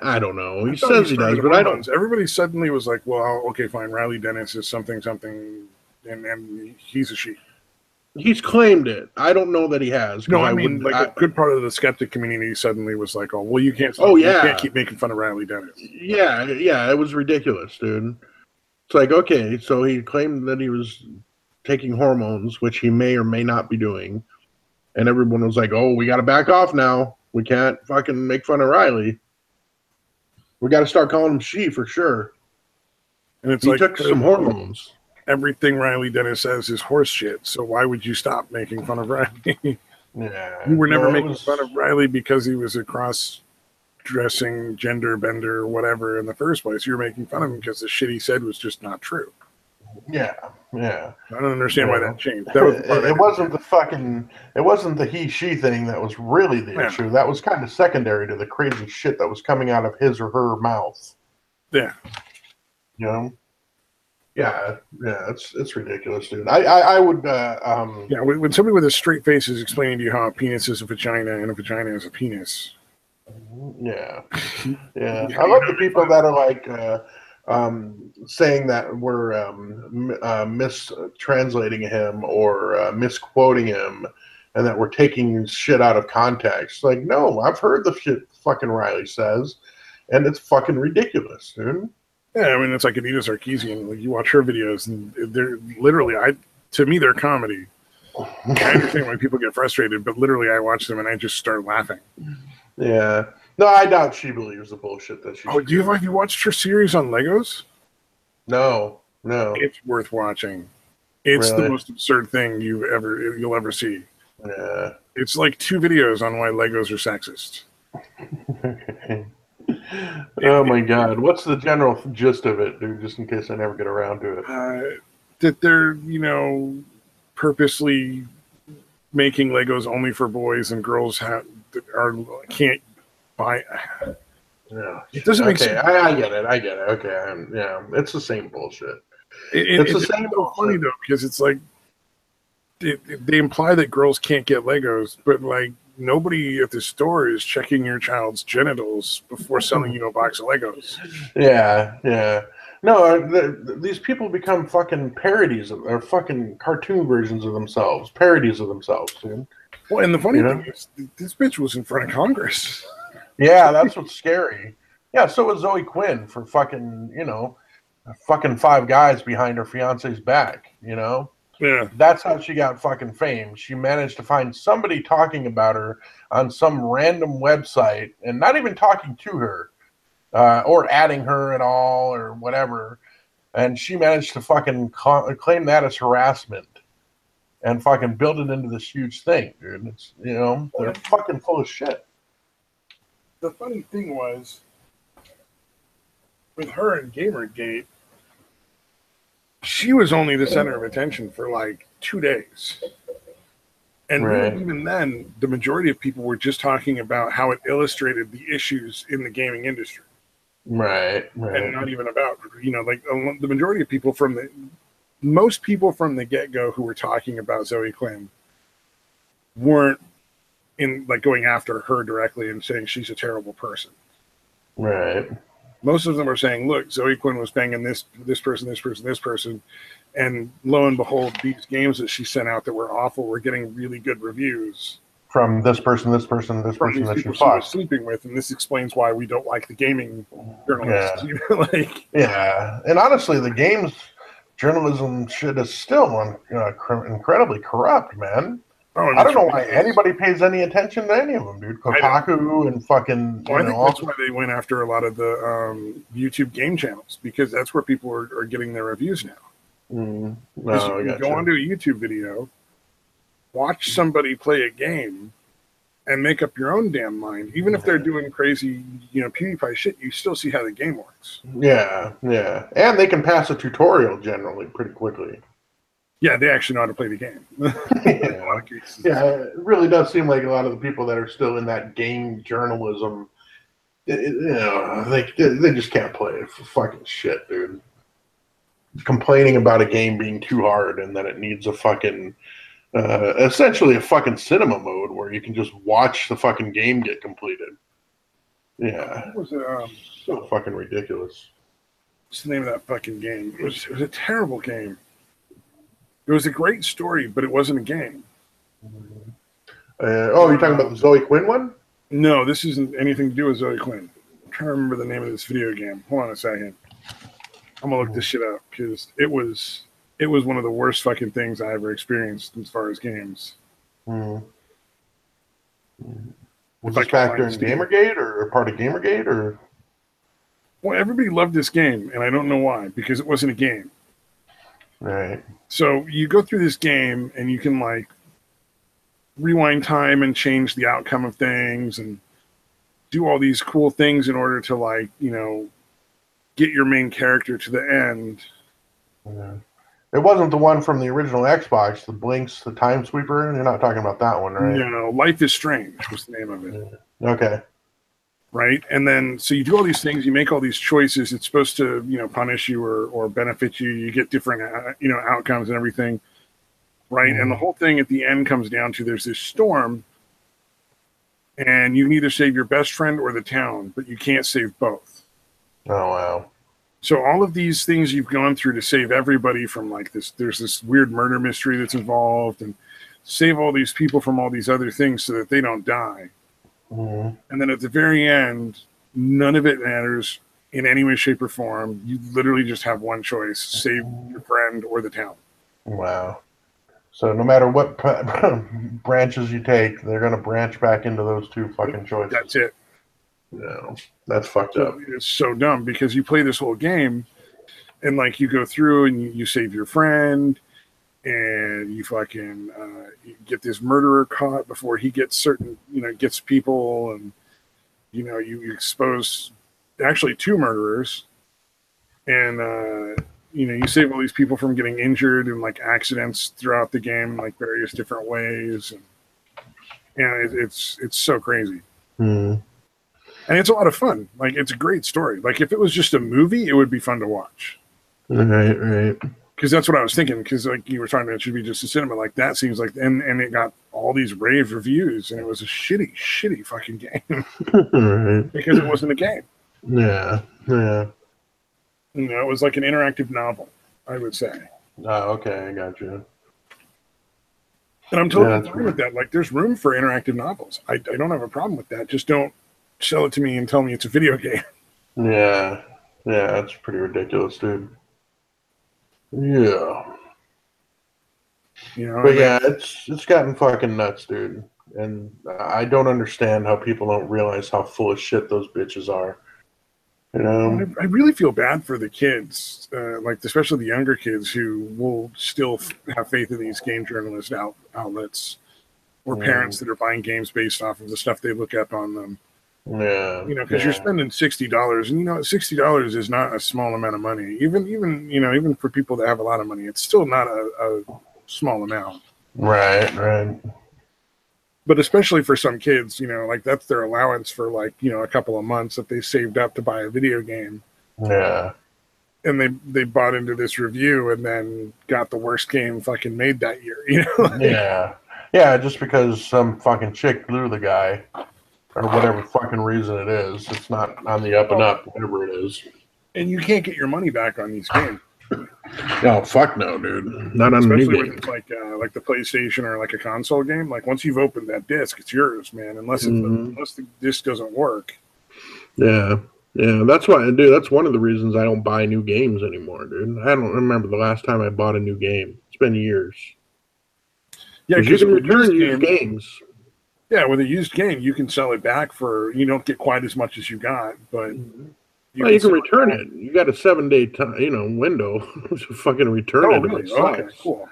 I don't know. He thought says he does, but I don't. Everybody suddenly was like, well, okay, fine. Riley Dennis is something, and he's a she. He's claimed it. I don't know that he has. No, I mean, a good part of the skeptic community suddenly was like, oh, well, you can't. You can't keep making fun of Riley Dennis. Yeah, it was ridiculous, dude. It's like, okay, so he claimed that he was taking hormones, which he may or may not be doing. And everyone was like, oh, we got to back off now. We can't fucking make fun of Riley. We got to start calling him she for sure. And it's he took some hormones. Everything Riley Dennis says is horse shit. So why would you stop making fun of Riley? Yeah. You were never making fun of Riley because he was a cross-dressing gender bender or whatever in the first place. You were making fun of him because the shit he said was just not true. Yeah. I don't understand why that changed. That was it wasn't the he-she thing that was really the issue. That was kind of secondary to the crazy shit that was coming out of his or her mouth. Yeah. Yeah, it's ridiculous, dude. I would when somebody with a straight face is explaining to you how a penis is a vagina and a vagina is a penis. Yeah. I love the people that are like saying that we're mistranslating him or misquoting him, and that we're taking shit out of context. Like, no, I've heard the shit fucking Riley says, and it's fucking ridiculous, dude. Yeah, I mean, it's like Anita Sarkeesian. Like, you watch her videos, and they're literally, to me, they're comedy. I understand why people get frustrated, but literally, I watch them and I just start laughing. Yeah. No, I doubt she believes the bullshit that she. Oh, have you watched her series on Legos? No. It's worth watching. It's the most absurd thing you'll ever see. Yeah. It's like 2 videos on why Legos are sexist. Oh my God! What's the general gist of it, dude? Just in case I never get around to it. That they're purposely making Legos only for boys, and girls can't buy. Yeah, it doesn't make sense. I get it. Okay, it's the same bullshit. It's the same bullshit. Funny though, because it's like they imply that girls can't get Legos, but like, nobody at the store is checking your child's genitals before selling you a box of Legos. Yeah. No, these people become fucking parodies or fucking cartoon versions of themselves, parodies of themselves, dude. Well, and the funny thing is, this bitch was in front of Congress. Yeah, that's what's scary. Yeah, so was Zoe Quinn for fucking 5 guys behind her fiance's back, Yeah. That's how she got fucking fame. She managed to find somebody talking about her on some random website and not even talking to her or adding her at all or whatever. And she managed to fucking claim that as harassment and fucking build it into this huge thing, dude. It's, they're fucking full of shit. The funny thing was, with her and Gamergate, she was only the center of attention for like 2 days. And Right. really, even then, the majority of people were just talking about how it illustrated the issues in the gaming industry. Right. And not even about, like the majority of people most people from the get-go who were talking about Zoe Quinn weren't in like going after her directly and saying she's a terrible person. Right. Most of them are saying, look, Zoe Quinn was banging this person, and lo and behold, these games that she sent out that were awful were getting really good reviews from this person that she was fucked. sleeping with, and this explains why we don't like the gaming journalists. Yeah. And honestly, the games journalism shit is still incredibly corrupt, man. Oh, I don't know why anybody pays any attention to any of them, dude. Kotaku and fucking. I think that's why they went after a lot of the YouTube game channels, because that's where people are getting their reviews now. No, you go onto a YouTube video, watch somebody play a game, and make up your own damn mind. Even if they're doing crazy, PewDiePie shit, you still see how the game works. Yeah, and they can pass a tutorial generally pretty quickly. Yeah, they actually know how to play the game. Yeah, it really does seem like a lot of the people that are still in that game journalism, they just can't play it for fucking shit, dude. Complaining about a game being too hard and that it needs a fucking, essentially a fucking cinema mode where you can just watch the fucking game get completed. Yeah. What was it? So fucking ridiculous. What's the name of that fucking game? It was a terrible game. It was a great story, but it wasn't a game. You're talking about the Zoe Quinn one? No, this isn't anything to do with Zoe Quinn. I'm trying to remember the name of this video game. Hold on a second. I'm gonna look this shit up because it was one of the worst fucking things I ever experienced as far as games. Was this back during Gamergate or part of Gamergate or? Well, everybody loved this game, and I don't know why, because it wasn't a game. Right. So you go through this game, and you can like rewind time and change the outcome of things, and do all these cool things in order to like get your main character to the end. Yeah. It wasn't the one from the original Xbox, the Blinks, the Time Sweeper. You're not talking about that one, right? No, Life is Strange was the name of it. Okay. Right, and then so you do all these things, you make all these choices. It's supposed to punish you or benefit you. You get different outcomes and everything, right? And the whole thing at the end comes down to there's this storm, and you can either save your best friend or the town, but you can't save both. Oh wow. So all of these things you've gone through to save everybody from like this, there's this weird murder mystery that's involved, and save all these people from all these other things so that they don't die. And then at the very end, none of it matters in any way, shape, or form. You literally just have one choice: save your friend or the town. Wow. So no matter what branches you take, they're going to branch back into those two fucking choices. That's it. No, that's fucked up. It's so dumb because you play this whole game, and like you go through and you save your friend, and you fucking you get this murderer caught before he gets gets people, and you expose actually 2 murderers, and you save all these people from getting injured in like accidents throughout the game, like various different ways, and it's so crazy. And it's a lot of fun. Like, it's a great story. Like, if it was just a movie, it would be fun to watch. Right. Because that's what I was thinking. Because like you were talking about, it should be just a cinema. Like that seems like, and it got all these rave reviews, and it was a shitty fucking game. Right. Because it wasn't a game. Yeah. It was like an interactive novel, I would say. Oh, okay, I got you. And I'm totally fine with that. Like, there's room for interactive novels. I don't have a problem with that. Just don't sell it to me and tell me it's a video game. Yeah, that's pretty ridiculous, dude. Yeah. But yeah, it's gotten fucking nuts, dude. And I don't understand how people don't realize how full of shit those bitches are. I really feel bad for the kids, like especially the younger kids who will still have faith in these game journalist outlets or parents that are buying games based off of the stuff they look up on them. Yeah. You know, because you're spending $60, and you know, $60 is not a small amount of money. Even you know, even for people that have a lot of money, it's still not a small amount. Right, right. But especially for some kids, you know, like that's their allowance for like, you know, a couple of months that they saved up to buy a video game. Yeah. And they bought into this review and then got the worst game fucking made that year, you know? Yeah. Yeah, just because some fucking chick blew the guy or whatever fucking reason it is. It's not on the up and up, whatever it is. And you can't get your money back on these games. No, fuck no, dude. Not on Especially new when games. it's like the PlayStation or like a console game. Like once you've opened that disc, it's yours, man. Unless the disc doesn't work. Yeah. Yeah, that's why, dude. That's one of the reasons I don't buy new games anymore, dude. I don't remember the last time I bought a new game. It's been years. Yeah, Because you because can return used games. Yeah, with a used game, you can sell it back for, you don't get quite as much as you got, but you can return it. You got a 7-day window to fucking return it. Really? Okay, cool.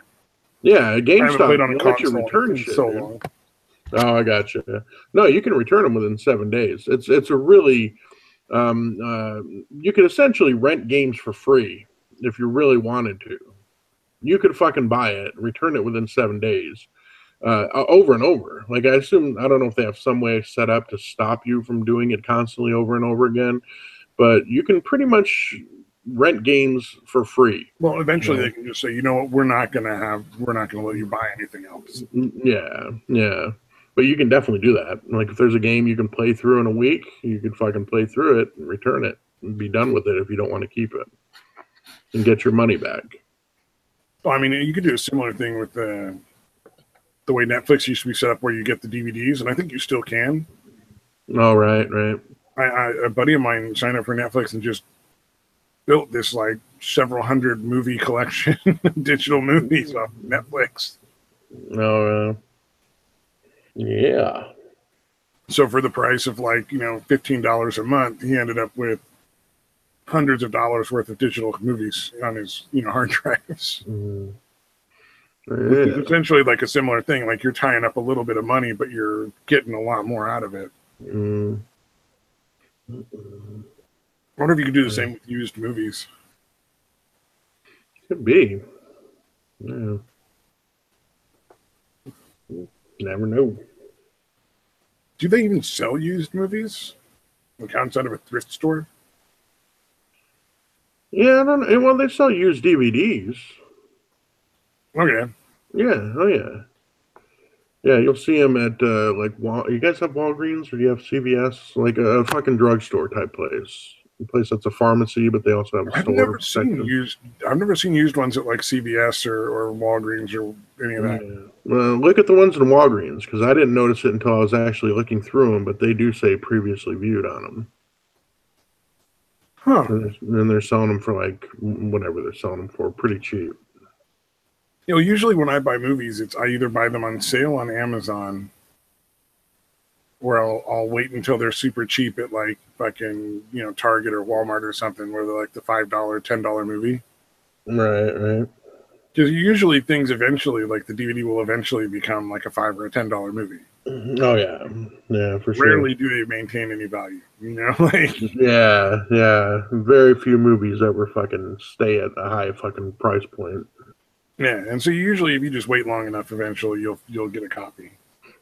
Yeah, GameStop will let you return shit. So long. Oh, I gotcha. No, you can return them within 7 days. It's a really you could essentially rent games for free if you really wanted to. You could fucking buy it, return it within 7 days, over and over. Like I don't know if they have some way set up to stop you from doing it constantly over and over again, but you can pretty much rent games for free. Well, eventually they can just say, you know what, we're not gonna let you buy anything else. Yeah, yeah. But you can definitely do that. Like if there's a game you can play through in a week, you can fucking play through it and return it and be done with it if you don't want to keep it and get your money back. Well, I mean, you could do a similar thing with the way Netflix used to be set up, where you get the DVDs, and I think you still can. Oh, right. A buddy of mine signed up for Netflix and just built this like several hundred movie collection, digital movies off Netflix. Oh, yeah. So for the price of $15 a month, he ended up with hundreds of dollars worth of digital movies on his hard drives. Which is essentially like a similar thing. Like you're tying up a little bit of money, but you're getting a lot more out of it. I wonder if you could do the same with used movies. Could be. Yeah. Never know. Do they even sell used movies? Like outside of a thrift store? Yeah, I don't know. Well, they sell used DVDs. Okay. Yeah. Oh, yeah. Yeah, you'll see them at you guys have Walgreens or do you have CVS? Like a fucking drugstore type place. A place that's a pharmacy, but they also have a store. I've never seen used ones at like CVS or Walgreens or any of that. Yeah. Well, look at the ones in Walgreens because I didn't notice it until I was actually looking through them, but they do say previously viewed on them. Huh. And they're selling them for like whatever they're selling them for, pretty cheap. Usually when I buy movies, I either buy them on sale on Amazon, or I'll wait until they're super cheap at like fucking Target or Walmart or something, where they're like the $5, $10 movie. Right. Because usually things eventually, like the DVD will eventually become like a $5 or a $10 movie. Oh yeah, for sure. Rarely do they maintain any value, like. Yeah. Very few movies ever fucking stay at a high fucking price point. Yeah, and so usually if you just wait long enough, eventually you'll get a copy.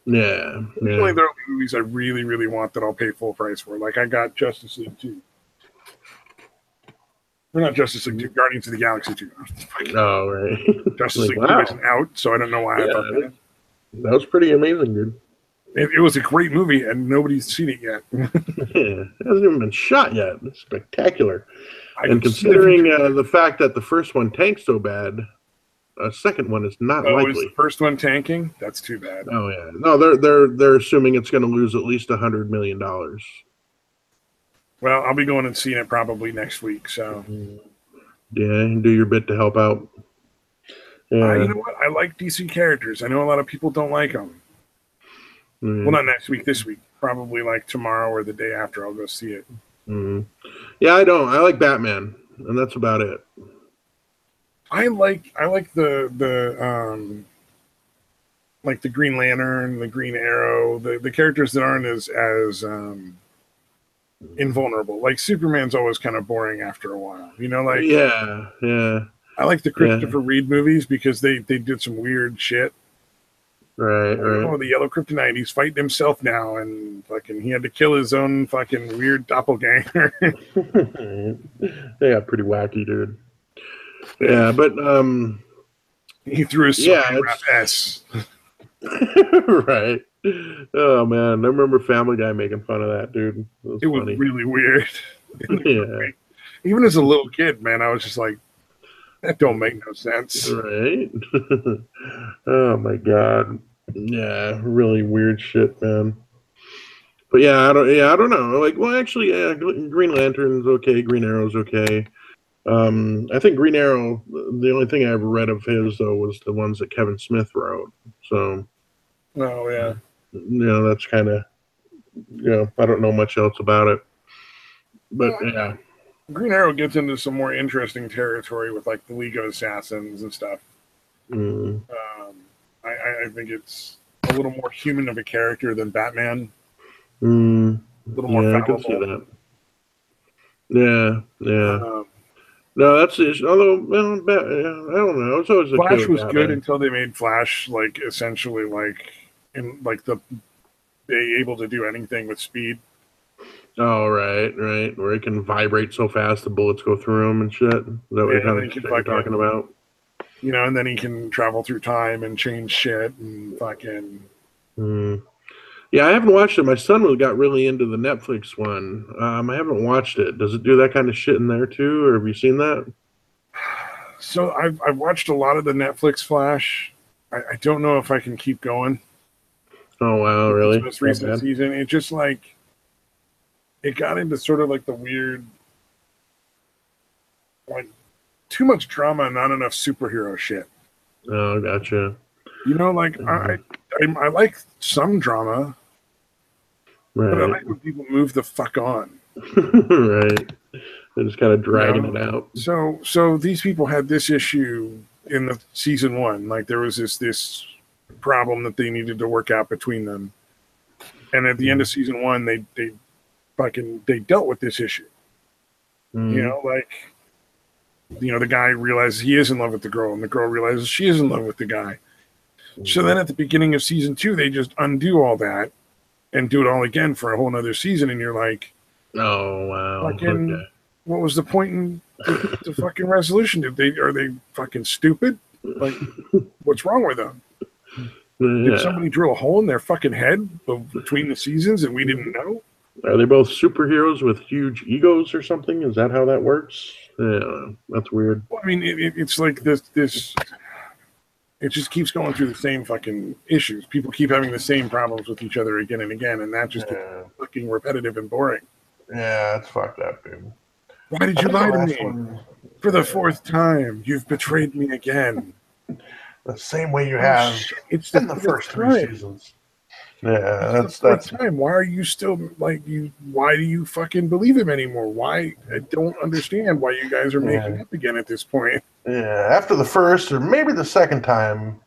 Yeah. Usually there are movies I really, really want that I'll pay full price for. Like I got Justice League 2. We're not Justice League 2, Guardians of the Galaxy 2. Oh, right. Justice League 2 isn't out, so I don't know why I thought that. That was pretty amazing, dude. It was a great movie, and nobody's seen it yet. Yeah, it hasn't even been shot yet. It's spectacular. And considering the fact that the first one tanked so bad, a second one is not likely. Is the first one tanking? That's too bad. Oh yeah, no, they're assuming it's going to lose at least $100 million. Well, I'll be going and seeing it probably next week. So yeah, do your bit to help out. Yeah. You know what? I like DC characters. I know a lot of people don't like them. Well, not next week. This week, probably like tomorrow or the day after. I'll go see it. Yeah, I don't. I like Batman, and that's about it. I like the like the Green Lantern, the Green Arrow, the characters that aren't as invulnerable. Like Superman's always kind of boring after a while. You know, like Yeah. I like the Yeah. Christopher Reeve movies because they did some weird shit. Right. Like, oh, the yellow kryptonite, he's fighting himself now, and fucking he had to kill his own fucking weird doppelganger. They got pretty wacky, dude. Yeah, but He threw his yeah, sorry rap it's S. right. Oh man, I remember Family Guy making fun of that, dude. It was It was funny. really weird. Yeah. Even as a little kid, man, I was just like, that don't make no sense. Right. Oh my god. Yeah, really weird shit, man. But yeah, I don't know. Like, well, actually, yeah, Green Lantern's okay. Green Arrow's okay. I think Green Arrow. The only thing I ever read of his though was the ones that Kevin Smith wrote. So, Oh yeah. that's kind of, I don't know much else about it. But yeah. Green Arrow gets into some more interesting territory with like the League of Assassins and stuff. Mm. I think it's a little more human of a character than Batman. Mm. A little more Yeah, I can see fallible. that. Yeah. No, that's it. Although, well, I don't know. It's always okay Flash with was good Batman. until they made Flash like essentially like in like the they able to do anything with speed. Oh, right. Where it can vibrate so fast the bullets go through him and shit. Is that what Yeah, and then he can you're talking fucking about? and then he can travel through time and change shit and fucking. Mm. Yeah, I haven't watched it. My son got really into the Netflix one. I haven't watched it. Does it do that kind of shit in there too, or have you seen that? So I've watched a lot of the Netflix Flash. I don't know if I can keep going Oh wow, with this really? most That recent bad? season. It just like it got into sort of like the weird, like too much drama and not enough superhero shit. Oh, gotcha. Like Mhm. I like some drama, but I Right, like when people move the fuck on. right. They're just kind of You dragging know, it out. so these people had this issue in the season one. Like there was this problem that they needed to work out between them, and at the end of season one, they dealt with this issue. Mm-hmm. Like the guy realizes he is in love with the girl, and the girl realizes she is in love with the guy. So then at the beginning of season two, they just undo all that and do it all again for a whole nother season, and you're like, Oh wow. fucking, Okay. what was the point in the fucking resolution? Are they fucking stupid? Like, what's wrong with them? Did Yeah. somebody drill a hole in their fucking head between the seasons and we didn't know? Are they both superheroes with huge egos or something? Is that how that works? Yeah, that's weird. Well, I mean, it's like this. It just keeps going through the same fucking issues. People keep having the same problems with each other again and again, and that just gets Yeah, fucking repetitive and boring. yeah, it's fucked up, dude. Why did I you think the lie to last me? one, For the fourth time, you've betrayed me again. the same way you Oh have shit! It's the in the fourth first three time. seasons. Yeah, It's the fourth time. Why are you still like you? Why do you fucking believe him anymore? Why? I don't understand why you guys are making yeah, up again at this point. yeah. After the first or maybe the second time,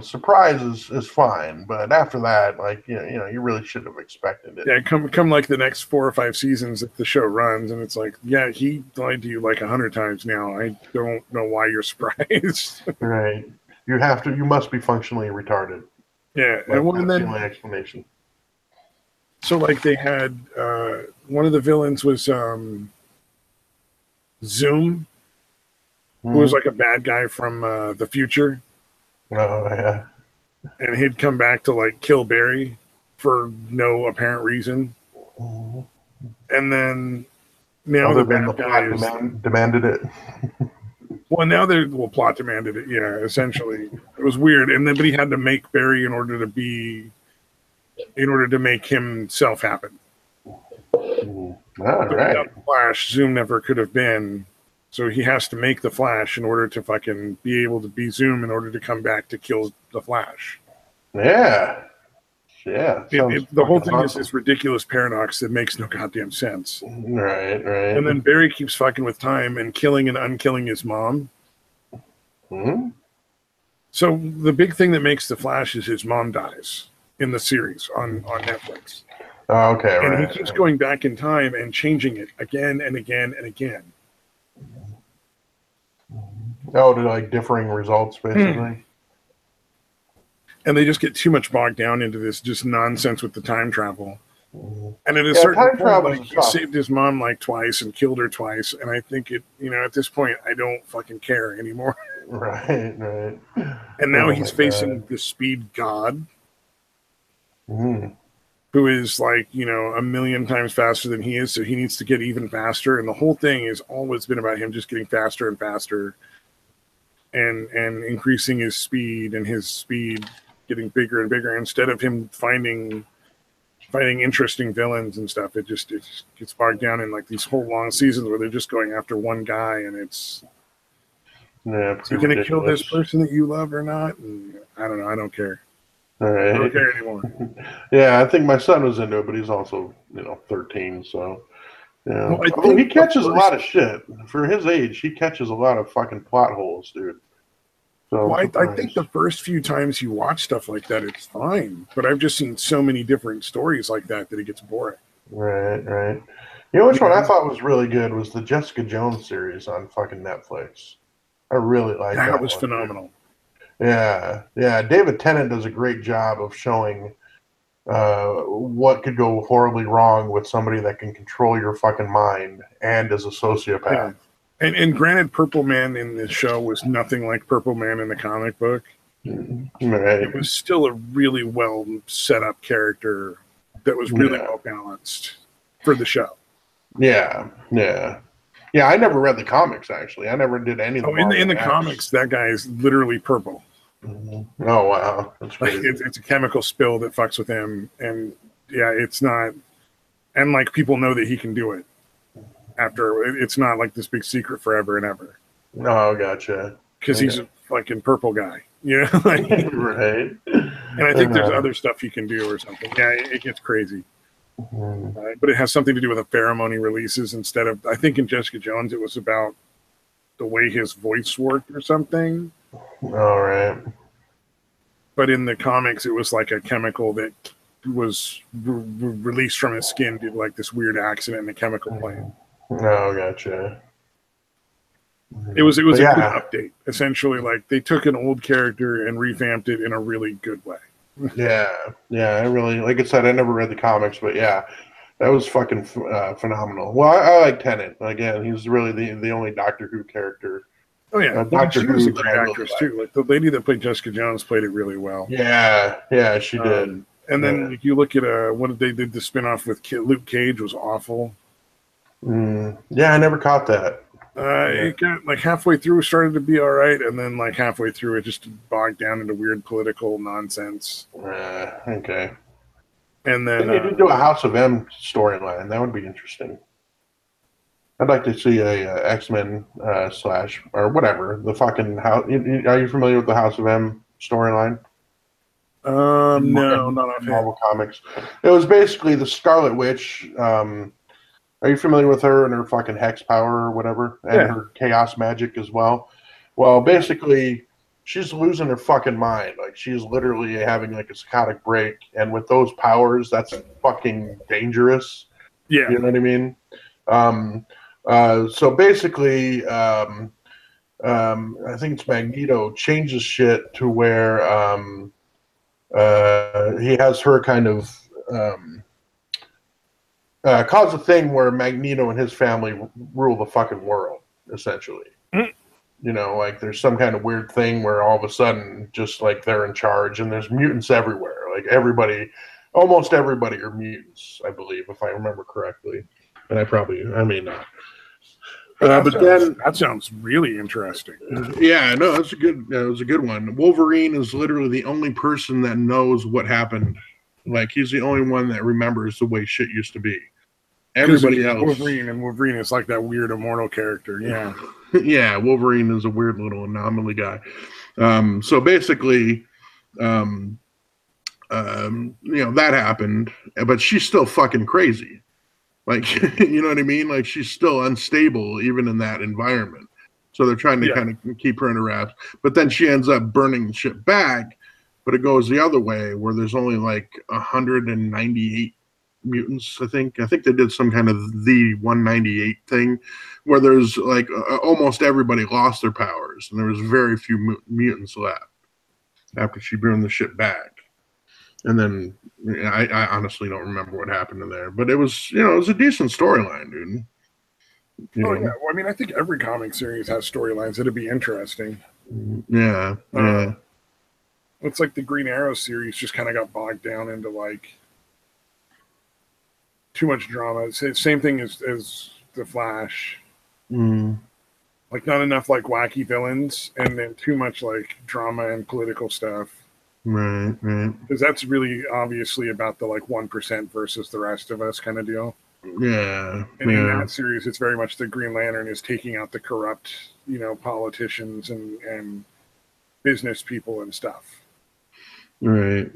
surprise is fine, but after that, like you really should have expected it. Yeah, come like the next 4 or 5 seasons if the show runs, and it's like, yeah, he lied to you like 100 times now. I don't know why you're surprised. Right. You must be functionally retarded. Yeah, Like, and that's the then only explanation. so like they had one of the villains was Zoom, who was Mm-hmm. like a bad guy from the future, Oh, yeah. and he'd come back to like kill Barry for no apparent reason. Mhm. And then now Other the than the bad guy plot is demanded it. now they're plot demanded it. Yeah, essentially it was weird. And then but he had to make Barry in order to make himself happen. All So right. without the Flash, Zoom never could have been. So he has to make the Flash in order to fucking be able to be Zoom in order to come back to kill the Flash. Yeah. Yeah. Sounds The whole fucking thing is awesome. this ridiculous paradox that makes no goddamn sense. Right. And then Barry keeps fucking with time and killing and unkilling his mom. Hmm. So the big thing that makes the Flash is his mom dies in the series on Netflix. Oh, okay, And he right. keeps going back in time and changing it again and again and again. Oh, to like differing results, basically. And they just get too much bogged down into this just nonsense with the time travel. And at a Yeah, certain time point, travel like, is he tough. saved his mom like twice and killed her twice. And I think it, at this point, I don't fucking care anymore. Right, right. And now Oh he's my facing God. the speed god, Mm. who is like, a million times faster than he is. So he needs to get even faster. And the whole thing has always been about him just getting faster and faster and increasing his speed, and his speed getting bigger and bigger instead of him fighting interesting villains and stuff. It gets bogged down in like these whole long seasons where they're just going after one guy, and it's, Yeah, is he pretty going to kill this ridiculous. person that you love or not? And I don't know. I don't care. All I don't right. care anymore. Yeah, I think my son was into it, but he's also, 13, so yeah. Well, I Although he think the catches a lot first. of shit. For his age, he catches a lot of fucking plot holes, dude. So I'm Well, I think surprised. the first few times you watch stuff like that, it's fine. But I've just seen so many different stories like that it gets boring. Right, right. You know which You one I know, thought was really good was the Jessica Jones series on fucking Netflix. I really like that that was one, dude. phenomenal. Yeah, yeah. David Tennant does a great job of showing what could go horribly wrong with somebody that can control your fucking mind and is a Yeah. sociopath. And granted, Purple Man in the show was nothing like Purple Man in the comic book. Right. It was still a really well set up character that was really Yeah. well balanced for the show. Yeah. Yeah. Yeah. I never read the comics actually. I never did any of the Oh, in the Marvel comics, X. that guy is literally purple. Oh wow, that's Like crazy. it's a chemical spill that fucks with him, and yeah, it's not. And like people know that he can do it. After it's not like this big secret forever and ever Oh, gotcha. because he's Okay. a fucking purple guy. Like, Right. and I think there's other stuff you can do or something. Yeah, it gets crazy. But it has something to do with the pheromone he releases instead of, I think in Jessica Jones, it was about the way his voice worked or something. All right. But in the comics, it was like a chemical that was released from his skin due to like this weird accident in the chemical plant. Oh, gotcha. It was But a good yeah, update. Essentially, like they took an old character and revamped it in a really good way. yeah, yeah. I really, like I said, I never read the comics, but yeah, that was fucking phenomenal. Well, I like Tennant. Again, he's really the only Doctor Who character, Oh yeah, well, and Doctor she was a Who that I great really actress like. too. Like the lady that played Jessica Jones played it really well. Yeah, yeah, she did. And Yeah. then if you look at what they did the spinoff with Luke Cage was awful. Yeah, I never caught that. Yeah. It got like halfway through started to be all right, and then like halfway through it just bogged down into weird political nonsense. Okay. And They then need to do a House of M storyline. That would be interesting. I'd like to see a X-Men slash or whatever the fucking house. Are you familiar with the House of M storyline no, in not offhand. Marvel Comics? It was basically the Scarlet Witch. Are you familiar with her and her fucking hex power or whatever, and Yeah, her chaos magic as well? Well, yeah, basically, she's losing her fucking mind. Like she's literally having like a psychotic break, and with those powers, that's fucking dangerous. yeah. You know what I mean? Um, so basically, I think it's Magneto changes shit to where he has her kind of cause a thing where Magneto and his family rule the fucking world, essentially. Mm. Like there's some kind of weird thing where all of a sudden, just like they're in charge, and there's mutants everywhere. Like almost everybody are mutants, I believe, if I remember correctly. And I may not. But then, That sounds really interesting. yeah, no, that's a good. It was a good one. Wolverine is literally the only person that knows what happened. Like he's the only one that remembers the way shit used to be. Because Everybody he's else, Wolverine, and Wolverine is like that weird immortal character. Yeah, yeah, Wolverine is a weird little anomaly guy. So basically, um, that happened, but she's still fucking crazy. Like, you know what I mean? Like she's still unstable even in that environment. So they're trying to yeah. kind of keep her in her wraps. But then she ends up burning the shit back. But it goes the other way where there's only like 198 mutants. I think they did some kind of the 198 thing, where there's like almost everybody lost their powers, and there was very few mutants left after she brought the shit back. And then I honestly don't remember what happened in there, but it was it was a decent storyline, dude. Oh yeah, well, I mean, I think every comic series has storylines that'd be interesting. Yeah, yeah. It's like the Green Arrow series just kind of got bogged down into like too much drama. It's the same thing as the Flash. Like not enough like wacky villains, and then too much like drama and political stuff. Right. Because that's really obviously about the like 1% versus the rest of us kind of deal. Yeah. And in that series, it's very much the Green Lantern is taking out the corrupt, politicians and business people and stuff. Right.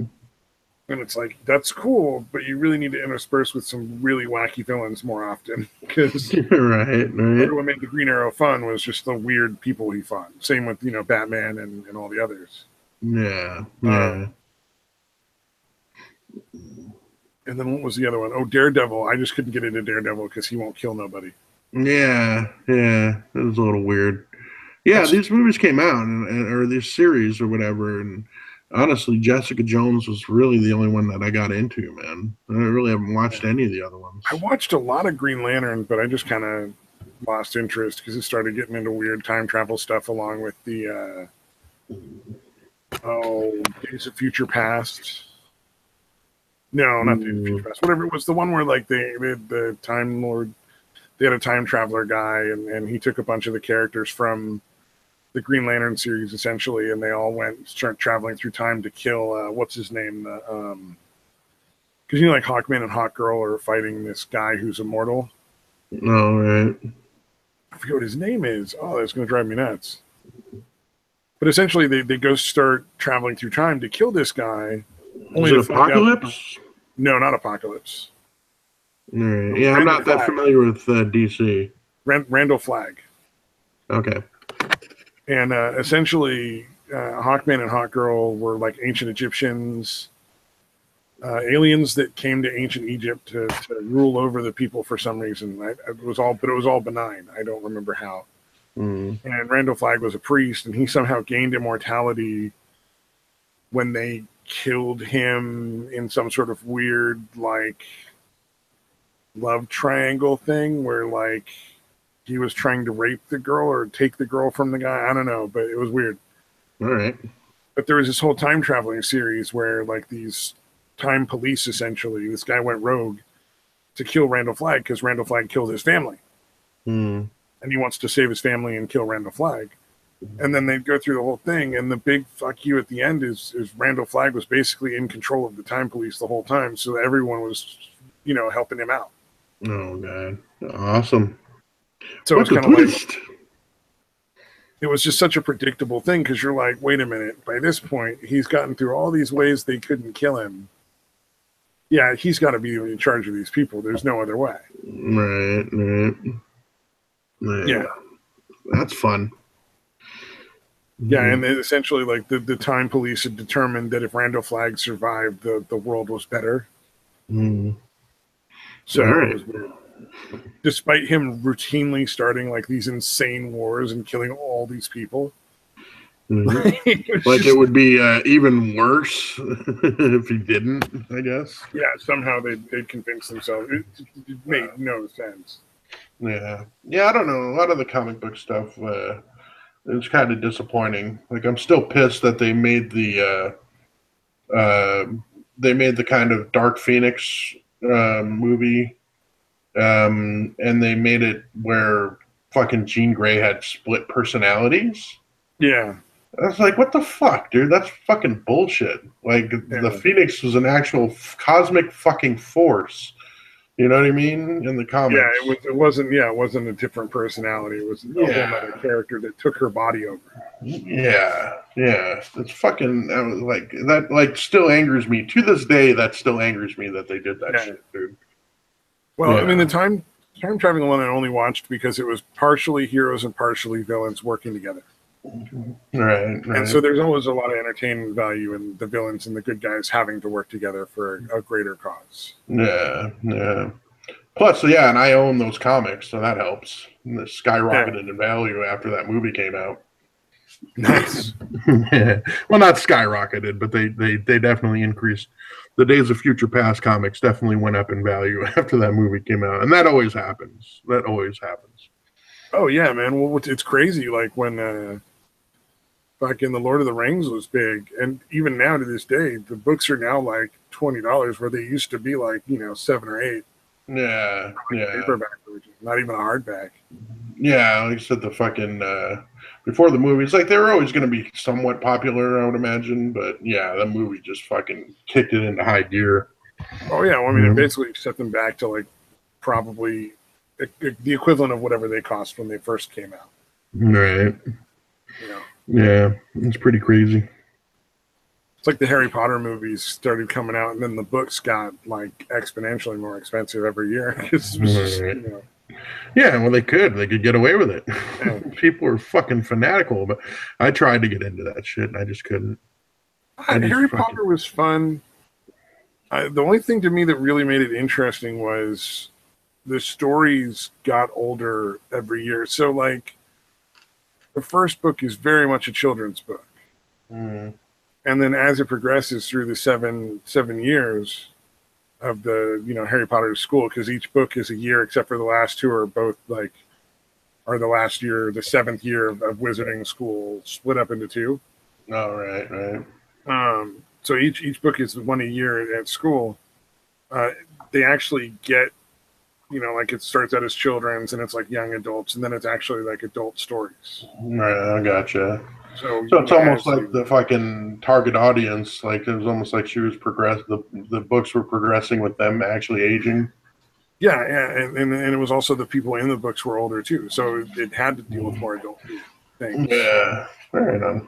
And it's like, that's cool, but you really need to intersperse with some really wacky villains more often. Because right. what made the Green Arrow fun was just the weird people he fought. Same with, Batman and all the others. Yeah. And then what was the other one? Oh, Daredevil. I just couldn't get into Daredevil because he won't kill nobody. Yeah. It was a little weird. Yeah, these movies came out, or this series or whatever, and honestly, Jessica Jones was really the only one that I got into, man. I really haven't watched any of the other ones. I watched a lot of Green Lantern, but I just kind of lost interest because it started getting into weird time travel stuff along with the Days of Future Past. No, not Days of Future Past. Whatever it was, the one where like the Time Lord, they had a time traveler guy, and he took a bunch of the characters from the Green Lantern series essentially, and they all start traveling through time to kill what's his name, because like Hawkman and Hawkgirl are fighting this guy who's immortal. Oh, right. I forget what his name is. Oh, that's going to drive me nuts. But essentially, they go start traveling through time to kill this guy. Only to Apocalypse? No, not Apocalypse. Right. Yeah, I'm not that familiar with DC. Randall Flagg. Okay. And essentially, Hawkman and Hawkgirl were like ancient Egyptians, aliens that came to ancient Egypt to rule over the people for some reason. It was all benign. I don't remember how. And Randall Flagg was a priest, and he somehow gained immortality when they killed him in some sort of weird like love triangle thing where like he was trying to rape the girl or take the girl from the guy. I don't know, but it was weird. All right. But there was this whole time traveling series where like these time police, essentially, this guy went rogue to kill Randall Flagg because Randall Flagg killed his family. And he wants to save his family and kill Randall Flagg. And then they'd go through the whole thing, and the big fuck you at the end is Randall Flagg was basically in control of the time police the whole time, so everyone was, helping him out. Oh, God. Awesome. So it's kind of like, it was just such a predictable thing because you're like, wait a minute, by this point, he's gotten through all these ways they couldn't kill him. Yeah, he's got to be in charge of these people. There's no other way. Right. Yeah. That's fun. Yeah, and essentially, like, the time police had determined that if Randall Flagg survived, the world was better. So it was weird. Despite him routinely starting, like, these insane wars and killing all these people. It would be even worse if he didn't, I guess. Yeah, somehow they'd convince themselves. It made no sense. Yeah, I don't know. A lot of the comic book stuff, it's kind of disappointing. Like, I'm still pissed that they made the kind of Dark Phoenix movie, and they made it where fucking Jean Grey had split personalities. Yeah. I was like, what the fuck, dude? That's fucking bullshit. Like, the Phoenix was an actual cosmic fucking force. You know what I mean? In the comics. Yeah, it wasn't a different personality. It was a whole other character that took her body over. Yeah. It's fucking, that still angers me. To this day, that still angers me that they did that shit, dude. Well, I mean, the time traveling one I only watched because it was partially heroes and partially villains working together. Right. And so there's always a lot of entertainment value in the villains and the good guys having to work together for a greater cause. Yeah, yeah. Plus, yeah, and I own those comics, so that helps. And they skyrocketed in value after that movie came out. Nice. Yeah. Well, not skyrocketed, but they definitely increased. The Days of Future Past comics definitely went up in value after that movie came out, and that always happens. That always happens. Oh yeah, man. Well, it's crazy. Like when back in the Lord of the Rings was big, and even now to this day, the books are now like $20, where they used to be like $7 or $8. Yeah, yeah. Paperback version, not even a hardback. Yeah, like I said, the fucking before the movies, like they were always going to be somewhat popular, I would imagine. But yeah, the movie just fucking kicked it into high gear. Oh yeah, well, I mean, it basically set them back to like probably the equivalent of whatever they cost when they first came out. Right. Yeah, it's pretty crazy. It's like the Harry Potter movies started coming out, and then the books got like exponentially more expensive every year. Yeah, well, they could get away with it. Yeah. People are fucking fanatical, but I tried to get into that shit, and I just couldn't. Harry Potter was fun. The only thing to me that really made it interesting was the stories got older every year. So, like, the first book is very much a children's book. Mm. And then as it progresses through the seven years of the Harry Potter school, because each book is a year except for the last two are both like are the last year, the 7th year of wizarding school split up into two. Oh, right. So each book is one a year at school. They actually get like it starts out as children's and it's like young adults, and then it's actually like adult stories. Right, I gotcha. So it's almost like the fucking target audience. Like it was almost like she was the books were progressing with them actually aging. Yeah, and it was also the people in the books were older too, so it had to deal with more adult things. Yeah, right on.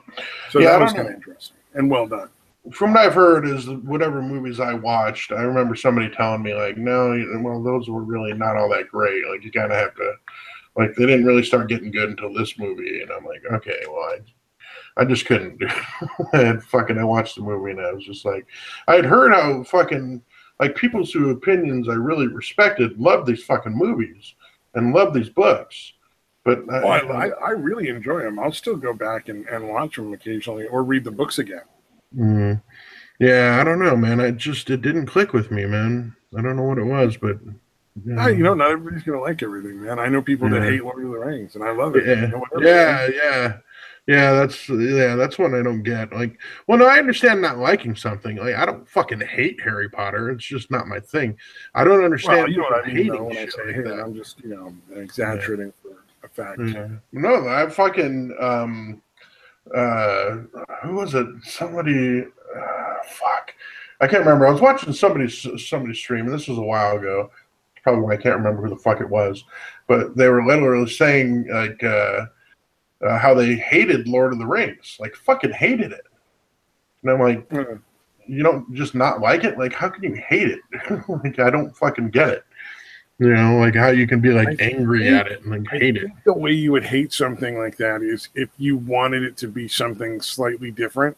So that was kind of interesting and well done. From what I've heard is whatever movies I watched, I remember somebody telling me like, no, well, those were really not all that great. Like you kind of have to, like they didn't really start getting good until this movie, and I'm like, okay, well, I just couldn't do it. I watched the movie and I was just like, I had heard how fucking like people's opinions I really respected loved these fucking movies and loved these books. But I really enjoy them. I'll still go back and watch them occasionally or read the books again. Mm. Yeah, I don't know, man. It didn't click with me, man. I don't know what it was, but not everybody's gonna like everything, man. I know people that hate Lord of the Rings, and I love it. Yeah, that's one I don't get. Like, well, no, I understand not liking something. Like, I don't fucking hate Harry Potter. It's just not my thing. I don't understand. Well, you know what I mean, when I say hate, I'm just exaggerating for a fact. Yeah. No, I fucking who was it? Somebody, fuck, I can't remember. I was watching somebody's stream, and this was a while ago. Probably why I can't remember who the fuck it was, but they were literally saying like how they hated Lord of the Rings, like fucking hated it. And I'm like, you don't just not like it? Like, how can you hate it? Like, I don't fucking get it. Like how you can be like angry at it and like hate it. The way you would hate something like that is if you wanted it to be something slightly different.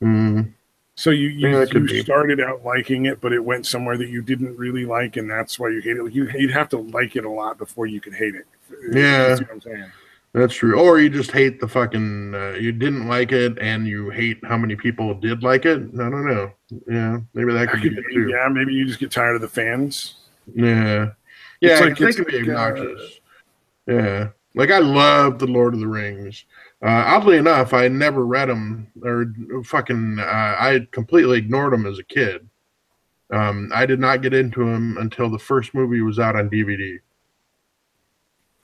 Mm. So you started out liking it, but it went somewhere that you didn't really like, and that's why you hate it. Like you'd have to like it a lot before you could hate it. Yeah, that's what I'm saying. That's true. Or you just hate the fucking. You didn't like it, and you hate how many people did like it. I don't know. Yeah, maybe that could be it too. Yeah, maybe you just get tired of the fans. Yeah, they can be obnoxious. Yeah, like I love the Lord of the Rings. Oddly enough, I never read them or fucking. I completely ignored them as a kid. I did not get into them until the first movie was out on DVD.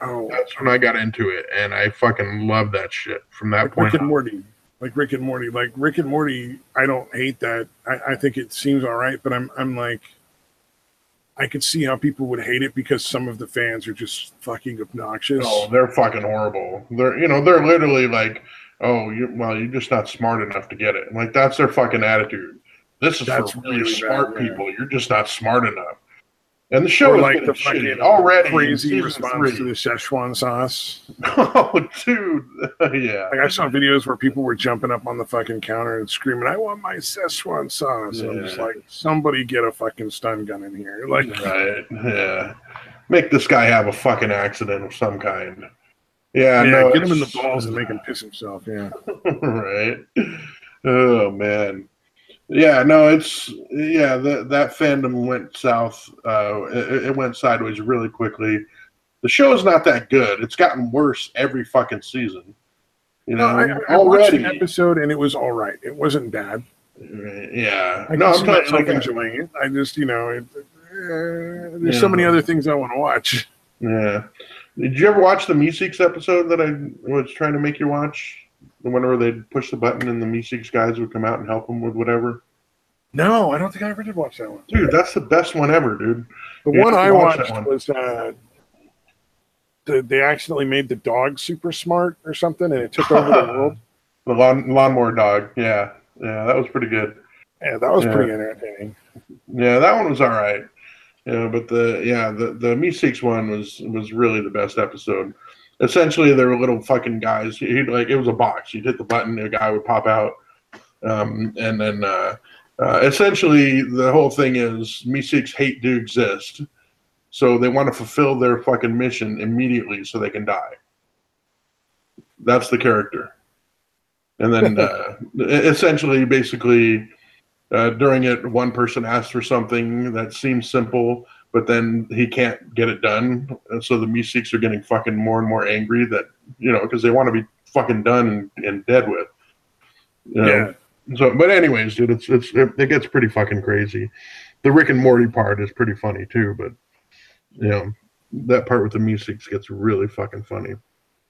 Oh, that's when I got into it, and I fucking love that shit from that point. Rick and Morty. Like Rick and Morty, I don't hate that. I think it seems all right, but I'm like, I could see how people would hate it because some of the fans are just fucking obnoxious. Oh, they're fucking horrible. They're literally like, oh, you're just not smart enough to get it. Like that's their fucking attitude. This is for really smart people. You're just not smart enough. And the show or is like getting the shitty fucking already. crazy In response season to the Szechuan sauce. 3. Oh, dude. Yeah. Like I saw videos where people were jumping up on the fucking counter and screaming, "I want my Szechuan sauce!" And I'm just Yeah. like, somebody get a fucking stun gun in here. Like, Right. Yeah. Make this guy have a fucking accident of some kind. Yeah. yeah, No. get him in the balls and make him piss himself. Yeah. Right. Oh man. Yeah, no, it's that fandom went south. It went sideways really quickly. The show is not that good. It's gotten worse every fucking season. You No, know, I watched already. an episode and it was all right. It wasn't bad. Yeah. I No, can I'm see talking myself like enjoying it. I just, there's so yeah. many other things I want to watch. Yeah. Did you ever watch the Meeseeks episode that I was trying to make you watch? The one where they'd push the button and the Meeseeks guys would come out and help them with whatever? No, I don't think I ever did watch that one. Dude, that's the best one ever, dude. The You one have to I watch that watched one. was they accidentally made the dog super smart or something, and it took over the world. The lawnmower dog. Yeah. Yeah, that was pretty good. Yeah, that was Yeah. pretty entertaining. Yeah, that one was all right. Yeah, but the Meeseeks one was really the best episode. Essentially, they were little fucking guys. He'd like it was a box. You'd hit the button, a guy would pop out, and then essentially the whole thing is Meeseeks hate to exist, so they want to fulfill their fucking mission immediately so they can die. That's the character. And then essentially, basically, during it, one person asks for something that seems simple, but then he can't get it done. And so the Meeseeks are getting fucking more and more angry that, because they want to be fucking done and dead with. Yeah. So, but anyways, dude, it gets pretty fucking crazy. The Rick and Morty part is pretty funny too, but that part with the Meeseeks gets really fucking funny.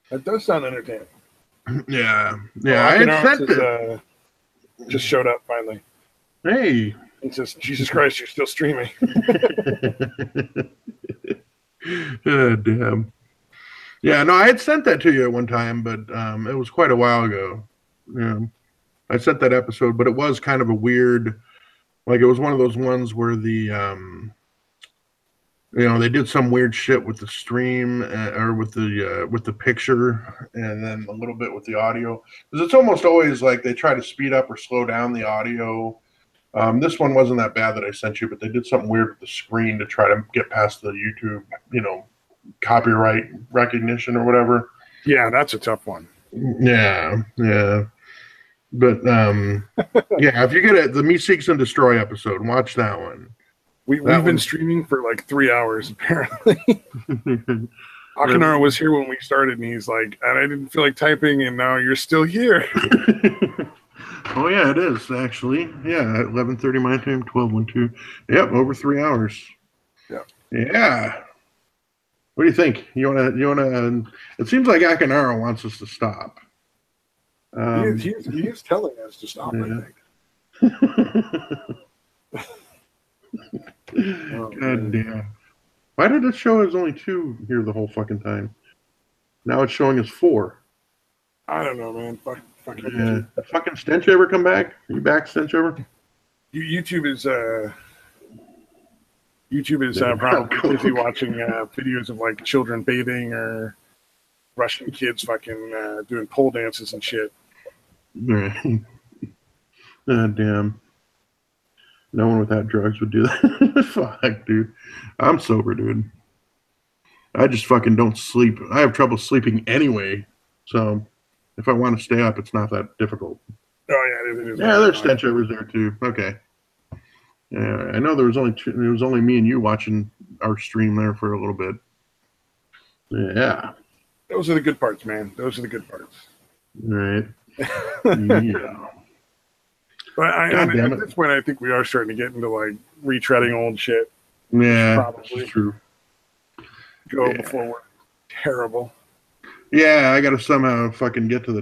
That does sound entertaining. Yeah. I had sent it. Just showed up finally. Hey. He says, "Jesus Christ, you're still streaming." Oh, damn. Yeah, no, I had sent that to you at one time, but it was quite a while ago. Yeah, I sent that episode, but it was kind of a weird, like it was one of those ones where they did some weird shit with the stream or with the picture, and then a little bit with the audio. Because it's almost always like they try to speed up or slow down the audio. This one wasn't that bad that I sent you, but they did something weird with the screen to try to get past the YouTube, copyright recognition or whatever. Yeah, that's a tough one. Yeah. But yeah, if you get it, the Meeseeks and Destroy episode, watch that one. We've been streaming for like 3 hours, apparently. Akinara was here when we started, and he's like, "And I didn't feel like typing, and now you're still here." Oh yeah, it is actually. Yeah, 11:30 my time, 12:12. Yep, over 3 hours. Yeah. What do you think? You wanna? It seems like Akinara wants us to stop. He is telling us to stop. Yeah. I think. God damn. Why did it show us only 2 here the whole fucking time? Now it's showing us 4. I don't know, man. Fuck Yeah. Fucking Stench ever come back? Are you back, Stench ever? YouTube is probably busy watching videos of like children bathing or Russian kids fucking doing pole dances and shit. Right. Oh, damn. No one without drugs would do that. Fuck, dude. I'm sober, dude. I just fucking don't sleep. I have trouble sleeping anyway. So if I want to stay up, it's not that difficult. Oh yeah, it is. Yeah, there's stench overs there too. Okay. Yeah, I know there was only me and you watching our stream there for a little bit. Yeah. Those are the good parts, man. Those are the good parts. Right. Yeah. But at this point, I think we are starting to get into like retreading old shit. Yeah, probably true. Go before we're terrible. Yeah, I got to somehow fucking get to the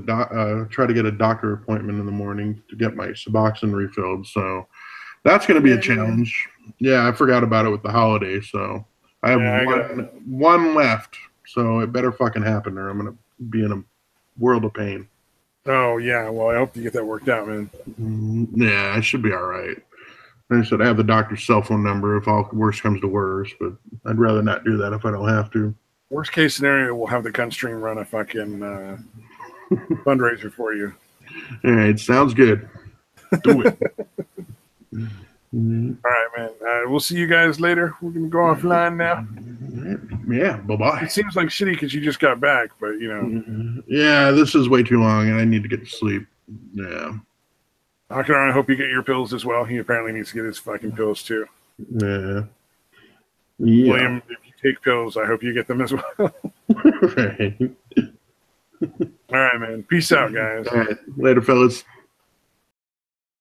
try to get a doctor appointment in the morning to get my Suboxone refilled. So that's going to be a challenge. Yeah, I forgot about it with the holiday. So I have one left. So it better fucking happen or I'm going to be in a world of pain. Oh, yeah. Well, I hope you get that worked out, man. Yeah, I should be all right. I said I have the doctor's cell phone number if all worse comes to worse, but I'd rather not do that if I don't have to. Worst case scenario, we'll have the Gunstream run a fucking fundraiser for you. All right, sounds good. Do it. All right, man. We'll see you guys later. We're gonna go offline now. Yeah, bye-bye. It seems like shitty because you just got back, but you know. Yeah, this is way too long, and I need to get to sleep. Yeah. I hope you get your pills as well. He apparently needs to get his fucking pills too. Yeah. William, if you take pills, I hope you get them as well. Right. All right, man. Peace out, guys. All right. Later, fellas.